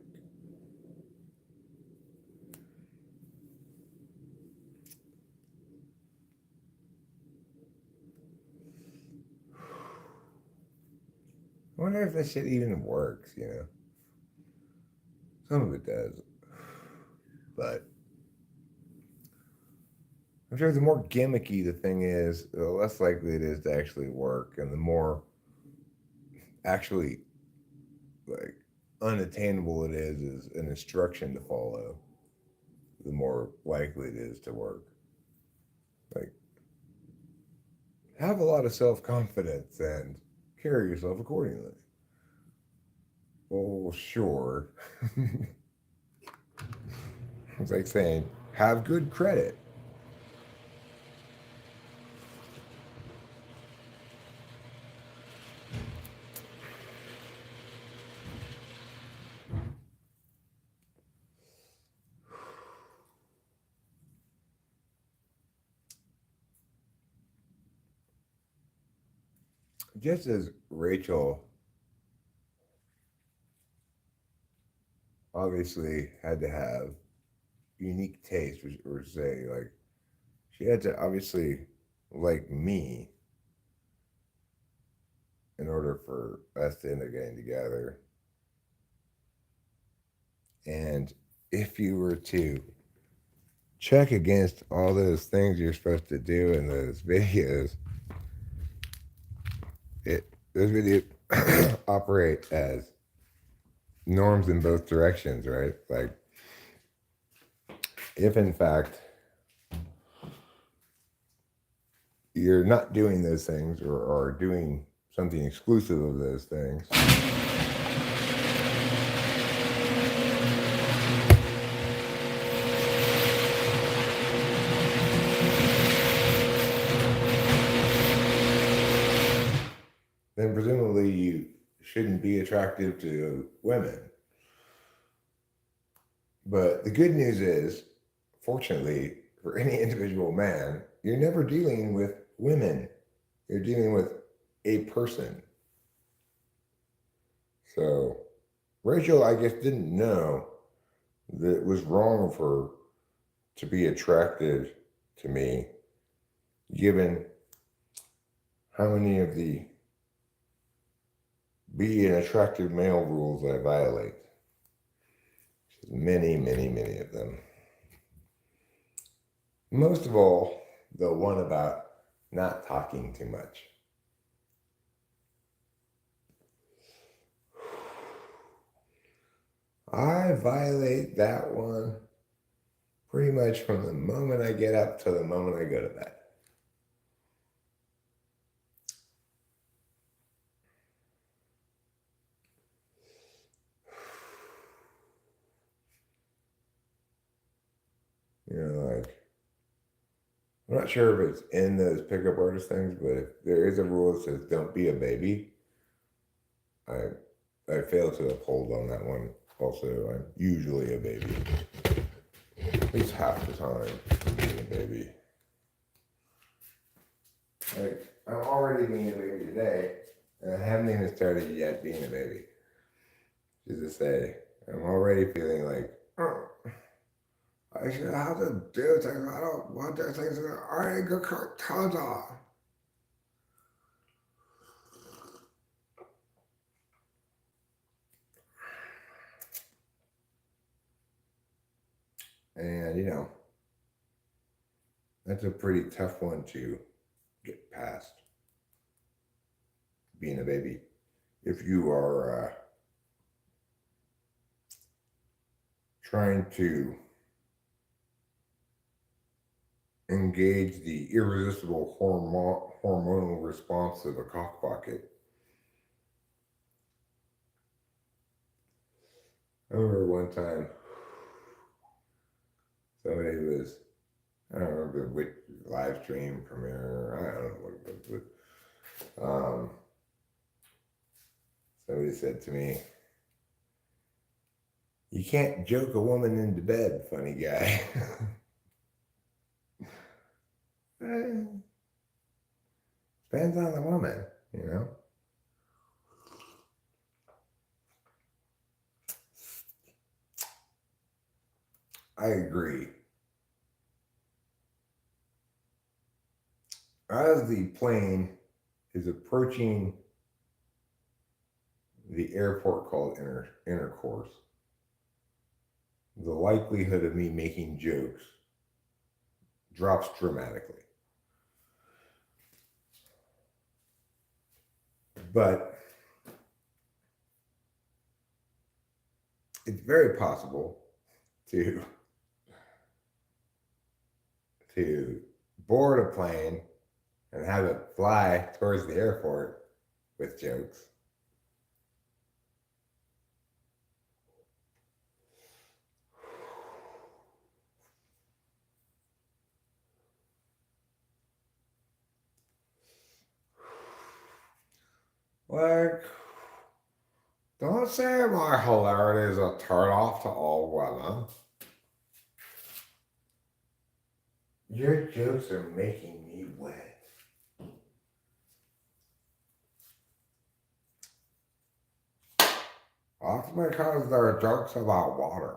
I wonder if that shit even works, Some of it does. But I'm sure the more gimmicky the thing is, the less likely it is to actually work, and the more actually like unattainable it is an instruction to follow, the more likely it is to work. Like, have a lot of self confidence and carry yourself accordingly. Well, sure. It's like saying, have good credit. Just as Rachel obviously had to have unique taste, or say, like, she had to obviously like me in order for us to end up getting together. And if you were to check against all those things you're supposed to do in those videos, those videos operate as norms in both directions, right? Like, if in fact you're not doing those things, or doing something exclusive of those things, then presumably you shouldn't be attractive to women. But the good news is, fortunately, for any individual man, you're never dealing with women. You're dealing with a person. So Rachel, I guess, didn't know that it was wrong of her to be attracted to me, given how many of the be an attractive male rules I violate. Many, many, many of them. Most of all, the one about not talking too much. I violate that one pretty much from the moment I get up to the moment I go to bed. Like, I'm not sure if it's in those pickup artist things, but if there is a rule that says don't be a baby, I fail to uphold on that one. Also, I'm usually a baby. At least half the time, being a baby. Like, I'm already being a baby today, and I haven't even started yet being a baby. Just to say, I'm already feeling like, oh, I should have to do things. I don't want to do things. I ain't gonna tons off. And that's a pretty tough one to get past, being a baby. If you are trying to engage the irresistible hormonal response of a cock pocket. I remember one time somebody was, I don't remember which live stream premiere, I don't know what it was, but somebody said to me, You can't joke a woman into bed, funny guy. Depends on the woman, you know? I agree. As the plane is approaching the airport called intercourse, the likelihood of me making jokes drops dramatically. But it's very possible to board a plane and have it fly towards the airport with jokes. Like, don't say my hilarity is a turn off to all women. Your jokes are making me wet. Often because they're jokes about water.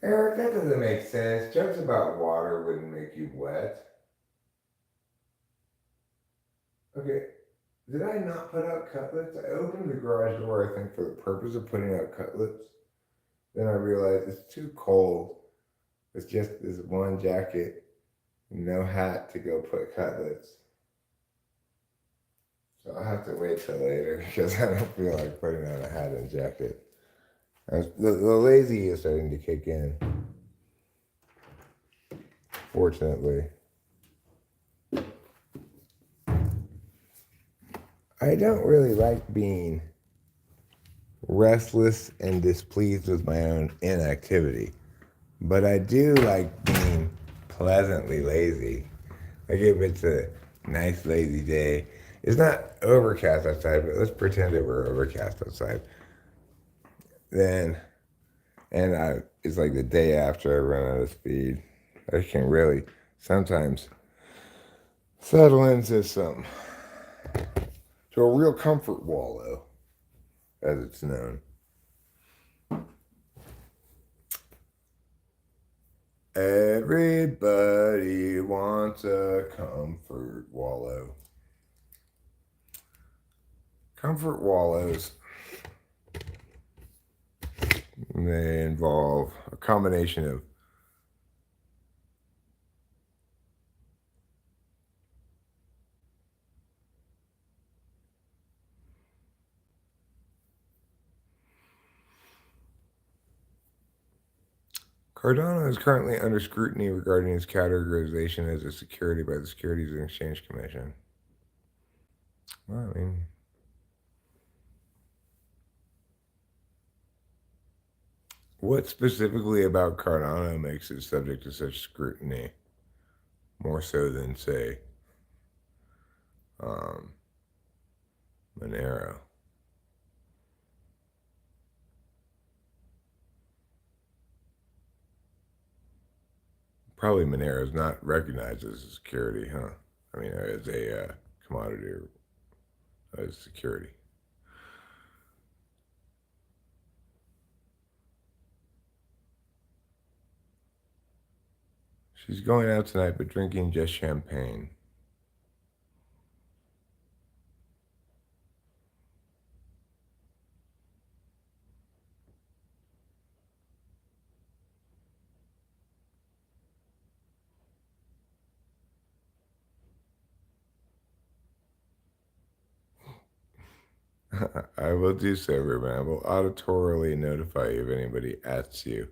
Eric, that doesn't make sense. Jokes about water wouldn't make you wet. Okay, did I not put out cutlets? I opened the garage door, I think, for the purpose of putting out cutlets. Then I realized it's too cold with just this one jacket and no hat to go put cutlets. So I'll have to wait till later because I don't feel like putting on a hat and jacket. The lazy is starting to kick in. Fortunately. I don't really like being restless and displeased with my own inactivity, but I do like being pleasantly lazy. Like if it's a nice lazy day, it's not overcast outside, but let's pretend that we're overcast outside. Then, it's like the day after I run out of speed, I can really sometimes settle into to a real comfort wallow, as it's known. Everybody wants a comfort wallow. Comfort wallows, they involve a combination of Cardano is currently under scrutiny regarding its categorization as a security by the Securities and Exchange Commission. Well, I mean, what specifically about Cardano makes it subject to such scrutiny? More so than, say, Monero. Probably Monero is not recognized as a security, huh? I mean, as a commodity or as security. She's going out tonight, but drinking just champagne. I will do so, Ruben. I will auditorily notify you if anybody ats you.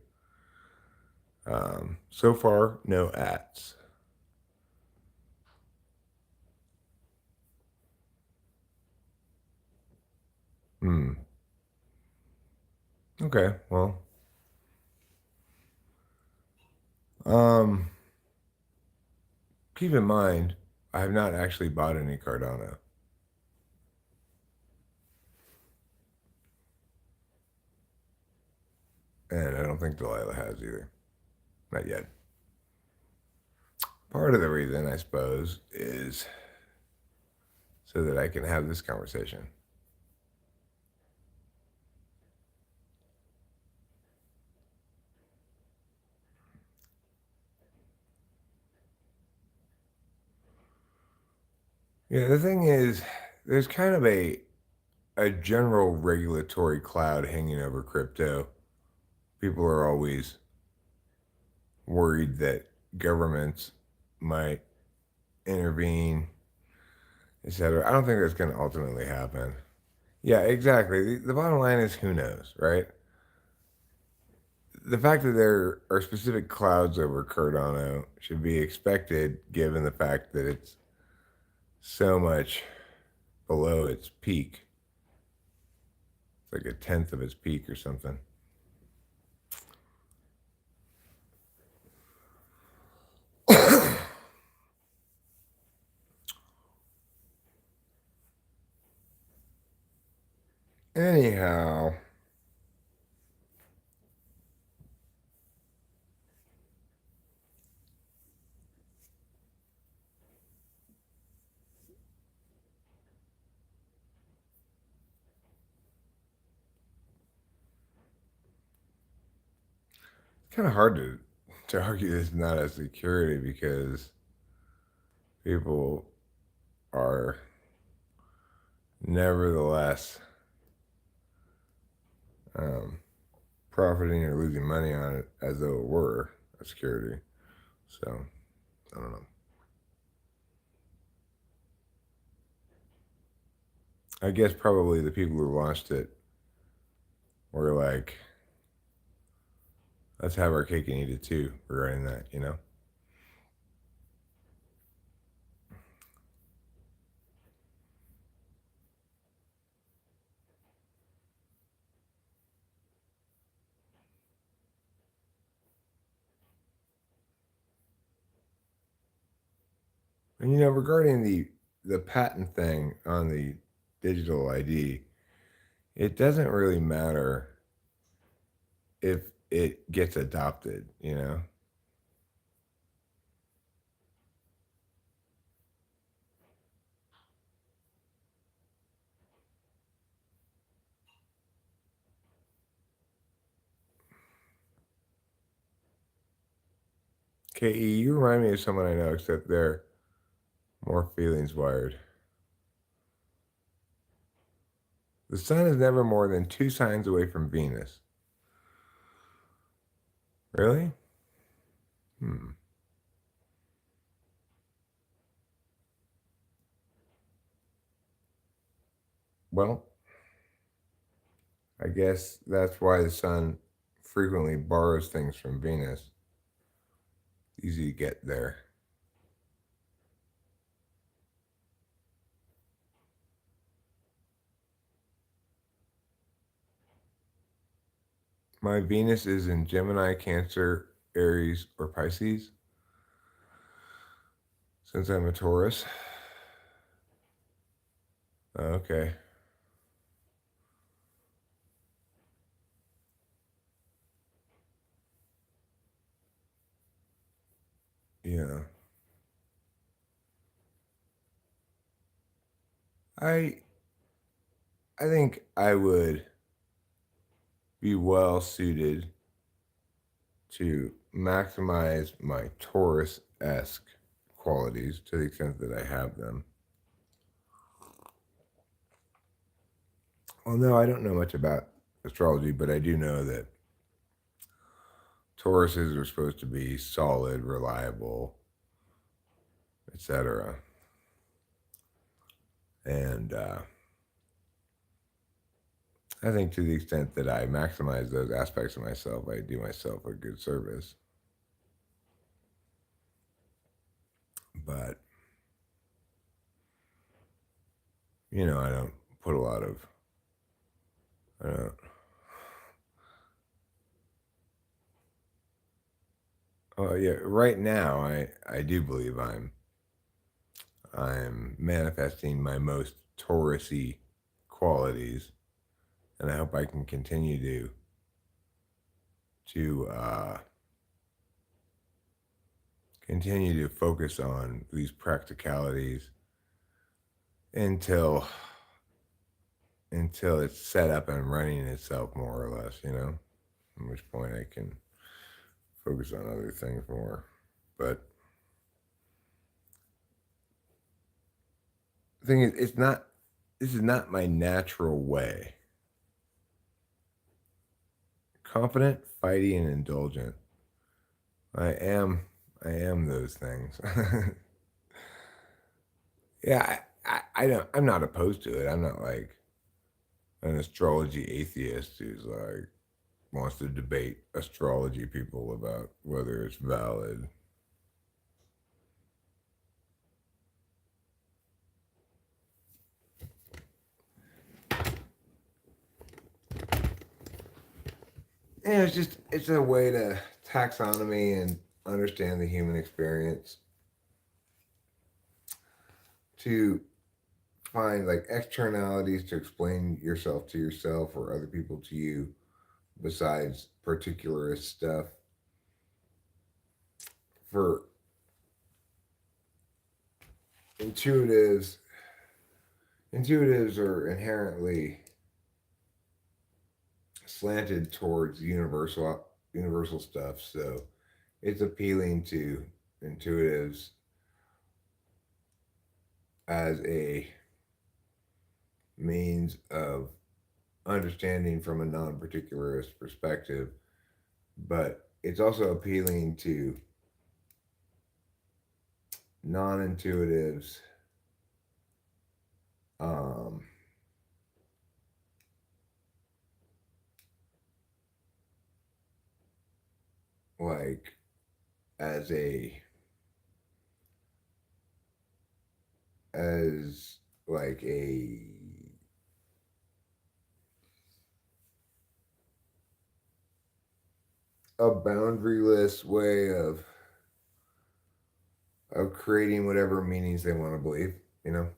So far, no ats. Okay, well. keep in mind, I have not actually bought any Cardano. And I don't think Delilah has either. Not yet. Part of the reason, I suppose, is so that I can have this conversation. Yeah, the thing is, there's kind of a general regulatory cloud hanging over crypto. People are always worried that governments might intervene, etc. I don't think that's going to ultimately happen. Yeah, exactly. The bottom line is who knows, right? The fact that there are specific clouds over Cardano should be expected given the fact that it's so much below its peak. It's like a tenth of its peak or something. Anyhow, it's kind of hard to argue this is not a security because people are nevertheless um, profiting or losing money on it as though it were a security. So, I don't know. I guess probably the people who launched it were like, let's have our cake and eat it too regarding that, you know? And regarding the patent thing on the digital ID, it doesn't really matter if it gets adopted, you know? KE, you remind me of someone I know, except they're more feelings wired. The sun is never more than 2 signs away from Venus. Really? Hmm. Well, I guess that's why the sun frequently borrows things from Venus. Easy to get there. My Venus is in Gemini, Cancer, Aries, or Pisces. Since I'm a Taurus. Okay. Yeah. I I think I would be well suited to maximize my Taurus esque qualities to the extent that I have them. Well, no, I don't know much about astrology, but I do know that Tauruses are supposed to be solid, reliable, etc. And I think to the extent that I maximize those aspects of myself, I do myself a good service. But, I don't put a lot of, I don't, oh yeah, right now I do believe I'm I'm manifesting my most Taurus-y qualities, and I hope I can continue to continue to focus on these practicalities until it's set up and running itself more or less, at which point I can focus on other things more. But the thing is, this is not my natural way. Confident, fighty, and indulgent. I am those things. Yeah, I'm not opposed to it. I'm not like an astrology atheist who's like wants to debate astrology people about whether it's valid. Yeah, it's a way to taxonomy and understand the human experience, to find like externalities to explain yourself to yourself or other people to you besides particularist stuff. For intuitives, intuitives are inherently slanted towards universal stuff, so it's appealing to intuitives as a means of understanding from a non-particularist perspective, but it's also appealing to non-intuitives, um, like as as like a boundaryless way of creating whatever meanings they want to believe, you know.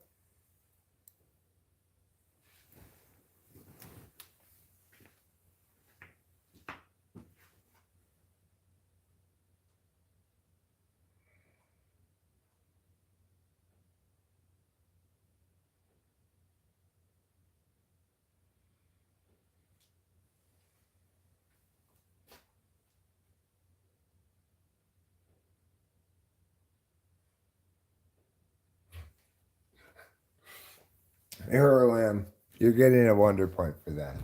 Lamb, you're getting a wonder point for that.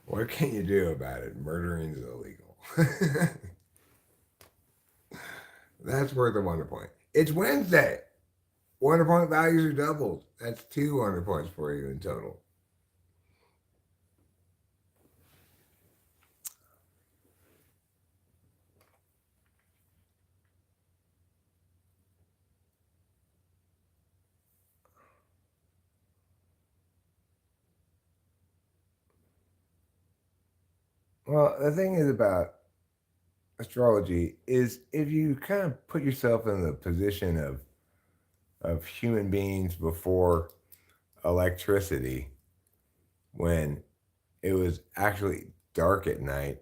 What can you do about it? Murdering is illegal. That's worth a wonder point. It's Wednesday. Wonder point values are doubled. That's 2 wonder points for you in total. Well, the thing is about astrology is if you kind of put yourself in the position of human beings before electricity, when it was actually dark at night,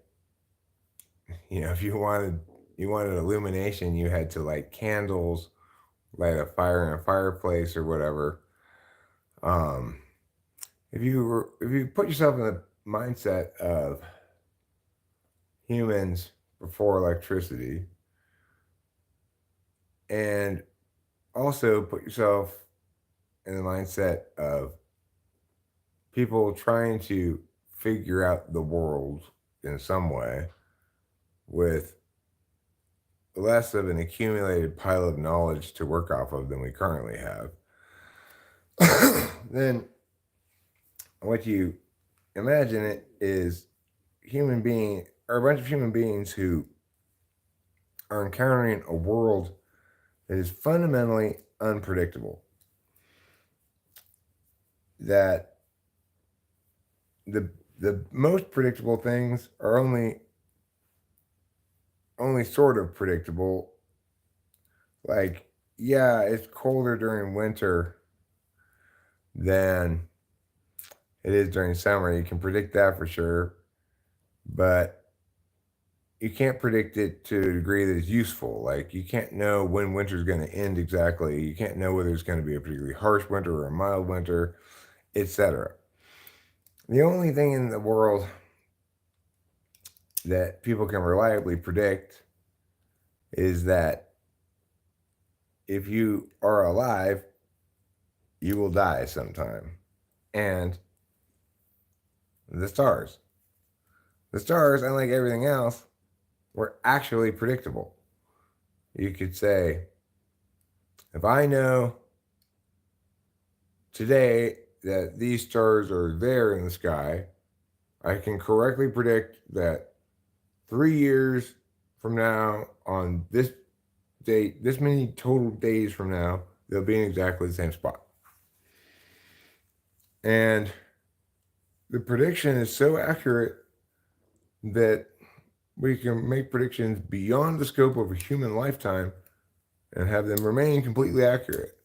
if you wanted illumination, you had to light candles, light a fire in a fireplace or whatever. Um, if you put yourself in the mindset of humans before electricity, and also put yourself in the mindset of people trying to figure out the world in some way with less of an accumulated pile of knowledge to work off of than we currently have, then what you imagine it is a bunch of human beings who are encountering a world that is fundamentally unpredictable. That the most predictable things are only sort of predictable. Like yeah, it's colder during winter than it is during summer. You can predict that for sure, but you can't predict it to a degree that is useful. Like you can't know when winter's going to end exactly. You can't know whether it's going to be a particularly harsh winter or a mild winter, etc. The only thing in the world that people can reliably predict is that if you are alive, you will die sometime. And the stars. The stars, unlike everything else, were actually predictable. You could say, if I know today that these stars are there in the sky, I can correctly predict that 3 years from now, on this date, this many total days from now, they'll be in exactly the same spot. And the prediction is so accurate that we can make predictions beyond the scope of a human lifetime and have them remain completely accurate.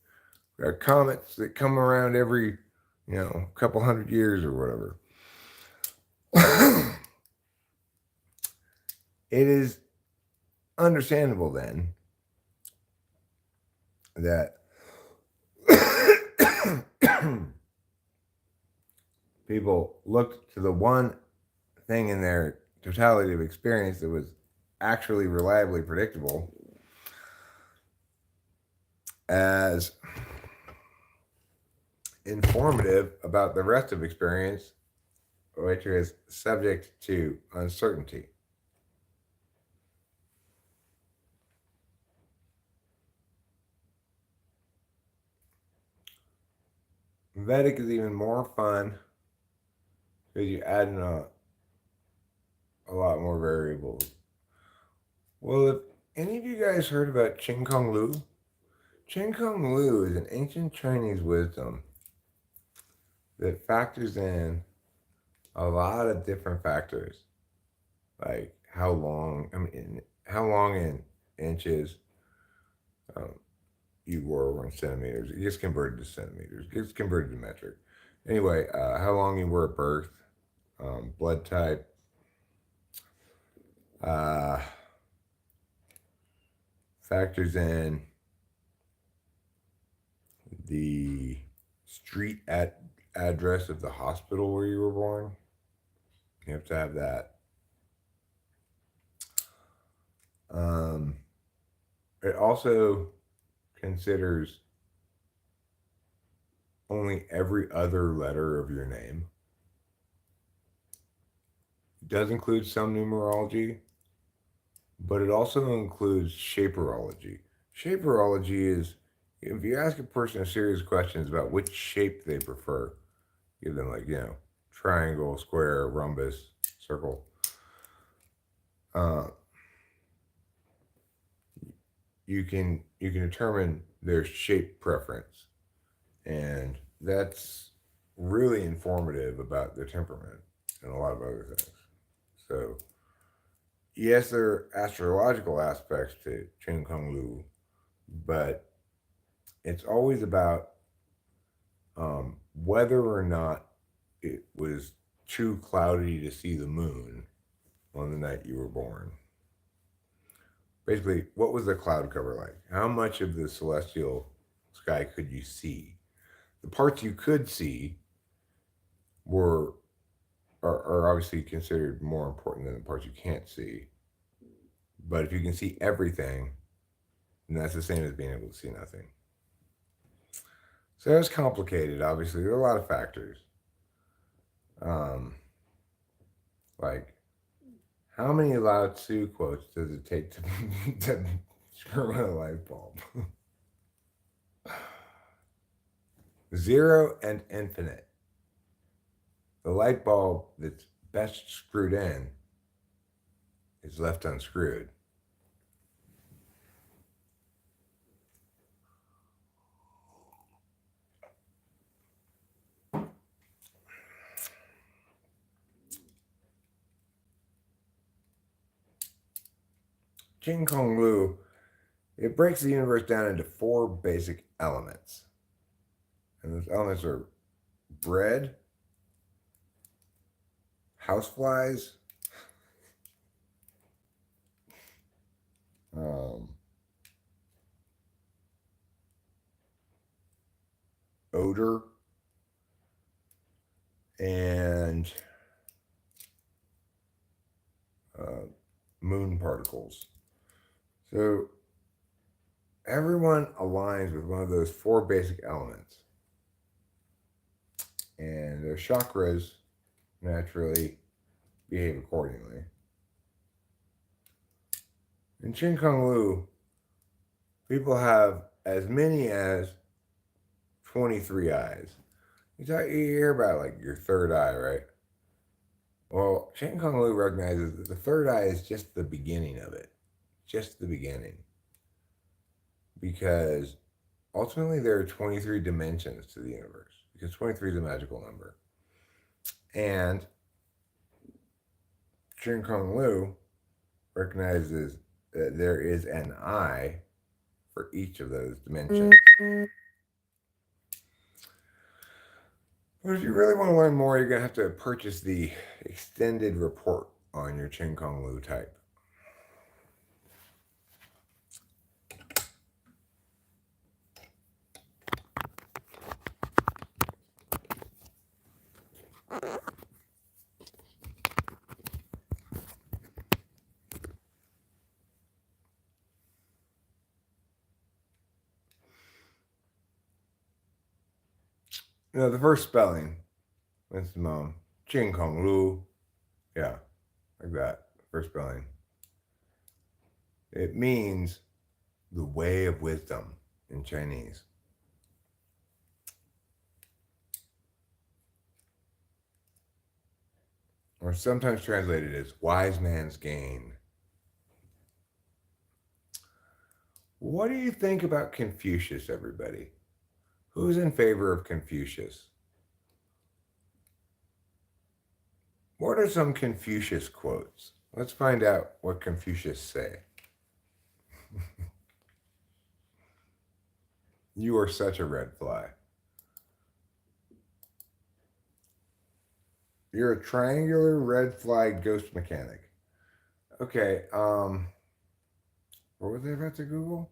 There are comets that come around every, couple hundred years or whatever. It is understandable then that people looked to the one thing in their totality of experience that was actually reliably predictable as informative about the rest of experience, which is subject to uncertainty. Vedic is even more fun because you add in a lot more variables. Well, if any of you guys heard about Ching Kong Lu? Ching Kong Lu is an ancient Chinese wisdom that factors in a lot of different factors, like how long in inches you were in centimeters. It gets converted to centimeters. It gets converted to metric. Anyway, how long you were at birth, blood type, uh, factors in the street address of the hospital where you were born. You have to have that. It also considers only every other letter of your name. It does include some numerology, but it also includes shaperology. Shaperology is if you ask a person a series of questions about which shape they prefer, give them triangle, square, rhombus, circle. You can determine their shape preference, and that's really informative about their temperament and a lot of other things. So, yes, there are astrological aspects to Chen Kong Lu, but it's always about whether or not it was too cloudy to see the moon on the night you were born. Basically, what was the cloud cover like? How much of the celestial sky could you see? The parts you could see were are obviously considered more important than the parts you can't see. But if you can see everything, then that's the same as being able to see nothing. So it's complicated, obviously. There are a lot of factors. Um, like, how many Lao Tzu quotes does it take to screw in a light bulb? Zero and infinite. The light bulb that's best screwed in is left unscrewed. Jing Kong Lu It breaks the universe down into four basic elements. And those elements are bread, houseflies, um, odor, and moon particles. So everyone aligns with one of those four basic elements. And their chakras naturally behave accordingly. In Chin Kung Lu, people have as many as 23 eyes. You hear about like your third eye, right? Well, Chin Kung Lu recognizes that the third eye is just the beginning of it, just the beginning. Because ultimately there are 23 dimensions to the universe, because 23 is a magical number. And Chin Kung Lu recognizes that there is an eye for each of those dimensions. But if you really want to learn more, you're going to have to purchase the extended report on your Chin Kung Lu type. You know, the first spelling, Mr. Mom, Chin Kung Lu, yeah, like that, first spelling. It means the way of wisdom in Chinese. Or sometimes translated as wise man's gain. What do you think about Confucius, everybody? Who's in favor of Confucius? What are some Confucius quotes? Let's find out what Confucius say. You are such a red fly. You're a triangular red fly ghost mechanic. Okay, what was I about to Google?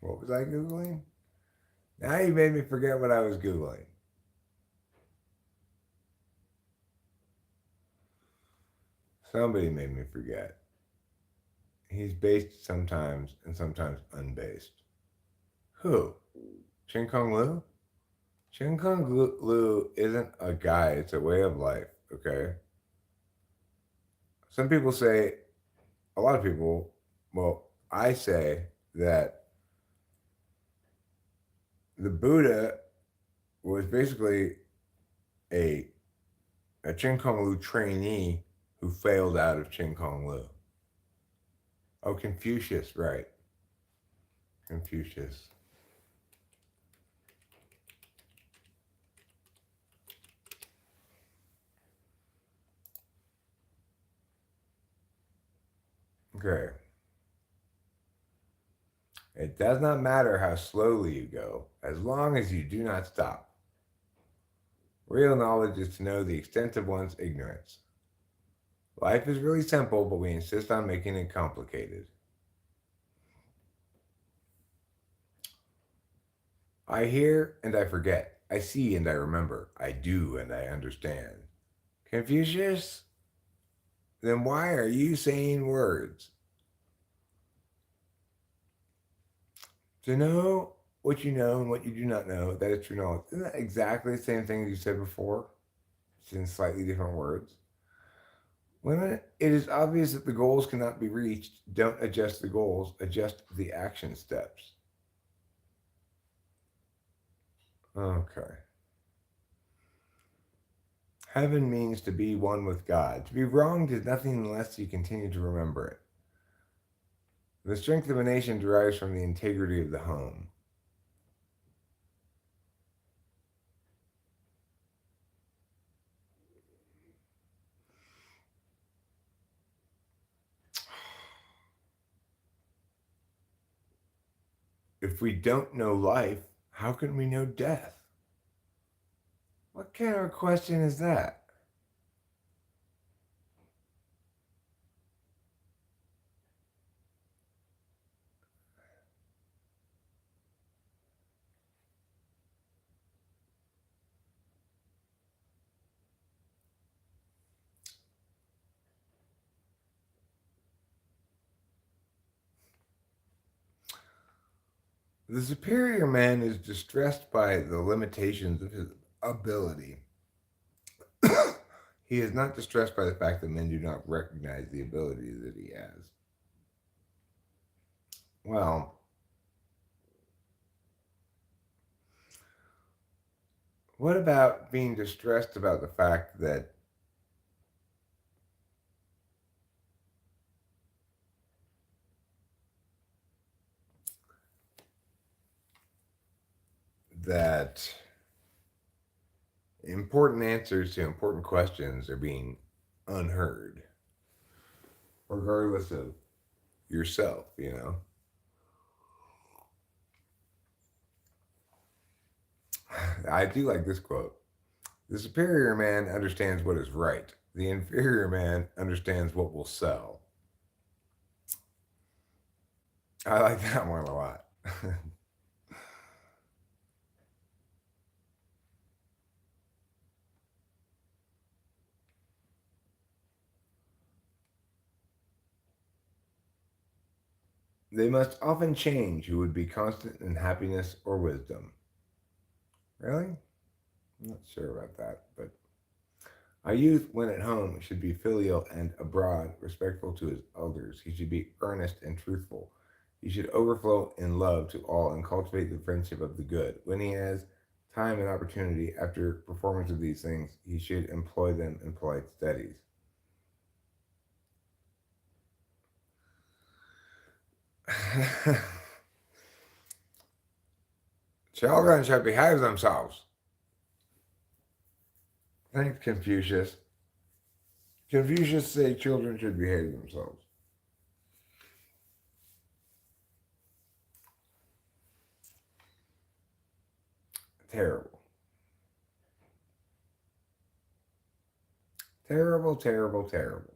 What was I Googling? Now you made me forget what I was Googling. Somebody made me forget. He's based sometimes and sometimes unbased. Who? Chin Kung Lu? Chin Kung Lu isn't a guy, it's a way of life, okay? Some people say, a lot of people, well, I say that the Buddha was basically a, a Chin Kung Lu trainee who failed out of Chin Kung Lu. Oh, Confucius, right. Confucius. Okay. It does not matter how slowly you go, as long as you do not stop. Real knowledge is to know the extent of one's ignorance. Life is really simple, but we insist on making it complicated. I hear and I forget. I see and I remember. I do and I understand. Confucius? Then why are you saying words? To know what you know and what you do not know, that is true knowledge. Isn't that exactly the same thing you said before? It's in slightly different words. When it is obvious that the goals cannot be reached, don't adjust the goals, adjust the action steps. Okay. Heaven means to be one with God. To be wronged is nothing unless you continue to remember it. The strength of a nation derives from the integrity of the home. if we don't know life, how can we know death? What kind of a question is that? The superior man is distressed by the limitations of his ability. He is not distressed by the fact that men do not recognize the ability that he has. Well, what about being distressed about the fact that important answers to important questions are being unheard, regardless of yourself, you know? I do like this quote. The superior man understands what is right. The inferior man understands what will sell. I like that one a lot. They must often change who would be constant in happiness or wisdom. Really? I'm not sure about that, but a youth, when at home, should be filial and abroad, respectful to his elders. He should be earnest and truthful. He should overflow in love to all and cultivate the friendship of the good. When he has time and opportunity after performance of these things, he should employ them in polite studies. Children should behave themselves. Thanks, Confucius. Confucius say children should behave themselves. Terrible. Terrible, terrible, terrible.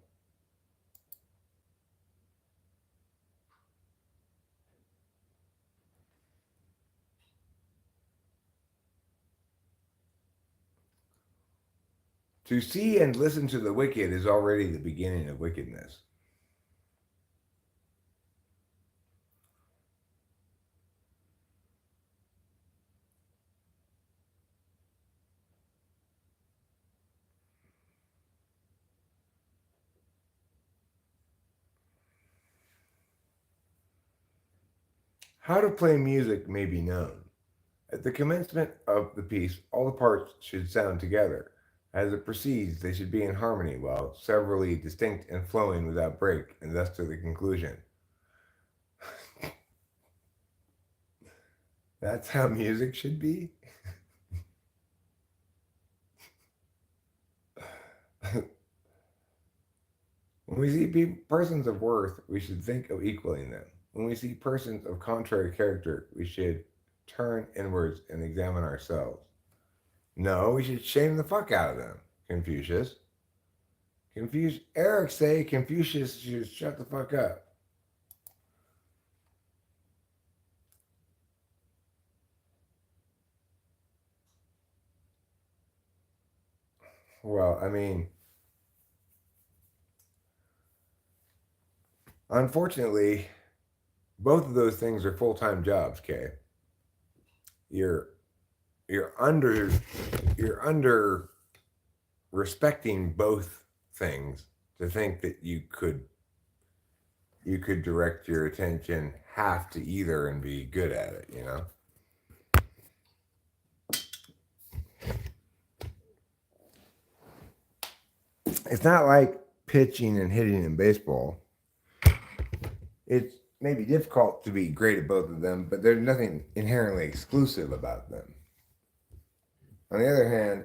To see and listen to the wicked is already the beginning of wickedness. How to play music may be known. At the commencement of the piece, all the parts should sound together. As it proceeds, they should be in harmony, while severally distinct and flowing without break, and thus to the conclusion. That's how music should be? When we see persons of worth, we should think of equaling them. When we see persons of contrary character, we should turn inwards and examine ourselves. No, we should shame the fuck out of them, Confucius. Eric say Confucius should shut the fuck up. Well, I mean, unfortunately, both of those things are full-time jobs, Kay. You're you're under you're under respecting both things to think that you could direct your attention half to either and be good at it, you know? It's not like pitching and hitting in baseball. It's maybe difficult to be great at both of them, but there's nothing inherently exclusive about them. On the other hand,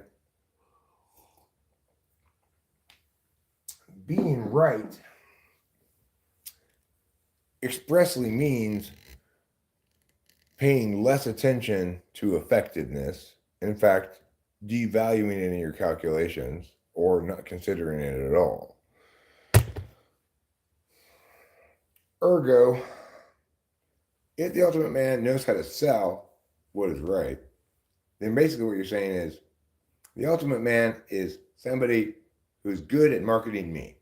being right expressly means paying less attention to effectiveness, in fact, devaluing it in your calculations or not considering it at all. Ergo, if the ultimate man knows how to sell what is right, then basically what you're saying is the ultimate man is somebody who's good at marketing me.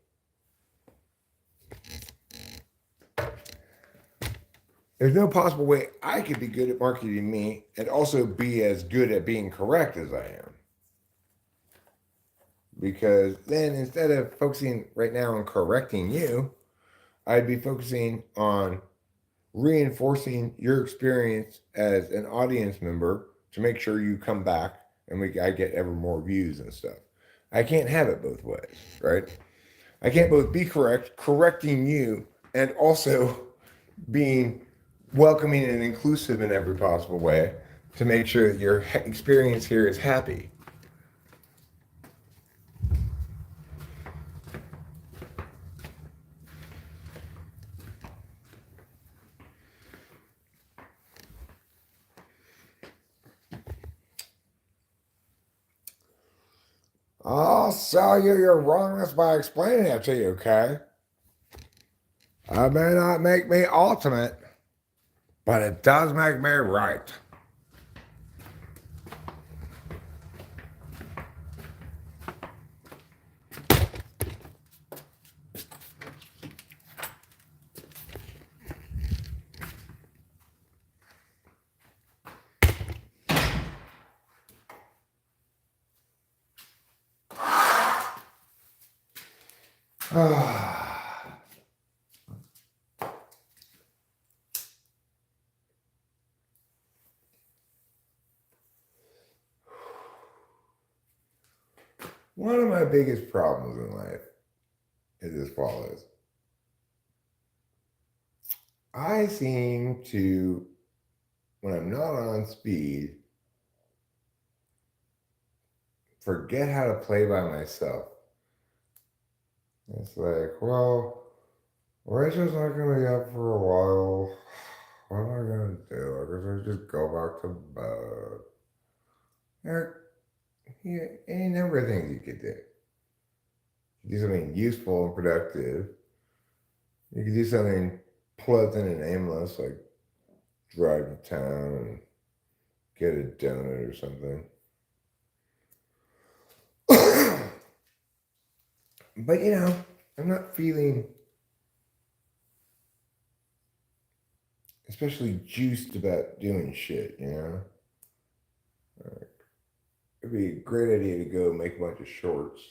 There's no possible way I could be good at marketing me and also be as good at being correct as I am. Because then instead of focusing right now on correcting you, I'd be focusing on reinforcing your experience as an audience member to make sure you come back and I get ever more views and stuff. I can't have it both ways, right? I can't both be correcting you, and also being welcoming and inclusive in every possible way to make sure that your experience here is happy. I'll sell you your wrongness by explaining it to you, okay? It may not make me ultimate, but it does make me right. One of my biggest problems in life is as follows. I seem to, when I'm not on speed, forget how to play by myself. It's like, well, Rachel's not going to be up for a while. What am I going to do? I guess I just go back to bed. There are any number of things you could do. You do something useful and productive. You could do something pleasant and aimless, like drive to town and get a donut or something. But I'm not feeling especially juiced about doing shit, Like, it'd be a great idea to go make a bunch of shorts.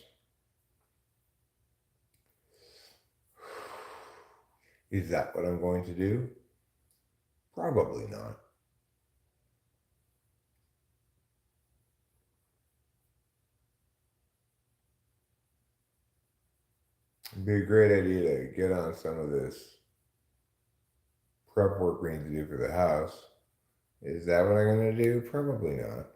Is that what I'm going to do? Probably not. It'd be a great idea to get on some of this prep work we need to do for the house. Is that what I'm going to do? Probably not.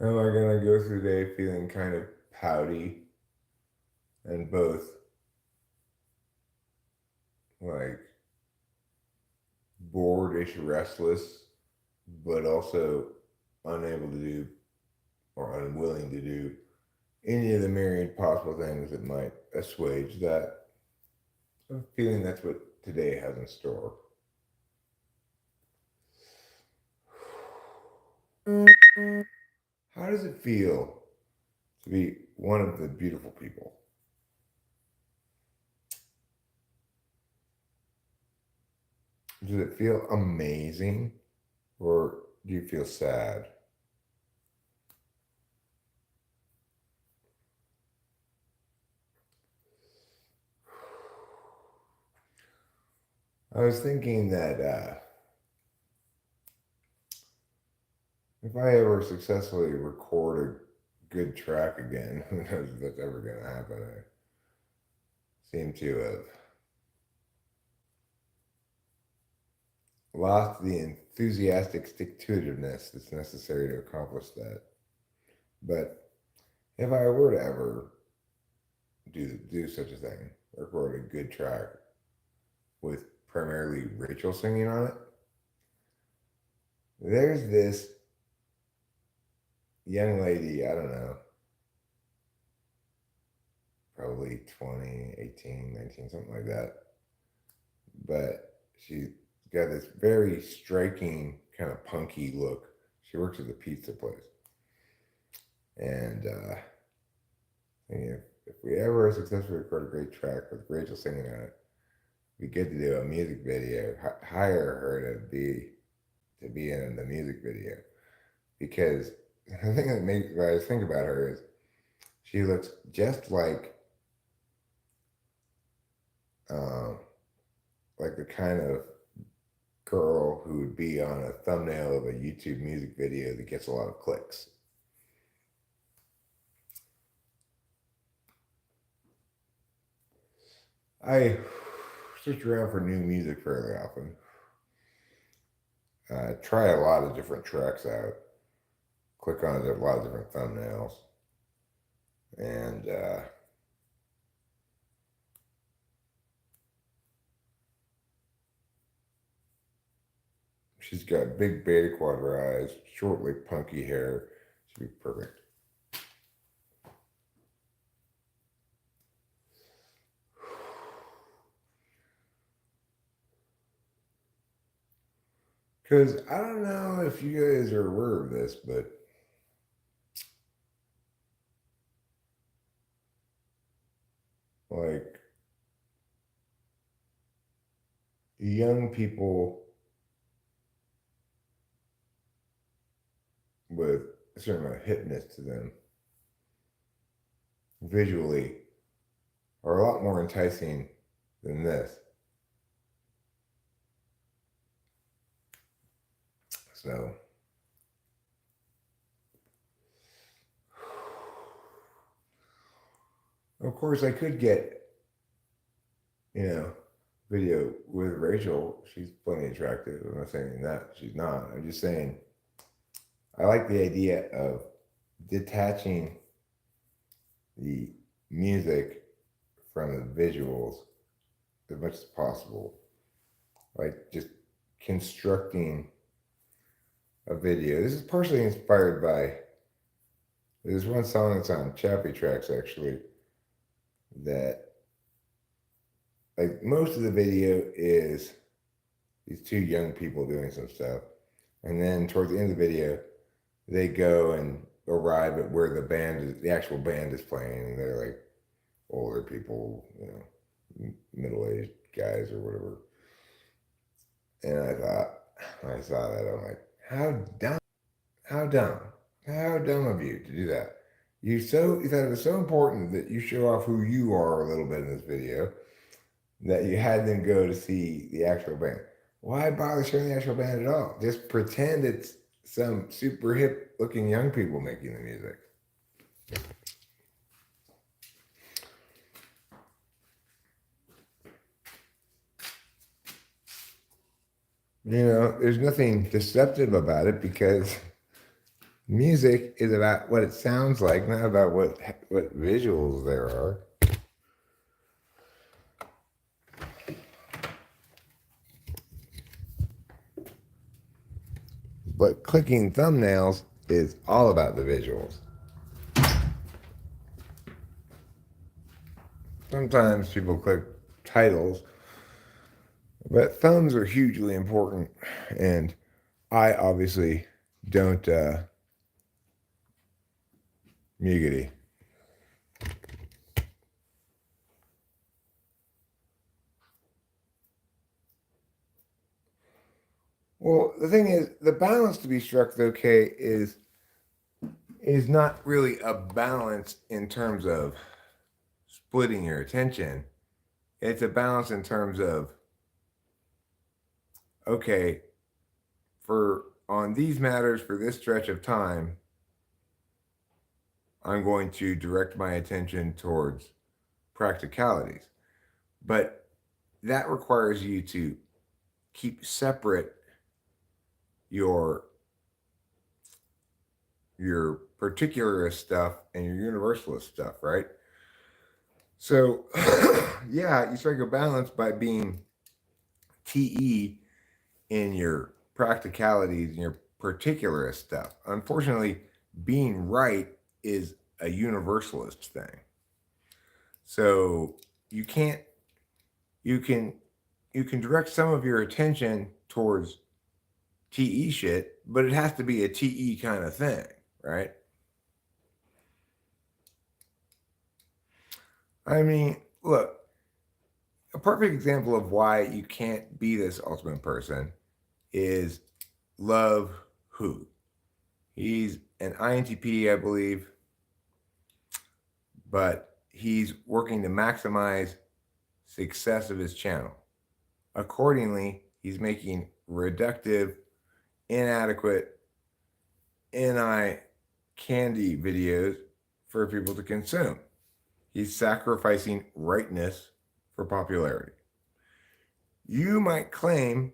Am I going to go through the day feeling kind of pouty and both like bored-ish restless, but also unable to do or unwilling to do any of the myriad possible things that might assuage that? I'm feeling that's what today has in store. How does it feel to be one of the beautiful people? Does it feel amazing, or do you feel sad? I was thinking that if I ever successfully record a good track again, who knows if that's ever going to happen? I seem to have lost the enthusiastic stick-to-itiveness that's necessary to accomplish that. But if I were to ever do such a thing, record a good track with primarily Rachel singing on it, there's this young lady, I don't know, probably 20, 18, 19, something like that. But she's got this very striking kind of punky look. She works at a pizza place. And if we ever successfully record a great track with Rachel singing on it, we get to do a music video, hire her to be in the music video. Because the thing that makes what I think about her is she looks just like the kind of girl who would be on a thumbnail of a YouTube music video that gets a lot of clicks. I search around for new music fairly often. Try a lot of different tracks out. Click on a lot of different thumbnails. And she's got big beta quadra eyes, shortly punky hair. She'd be perfect. Because I don't know if you guys are aware of this, but like young people with a certain amount of hipness to them visually are a lot more enticing than this. So, of course, I could get, video with Rachel. She's plenty attractive. I'm not saying that she's not. I'm just saying I like the idea of detaching the music from the visuals as much as possible. Like just constructing a video. This is partially inspired by, there's one song that's on Chappie Tracks actually, that like most of the video is these two young people doing some stuff. And then towards the end of the video, they go and arrive at where the actual band is playing. And they're like older people, middle-aged guys or whatever. And when I saw that, I'm like, how dumb of you to do that. You thought it was so important that you show off who you are a little bit in this video that you had them go to see the actual band. Why bother showing the actual band at all? Just pretend it's some super hip looking young people making the music. There's nothing deceptive about it because music is about what it sounds like, not about what visuals there are. But clicking thumbnails is all about the visuals. Sometimes people click titles, but thumbs are hugely important, and I obviously don't muggity. Well, the thing is, the balance to be struck, okay, is not really a balance in terms of splitting your attention. It's a balance in terms of, okay, on these matters for this stretch of time, I'm going to direct my attention towards practicalities. But that requires you to keep separate your your particularist stuff and your universalist stuff, right? So, yeah, you strike a balance by being TE in your practicalities and your particularist stuff. Unfortunately, being right is a universalist thing. So you can't you can you can direct some of your attention towards TE shit, but it has to be a TE kind of thing, right? I mean, look, a perfect example of why you can't be this ultimate person is Love Who. He's an INTP, I believe, but he's working to maximize success of his channel. Accordingly, he's making reductive, inadequate, eye candy videos for people to consume. He's sacrificing rightness for popularity. You might claim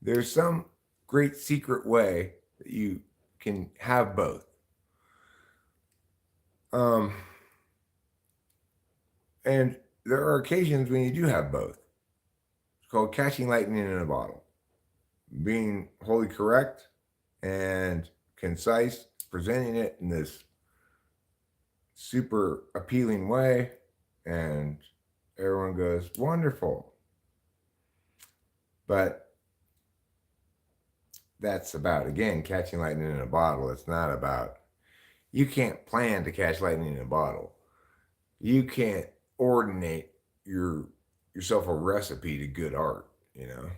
there's some great secret way that you can have both. And there are occasions when you do have both. It's called catching lightning in a bottle. Being wholly correct and concise, presenting it in this super appealing way, and everyone goes, wonderful. But that's about, again, catching lightning in a bottle. It's not about, you can't plan to catch lightning in a bottle. You can't ordinate yourself a recipe to good art, you know?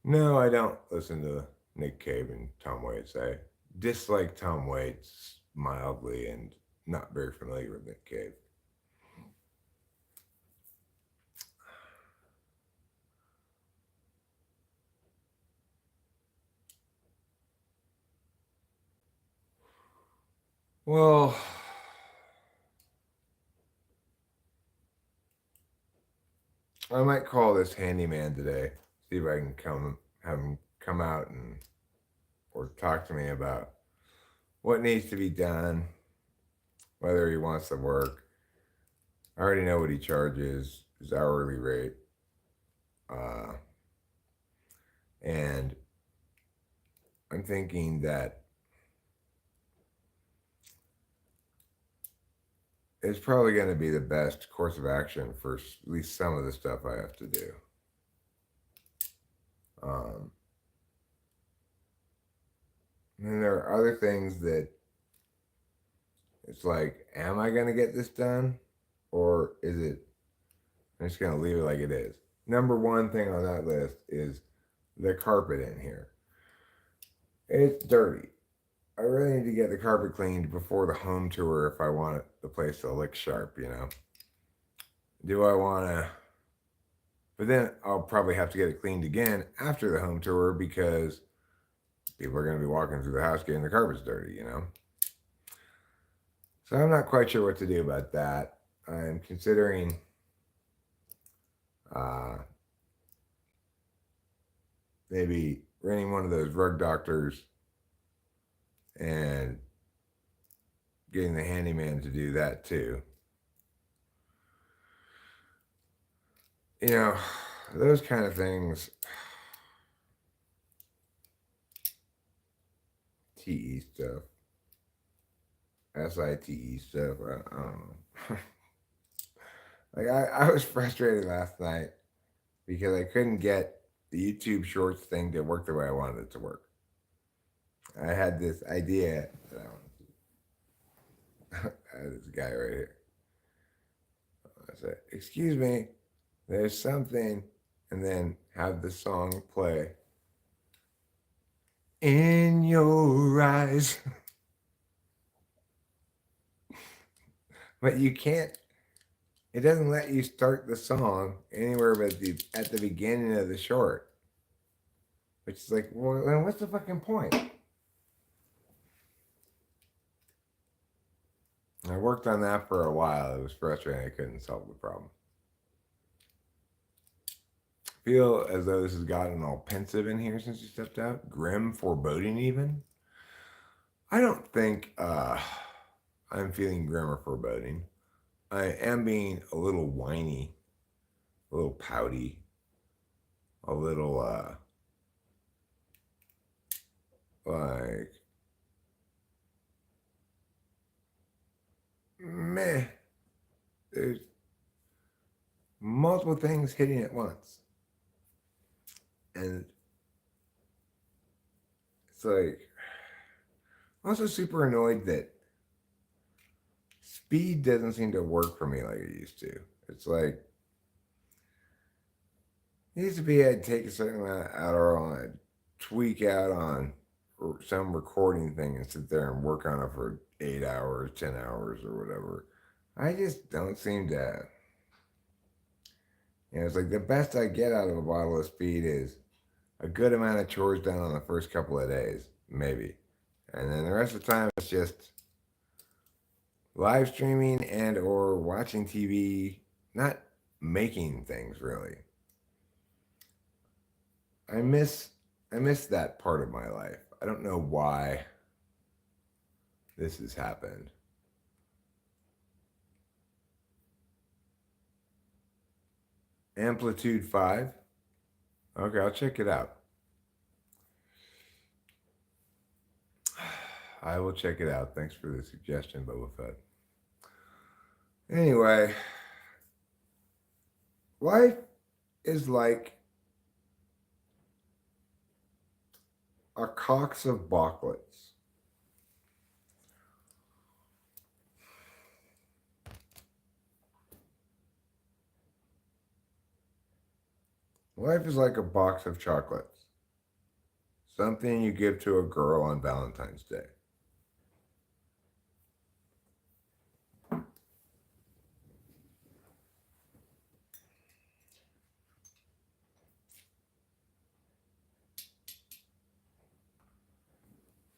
No, I don't listen to Nick Cave and Tom Waits. I dislike Tom Waits mildly and not very familiar with Nick Cave. Well, I might call this handyman today. See if I can have him come out and or talk to me about what needs to be done, whether he wants to work. I already know what he charges, his hourly rate. And I'm thinking that it's probably going to be the best course of action for at least some of the stuff I have to do. And there are other things that it's like, am I going to get this done? Or is it, I'm just going to leave it like it is. Number one thing on that list is the carpet in here. It's dirty. I really need to get the carpet cleaned before the home tour if I want the place to look sharp, you know. Do I want to? But then I'll probably have to get it cleaned again after the home tour because people are going to be walking through the house getting the carpets dirty, you know. So I'm not quite sure what to do about that. I'm considering maybe renting one of those rug doctors and getting the handyman to do that too. You know, those kind of things. TE stuff. SITE stuff. I don't know. Like I was frustrated last night because I couldn't get the YouTube Shorts thing to work the way I wanted it to work. I had this idea. I had this guy right here. I said, "Excuse me, there's something," and then have the song play. In your eyes. But you can't, it doesn't let you start the song anywhere but at the beginning of the short. Which is like, well, then what's the fucking point? I worked on that for a while. It was frustrating. I couldn't solve the problem. feel as though this has gotten all pensive in here since you stepped out. Grim, foreboding, even. I don't think I'm feeling grim or foreboding. I am being a little whiny, a little pouty, a little like meh. There's multiple things hitting at once, and it's like I'm also super annoyed that speed doesn't seem to work for me like it used to. It's like it used to be I'd take a certain amount of Adderall and I'd tweak out on some recording thing and sit there and work on it for 8 hours, 10 hours, or whatever. I just don't seem to. It's like the best I get out of a bottle of speed is a good amount of chores done on the first couple of days, maybe. And then the rest of the time it's just live streaming and or watching TV, not making things really. I miss that part of my life. I don't know why this has happened. Amplitude 5. Okay, I'll check it out. I will check it out. Thanks for the suggestion, Boba Fett. Anyway, life is like a cox of bocklets. Life is like a box of chocolates. Something you give to a girl on Valentine's Day.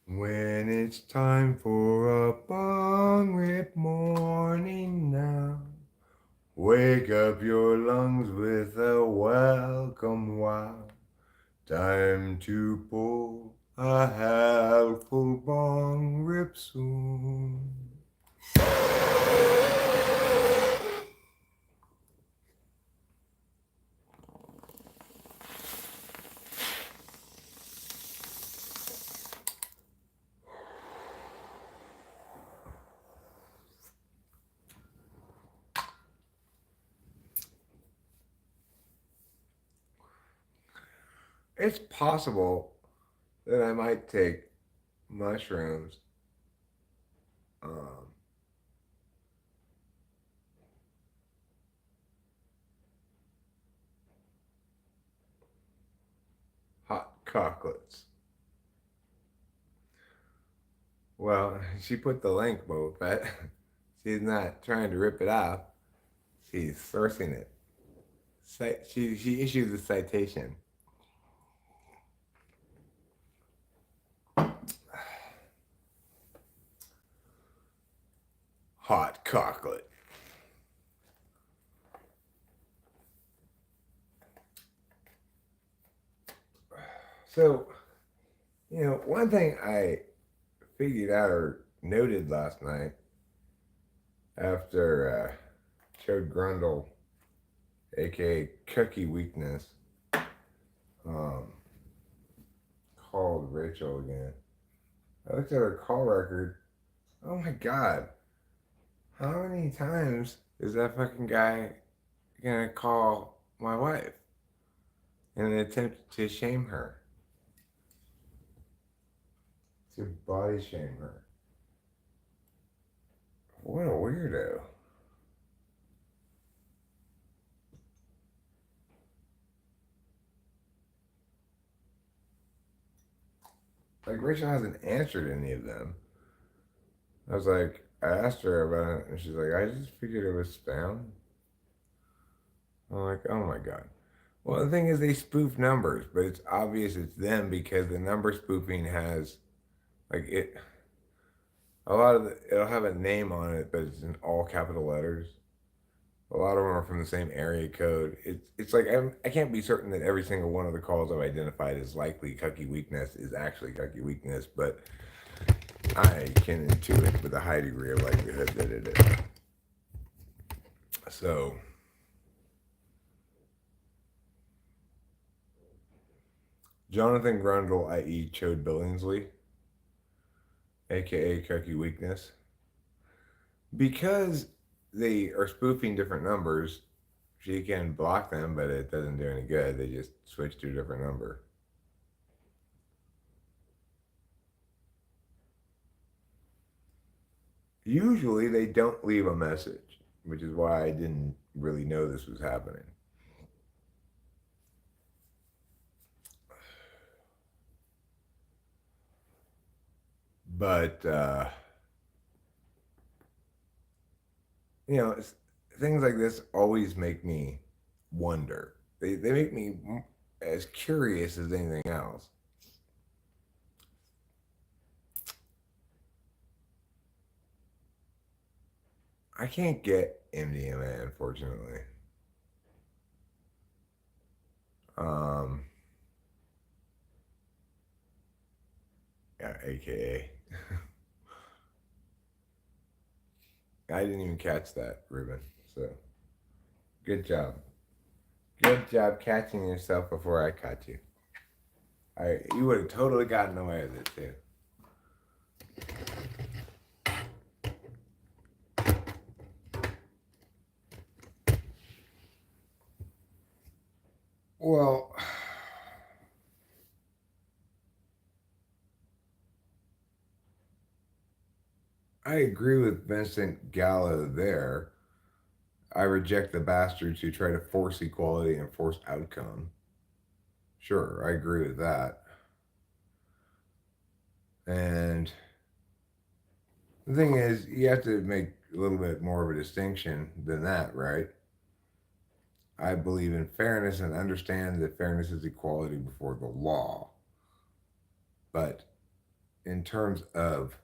When it's time for a bong rip morning now, wake up your lungs with a welcome wow. Time to pull a helpful bong rip soon. It's possible that I might take mushrooms um, hot chocolates. Well, she put the link, Boba Fett. She's not trying to rip it off. She's sourcing it. She issues a citation. Hot chocolate. So, one thing I figured out or noted last night after Chode Grundle, aka Cookie Weakness, um, called Rachel again. I looked at her call record. Oh my god. How many times is that fucking guy gonna call my wife in an attempt to shame her? To body shame her. What a weirdo. Like, Rachel hasn't answered any of them. I asked her about it, and she's like, I just figured it was spam. I'm like, oh my god. Well, the thing is, they spoof numbers, but it's obvious it's them because the number spoofing has, like, it'll have a name on it, but it's in all capital letters. A lot of them are from the same area code. It's like I can't be certain that every single one of the calls I've identified as likely Cucky weakness is actually Cucky weakness, but I can intuit with a high degree of likelihood that it is. So, Jonathan Grundle, i.e., Chode Billingsley, aka Cucky weakness, because they are spoofing different numbers. She can block them, but it doesn't do any good. They just switch to a different number. Usually they don't leave a message, which is why I didn't really know this was happening. But, things like this always make me wonder. They make me as curious as anything else. I can't get MDMA, unfortunately. Um, yeah, AKA. I didn't even catch that, Ruben. So, good job. Good job catching yourself before I caught you. You would have totally gotten away with it too. Well, I agree with Vincent Gallo there. I reject the bastards who try to force equality and force outcome. Sure, I agree with that. And the thing is, you have to make a little bit more of a distinction than that, right? I believe in fairness and understand that fairness is equality before the law. But in terms of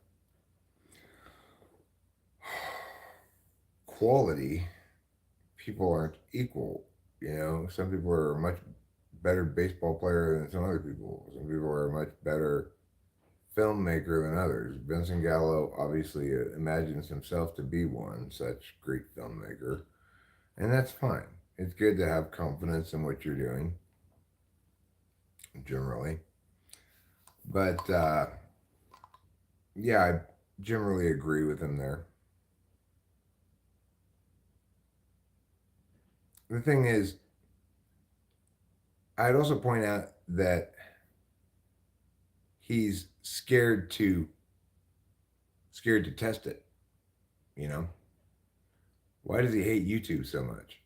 quality, people aren't equal. Some people are a much better baseball player than some other people. Some people are a much better filmmaker than others. Vincent Gallo obviously imagines himself to be one such great filmmaker, and that's fine. It's good to have confidence in what you're doing, generally. But yeah, I generally agree with him there. The thing is, I'd also point out that he's scared to test it. You know, why does he hate YouTube so much?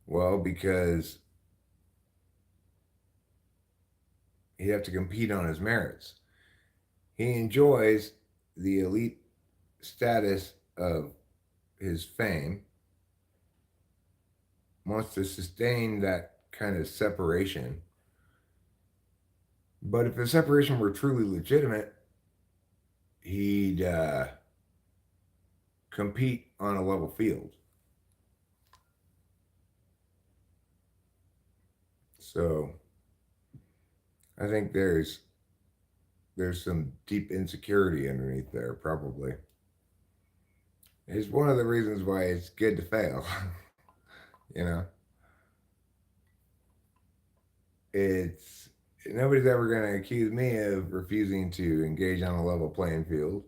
Well, because he'd have to compete on his merits. He enjoys the elite status of his fame, wants to sustain that kind of separation. But if the separation were truly legitimate, he'd compete on a level field. So I think there's some deep insecurity underneath there, probably. It's one of the reasons why it's good to fail. you know, it's nobody's ever going to accuse me of refusing to engage on a level playing field.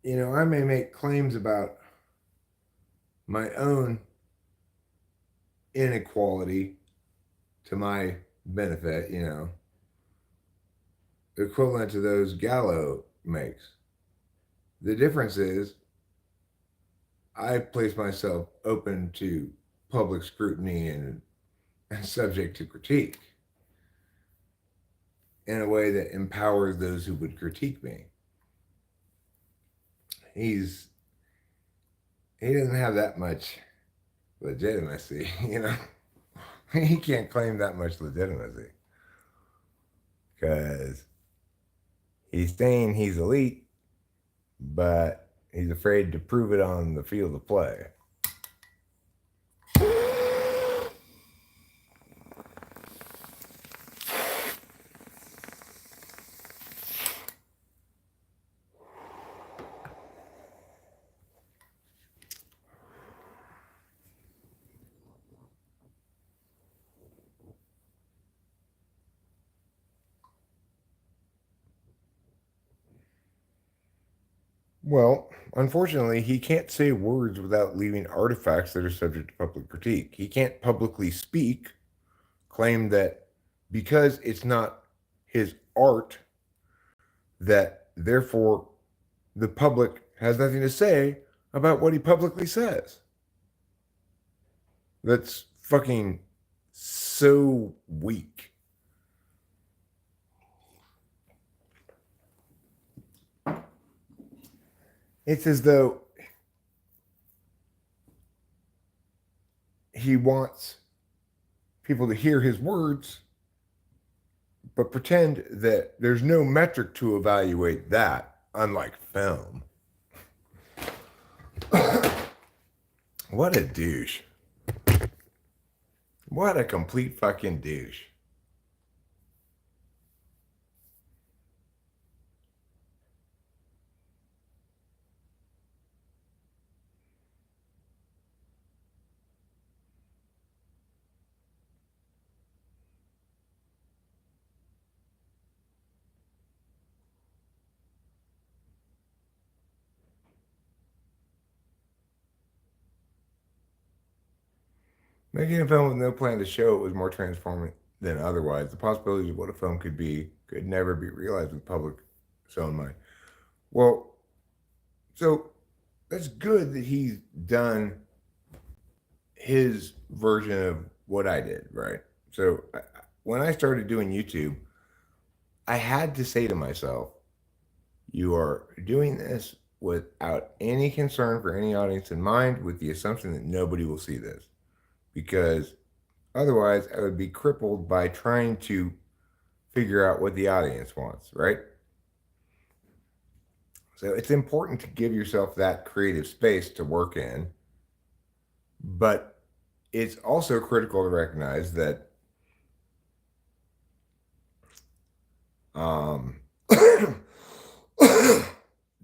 I may make claims about my own inequality to my benefit, equivalent to those Gallo makes. The difference is I place myself open to public scrutiny and subject to critique in a way that empowers those who would critique me. He doesn't have that much legitimacy, he can't claim that much legitimacy because He's saying he's elite, but he's afraid to prove it on the field of play. Well, unfortunately, he can't say words without leaving artifacts that are subject to public critique. He can't publicly speak, claim that because it's not his art, that therefore the public has nothing to say about what he publicly says. That's fucking so weak. It's as though he wants people to hear his words, but pretend that there's no metric to evaluate that, unlike film. What a douche. What a complete fucking douche. Making a film with no plan to show it was more transforming than otherwise. The possibilities of what a film could be could never be realized with public so in mind. Well, so that's good that he's done his version of what I did, right? So when I started doing YouTube, I had to say to myself, you are doing this without any concern for any audience in mind, with the assumption that nobody will see this. Because otherwise, I would be crippled by trying to figure out what the audience wants, right? So it's important to give yourself that creative space to work in, but it's also critical to recognize that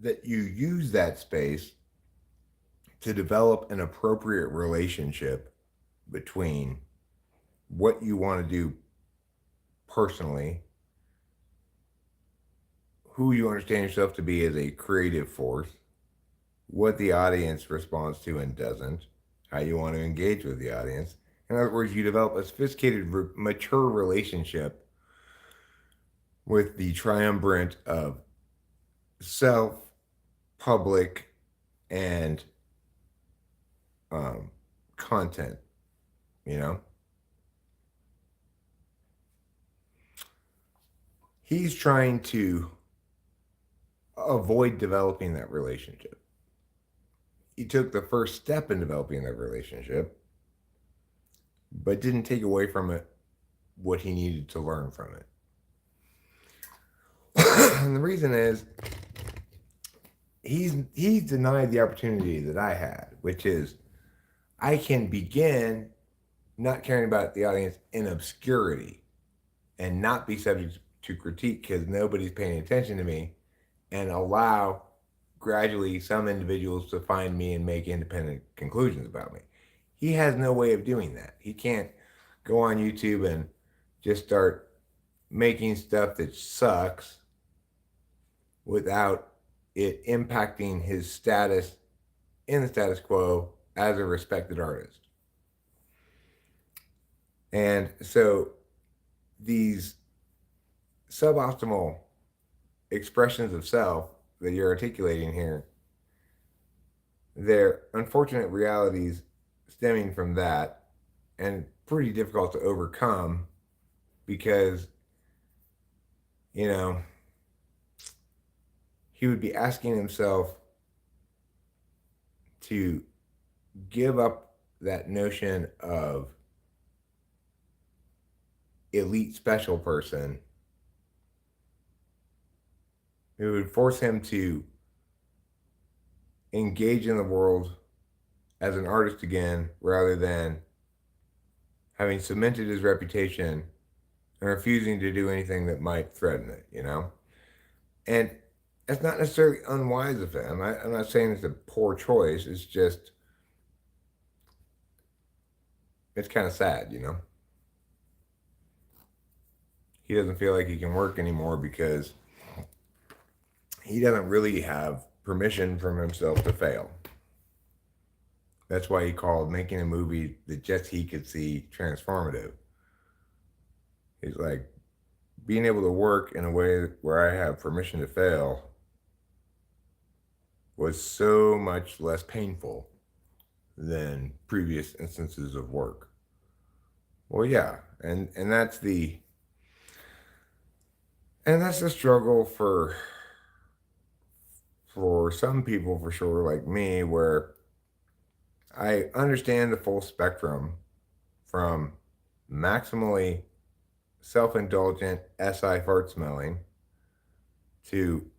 that you use that space to develop an appropriate relationship between what you want to do personally, who you understand yourself to be as a creative force, what the audience responds to and doesn't, how you want to engage with the audience. In other words, you develop a sophisticated, mature relationship with the triumvirate of self, public, and content, you know? He's trying to avoid developing that relationship. He took the first step in developing that relationship, but didn't take away from it what he needed to learn from it. And the reason is he's denied the opportunity that I had, which is I can begin not caring about the audience in obscurity and not be subject to critique because nobody's paying attention to me, and allow gradually some individuals to find me and make independent conclusions about me. He has no way of doing that. He can't go on YouTube and just start making stuff that sucks without it impacting his status in the status quo as a respected artist. And so these suboptimal expressions of self that you're articulating here, they're unfortunate realities stemming from that, and pretty difficult to overcome because, you know, he would be asking himself to give up that notion of elite special person It would force him to engage in the world as an artist again, rather than having cemented his reputation and refusing to do anything that might threaten it, you know? And that's not necessarily unwise of him. I'm not saying it's a poor choice. It's just, it's kind of sad, you know? He doesn't feel like he can work anymore because he doesn't really have permission from himself to fail. That's why he called making a movie that just he could see transformative. He's like, being able to work in a way where I have permission to fail was so much less painful than previous instances of work. Well, yeah, and that's the struggle for some people for sure, like me, where I understand the full spectrum from maximally self-indulgent SI fart smelling to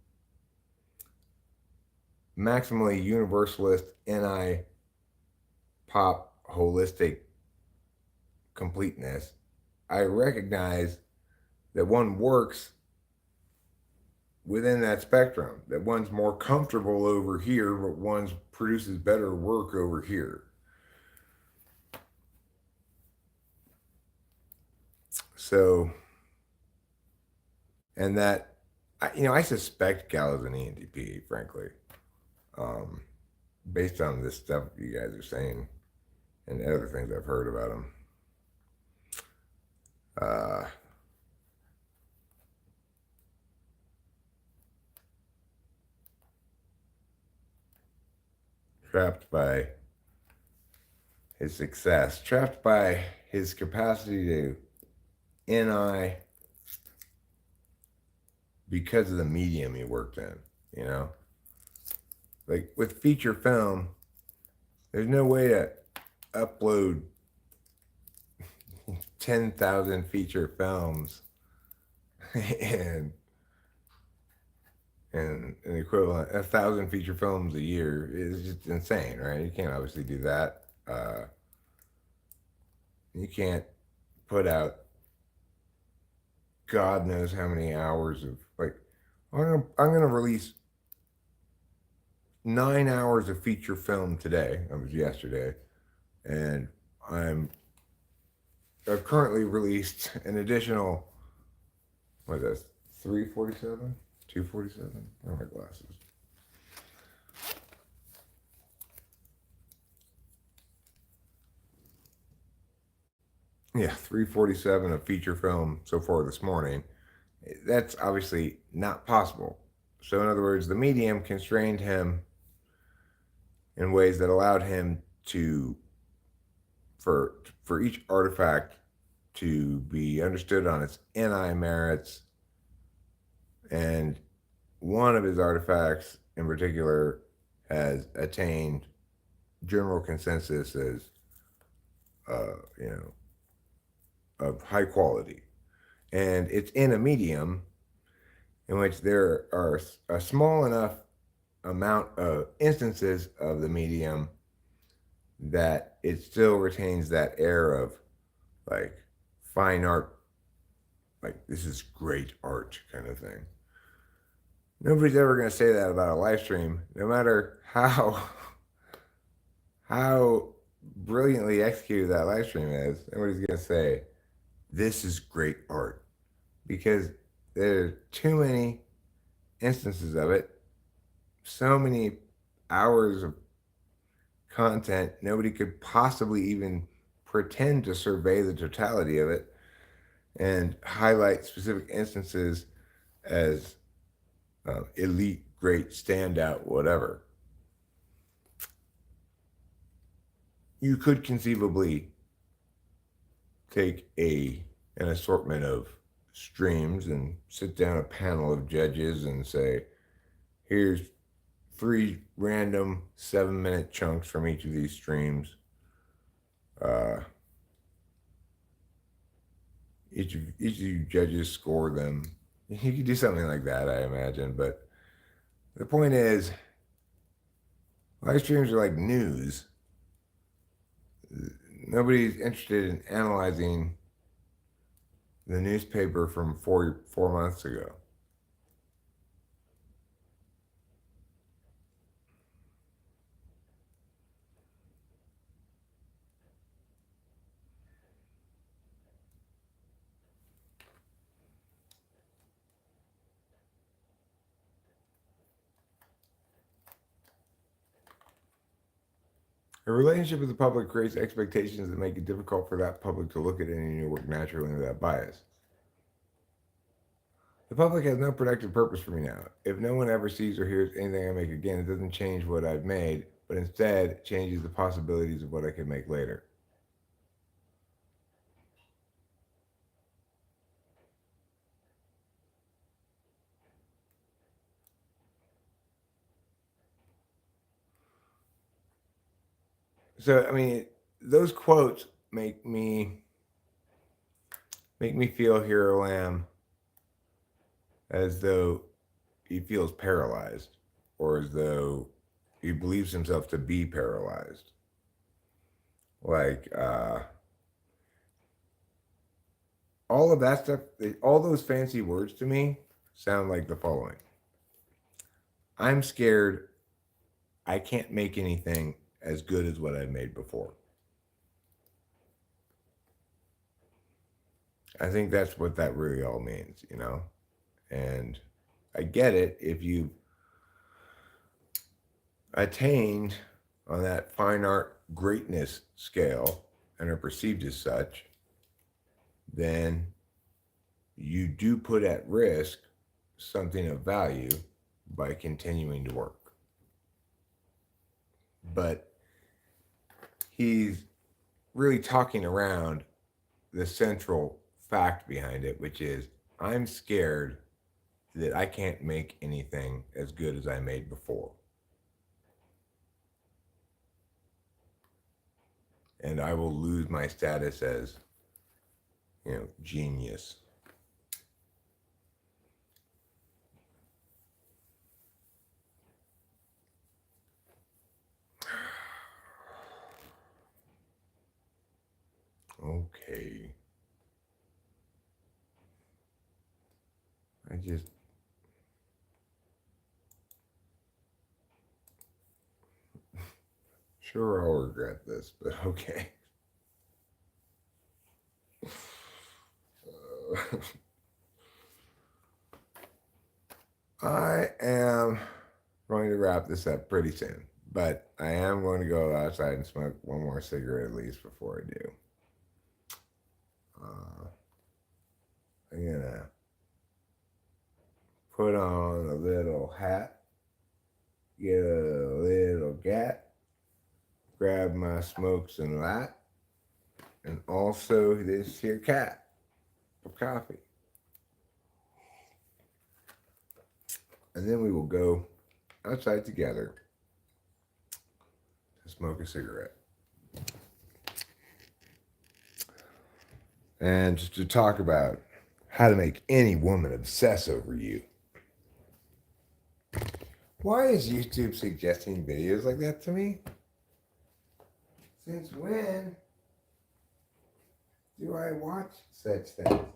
maximally universalist NI pop holistic completeness. I recognize that one works within that spectrum, that one's more comfortable over here, but one produces better work over here. So, and that, I suspect Gal is an ENTP, frankly, um, based on this stuff you guys are saying and other things I've heard about him. Uh, Trapped by his success, trapped by his capacity to NI because of the medium he worked in, you know? Like with feature film, there's no way to upload 10,000 feature films and an equivalent 1,000 feature films a year is just insane, right? You can't obviously do that. You can't put out God knows how many hours of like I'm gonna release 9 hours of feature film today. That was yesterday, and I've currently released an additional, what is this, 347? 247? Where are my glasses? Yeah, 347 of feature film so far this morning. That's obviously not possible. So, in other words, the medium constrained him in ways that allowed him to, for each artifact to be understood on its NI merits. And one of his artifacts in particular has attained general consensus as, you know, of high quality. And it's in a medium in which there are a small enough amount of instances of the medium that it still retains that air of like fine art, like this is great art kind of thing. Nobody's ever going to say that about a live stream, no matter how brilliantly executed that live stream is. Nobody's going to say this is great art because there are too many instances of it, so many hours of content. Nobody could possibly even pretend to survey the totality of it and highlight specific instances as elite, great, standout, whatever. You could conceivably take an assortment of streams and sit down a panel of judges and say, here's 3 random 7-minute chunks from each of these streams. Each of you judges score them. You could do something like that, I imagine, but The point is, live streams are like news. Nobody's interested in analyzing the newspaper from 4 months ago. A relationship with the public creates expectations that make it difficult for that public to look at any new work naturally without bias. The public has no productive purpose for me now. If no one ever sees or hears anything I make again, it doesn't change what I've made, but instead changes the possibilities of what I can make later. So, I mean, those quotes make me feel Hero Lamb as though he feels paralyzed, or as though he believes himself to be paralyzed. Like all of that stuff, all those fancy words to me sound like the following: I'm scared I can't make anything as good as what I've made before. I think that's what that really all means, you know? And I get it if you attained on that fine art greatness scale and are perceived as such, then you do put at risk something of value by continuing to work. But he's really talking around the central fact behind it, which is I'm scared that I can't make anything as good as I made before. And I will lose my status as, genius. Okay. Sure, I'll regret this, but okay. I am going to wrap this up pretty soon, but I am going to go outside and smoke one more cigarette at least before I do. I'm gonna put on a little hat, get a little gat, grab my smokes and light, and also this here cat of coffee. And then we will go outside together to smoke a cigarette. And just to talk about how to make any woman obsess over you. Why is YouTube suggesting videos like that to me? Since when do I watch such things?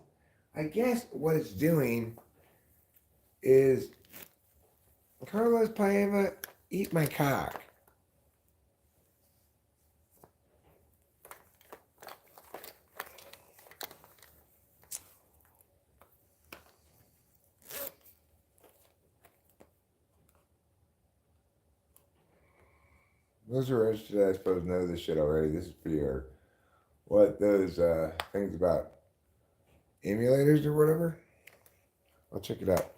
I guess what it's doing is, Carlos Paeva, eat my cock. Those who are interested, I suppose, know this shit already. This is pretty hard. What those things about emulators or whatever? I'll check it out.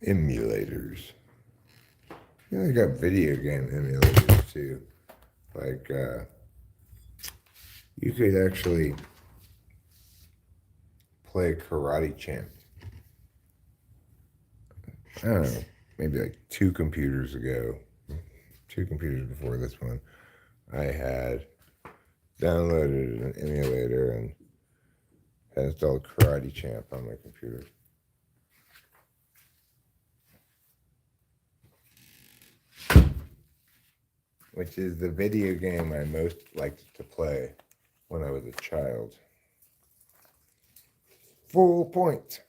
Emulators. They got video game emulators too. Like, you could actually play Karate Champ. I don't know, maybe like 2 computers ago, 2 computers before this one, I had downloaded an emulator and I installed Karate Champ on my computer. Which is the video game I most liked to play when I was a child. Full point.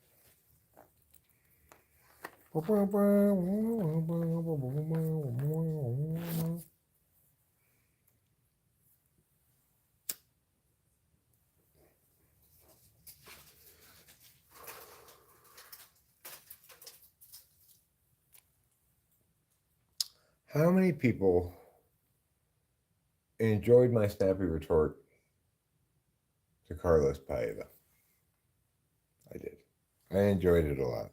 How many people enjoyed my snappy retort to Carlos Paeva? I did. I enjoyed it a lot.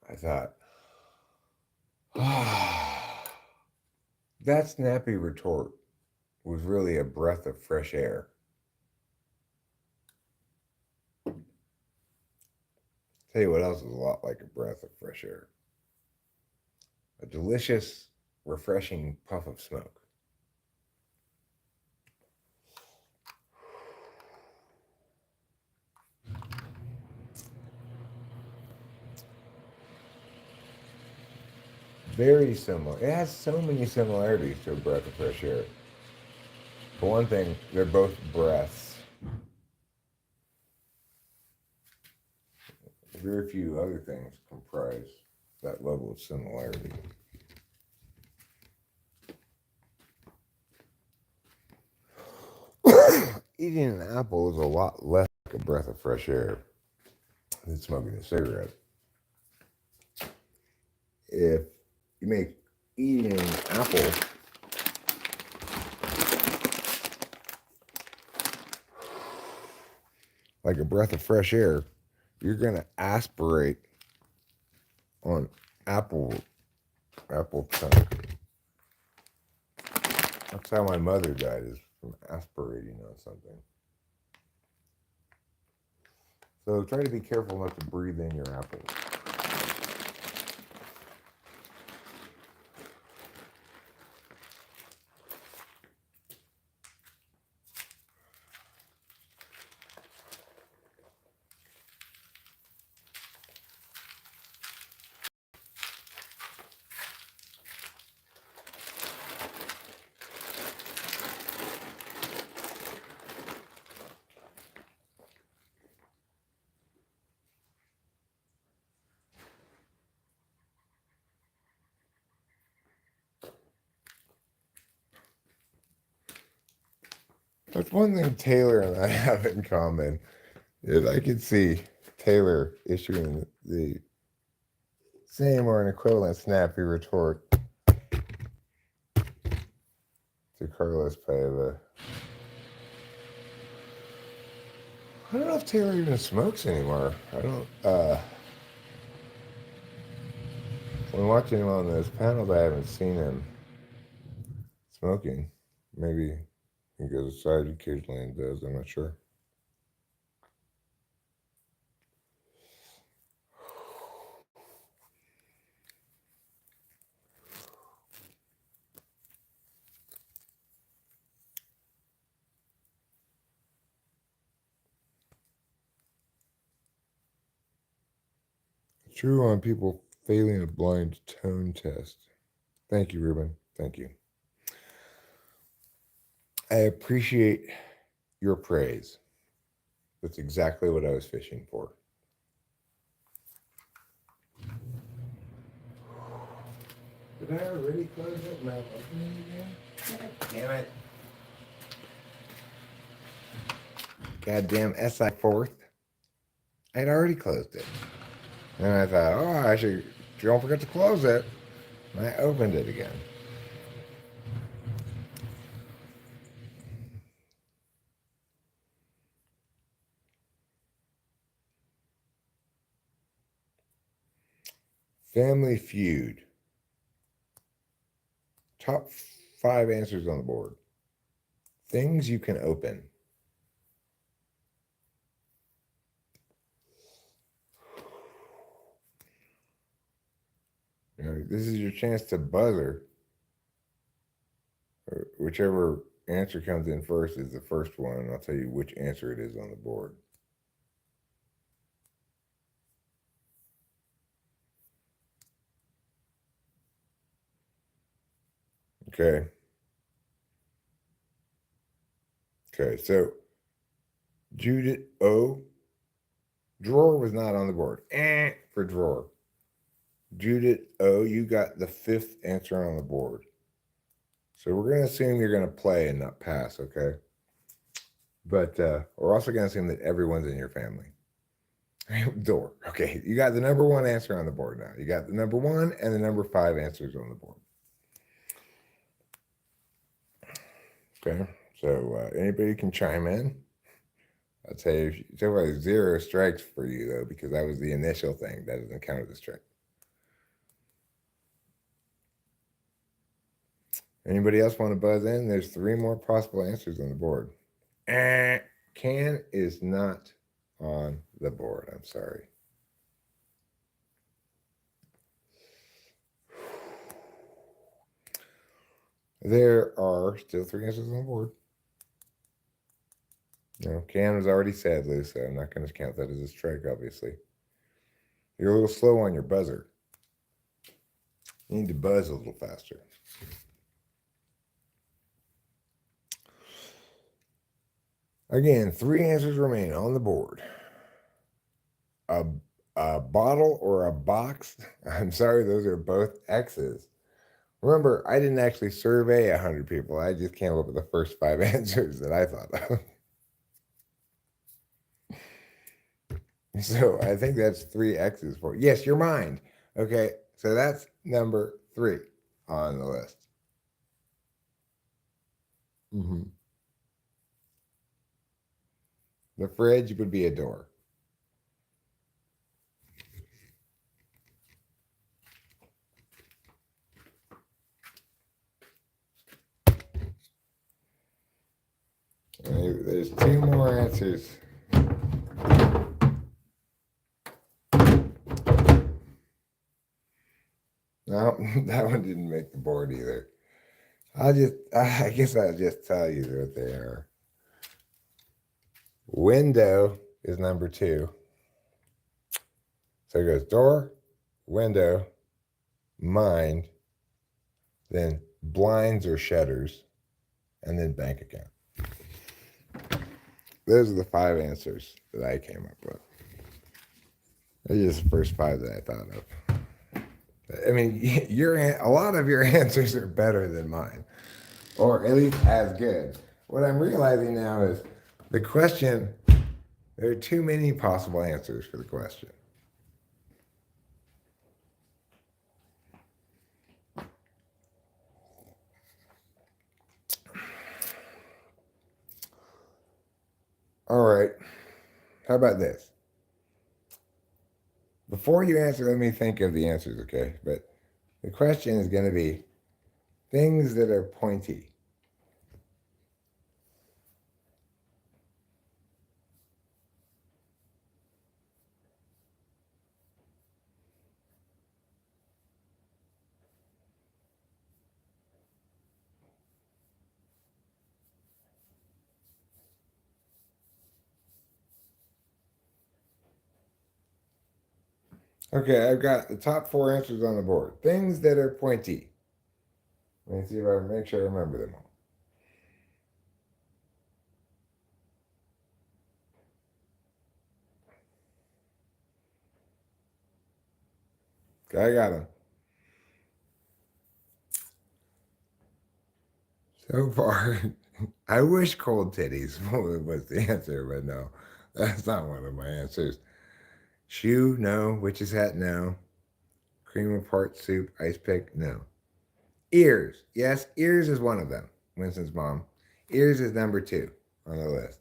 I thought, that snappy retort was really a breath of fresh air. Tell you what else is a lot like a breath of fresh air. A delicious, refreshing puff of smoke. Very similar. It has so many similarities to a breath of fresh air. For one thing, they're both breaths. Very few other things comprise that level of similarity. Eating an apple is a lot less like a breath of fresh air than smoking a cigarette. If you make eating an apple like a breath of fresh air, you're going to aspirate on apple chunk. That's how my mother died, is from aspirating on something. So try to be careful not to breathe in your apples. That's one thing Taylor and I have in common, is I could see Taylor issuing the same or an equivalent snappy retort to Carlos Paeva. I don't know if Taylor even smokes anymore. I don't, when watching him on those panels, I haven't seen him smoking. Maybe he goes aside occasionally and does, I'm not sure. True on people failing a blind tone test. Thank you, Ruben. Thank you. I appreciate your praise. That's exactly what I was fishing for. Did I already close it? Am I opening again? God damn it. Goddamn SI fourth. I'd already closed it. And I thought, oh, I should, don't forget to close it. And I opened it again. Family Feud. Top 5 answers on the board. Things you can open. You know, this is your chance to buzzer, or whichever answer comes in first is the first one, and I'll tell you which answer it is on the board. Okay. Okay, so Judith O. Drawer was not on the board. For drawer. Judith O., you got the 5th answer on the board. So we're going to assume you're going to play and not pass, okay? But we're also going to assume that everyone's in your family. Door. Okay, you got the number 1 answer on the board now. You got the number 1 and the number 5 answers on the board. Okay, so anybody can chime in. I'll tell you, so far 0 strikes for you, though, because that was the initial thing. That doesn't count as a strike. Anybody else want to buzz in? There's 3 more possible answers on the board. Can is not on the board. I'm sorry. There are still 3 answers on the board. No, can was already said, Lou, so I'm not going to count that as a strike, obviously. You're a little slow on your buzzer. You need to buzz a little faster. Again, 3 answers remain on the board. A bottle or a box? I'm sorry, those are both X's. Remember, I didn't actually survey 100 people. I just came up with the first 5 answers that I thought of. So I think that's 3 X's for you. Yes, your mind. Okay, so that's number 3 on the list. The fridge would be a door. There's 2 more answers. No, that one didn't make the board either. I guess I'll just tell you what they are. Window is number 2. So it goes door, window, mind, then blinds or shutters, and then bank account. Those are the 5 answers that I came up with. Those are just the first 5 that I thought of. I mean, a lot of your answers are better than mine, or at least as good. What I'm realizing now is the question, there are too many possible answers for the question. All right. How about this? Before you answer, let me think of the answers, okay? But the question is going to be things that are pointy. Okay, I've got the top 4 answers on the board. Things that are pointy. Let me see if I can make sure I remember them all. Okay, I got them. So far, I wish cold titties was the answer, but no, that's not one of my answers. Shoe, no. Witch's hat, no. Cream of heart soup, ice pick, no. Ears, yes, ears is one of them. Winston's mom. Ears is number 2 on the list.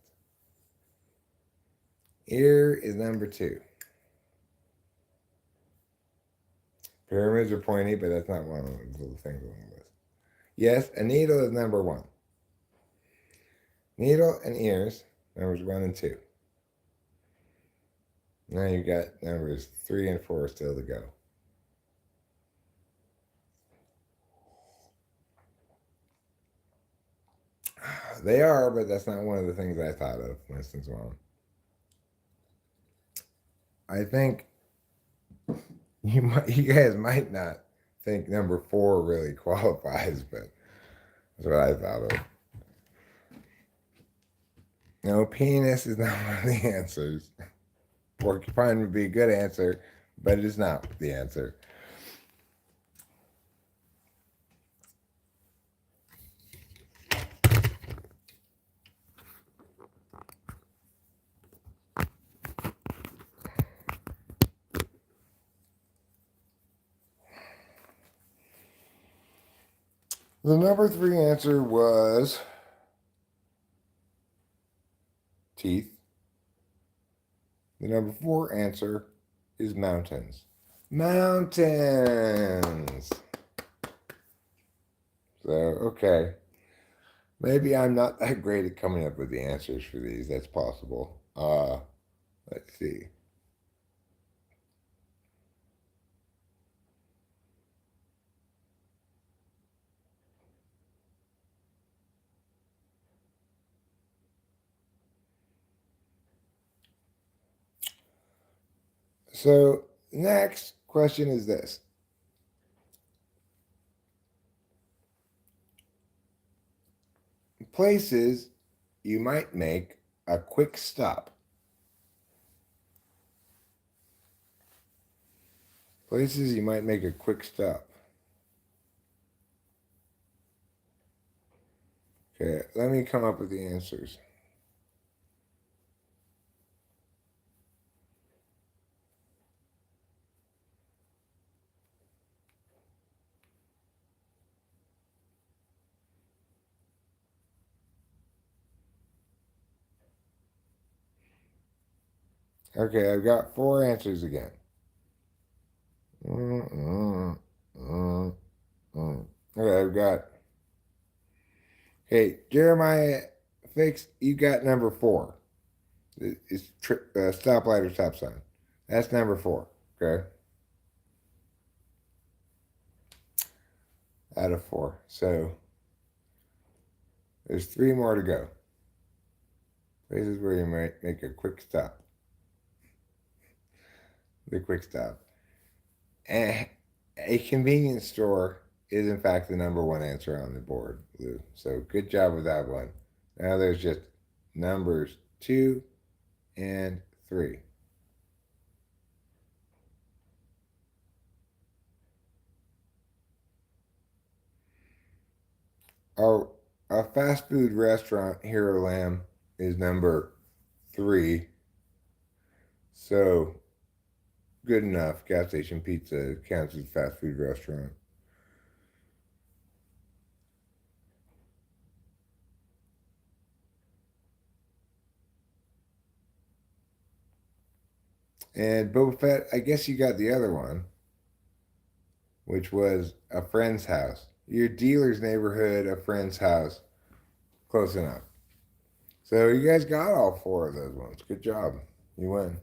Ear is number 2. Pyramids are pointy, but that's not one of the little things on the list. Yes, a needle is number 1. Needle and ears, numbers 1 and 2. Now you got numbers 3 and 4 still to go. They are, but that's not one of the things I thought of, Winston's mom. I think you guys might not think number 4 really qualifies, but that's what I thought of. No, penis is not one of the answers. Porcupine would be a good answer, but it is not the answer. The number 3 answer was teeth. The number 4 answer is mountains. Mountains! So, okay. Maybe I'm not that great at coming up with the answers for these. That's possible. Let's see. So, next question is this. Places you might make a quick stop. Places you might make a quick stop. Okay, let me come up with the answers. Okay, I've got 4 answers again. Okay, I've got. Okay, Jeremiah, fix. You got number 4. It's stoplight or stop sign. That's number 4. Okay, out of 4. So there's 3 more to go. Places where you might make a quick stop. The quick stop. And a convenience store is in fact the number 1 answer on the board, Lou. So good job with that one. Now there's just numbers 2 and 3. Oh, a fast food restaurant, Hero Lamb, is number 3. So good enough. Gas station pizza counts as fast food restaurant. And Boba Fett, I guess you got the other one, which was a friend's house. Your dealer's neighborhood, a friend's house. Close enough. So you guys got all 4 of those ones. Good job. You win.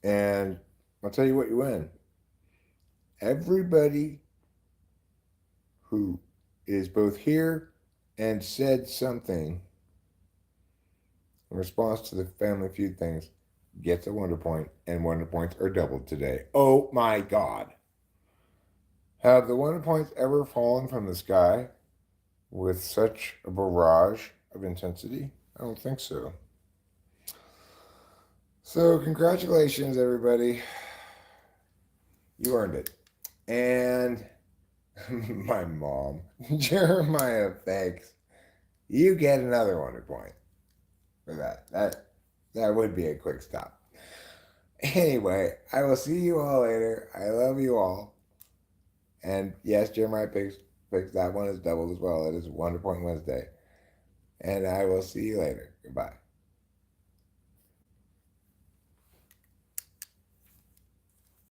And I'll tell you what you win. Everybody who is both here and said something in response to the Family Feud things gets a Wonder Point, and Wonder Points are doubled today. Oh my God. Have the Wonder Points ever fallen from the sky with such a barrage of intensity? I don't think so. So, congratulations, everybody. You earned it. And my mom, Jeremiah, thanks. You get another Wonder Point for that. That would be a quick stop. Anyway, I will see you all later. I love you all. And yes, Jeremiah picks that one is doubled as well. It is Wonder Point Wednesday. And I will see you later. Goodbye.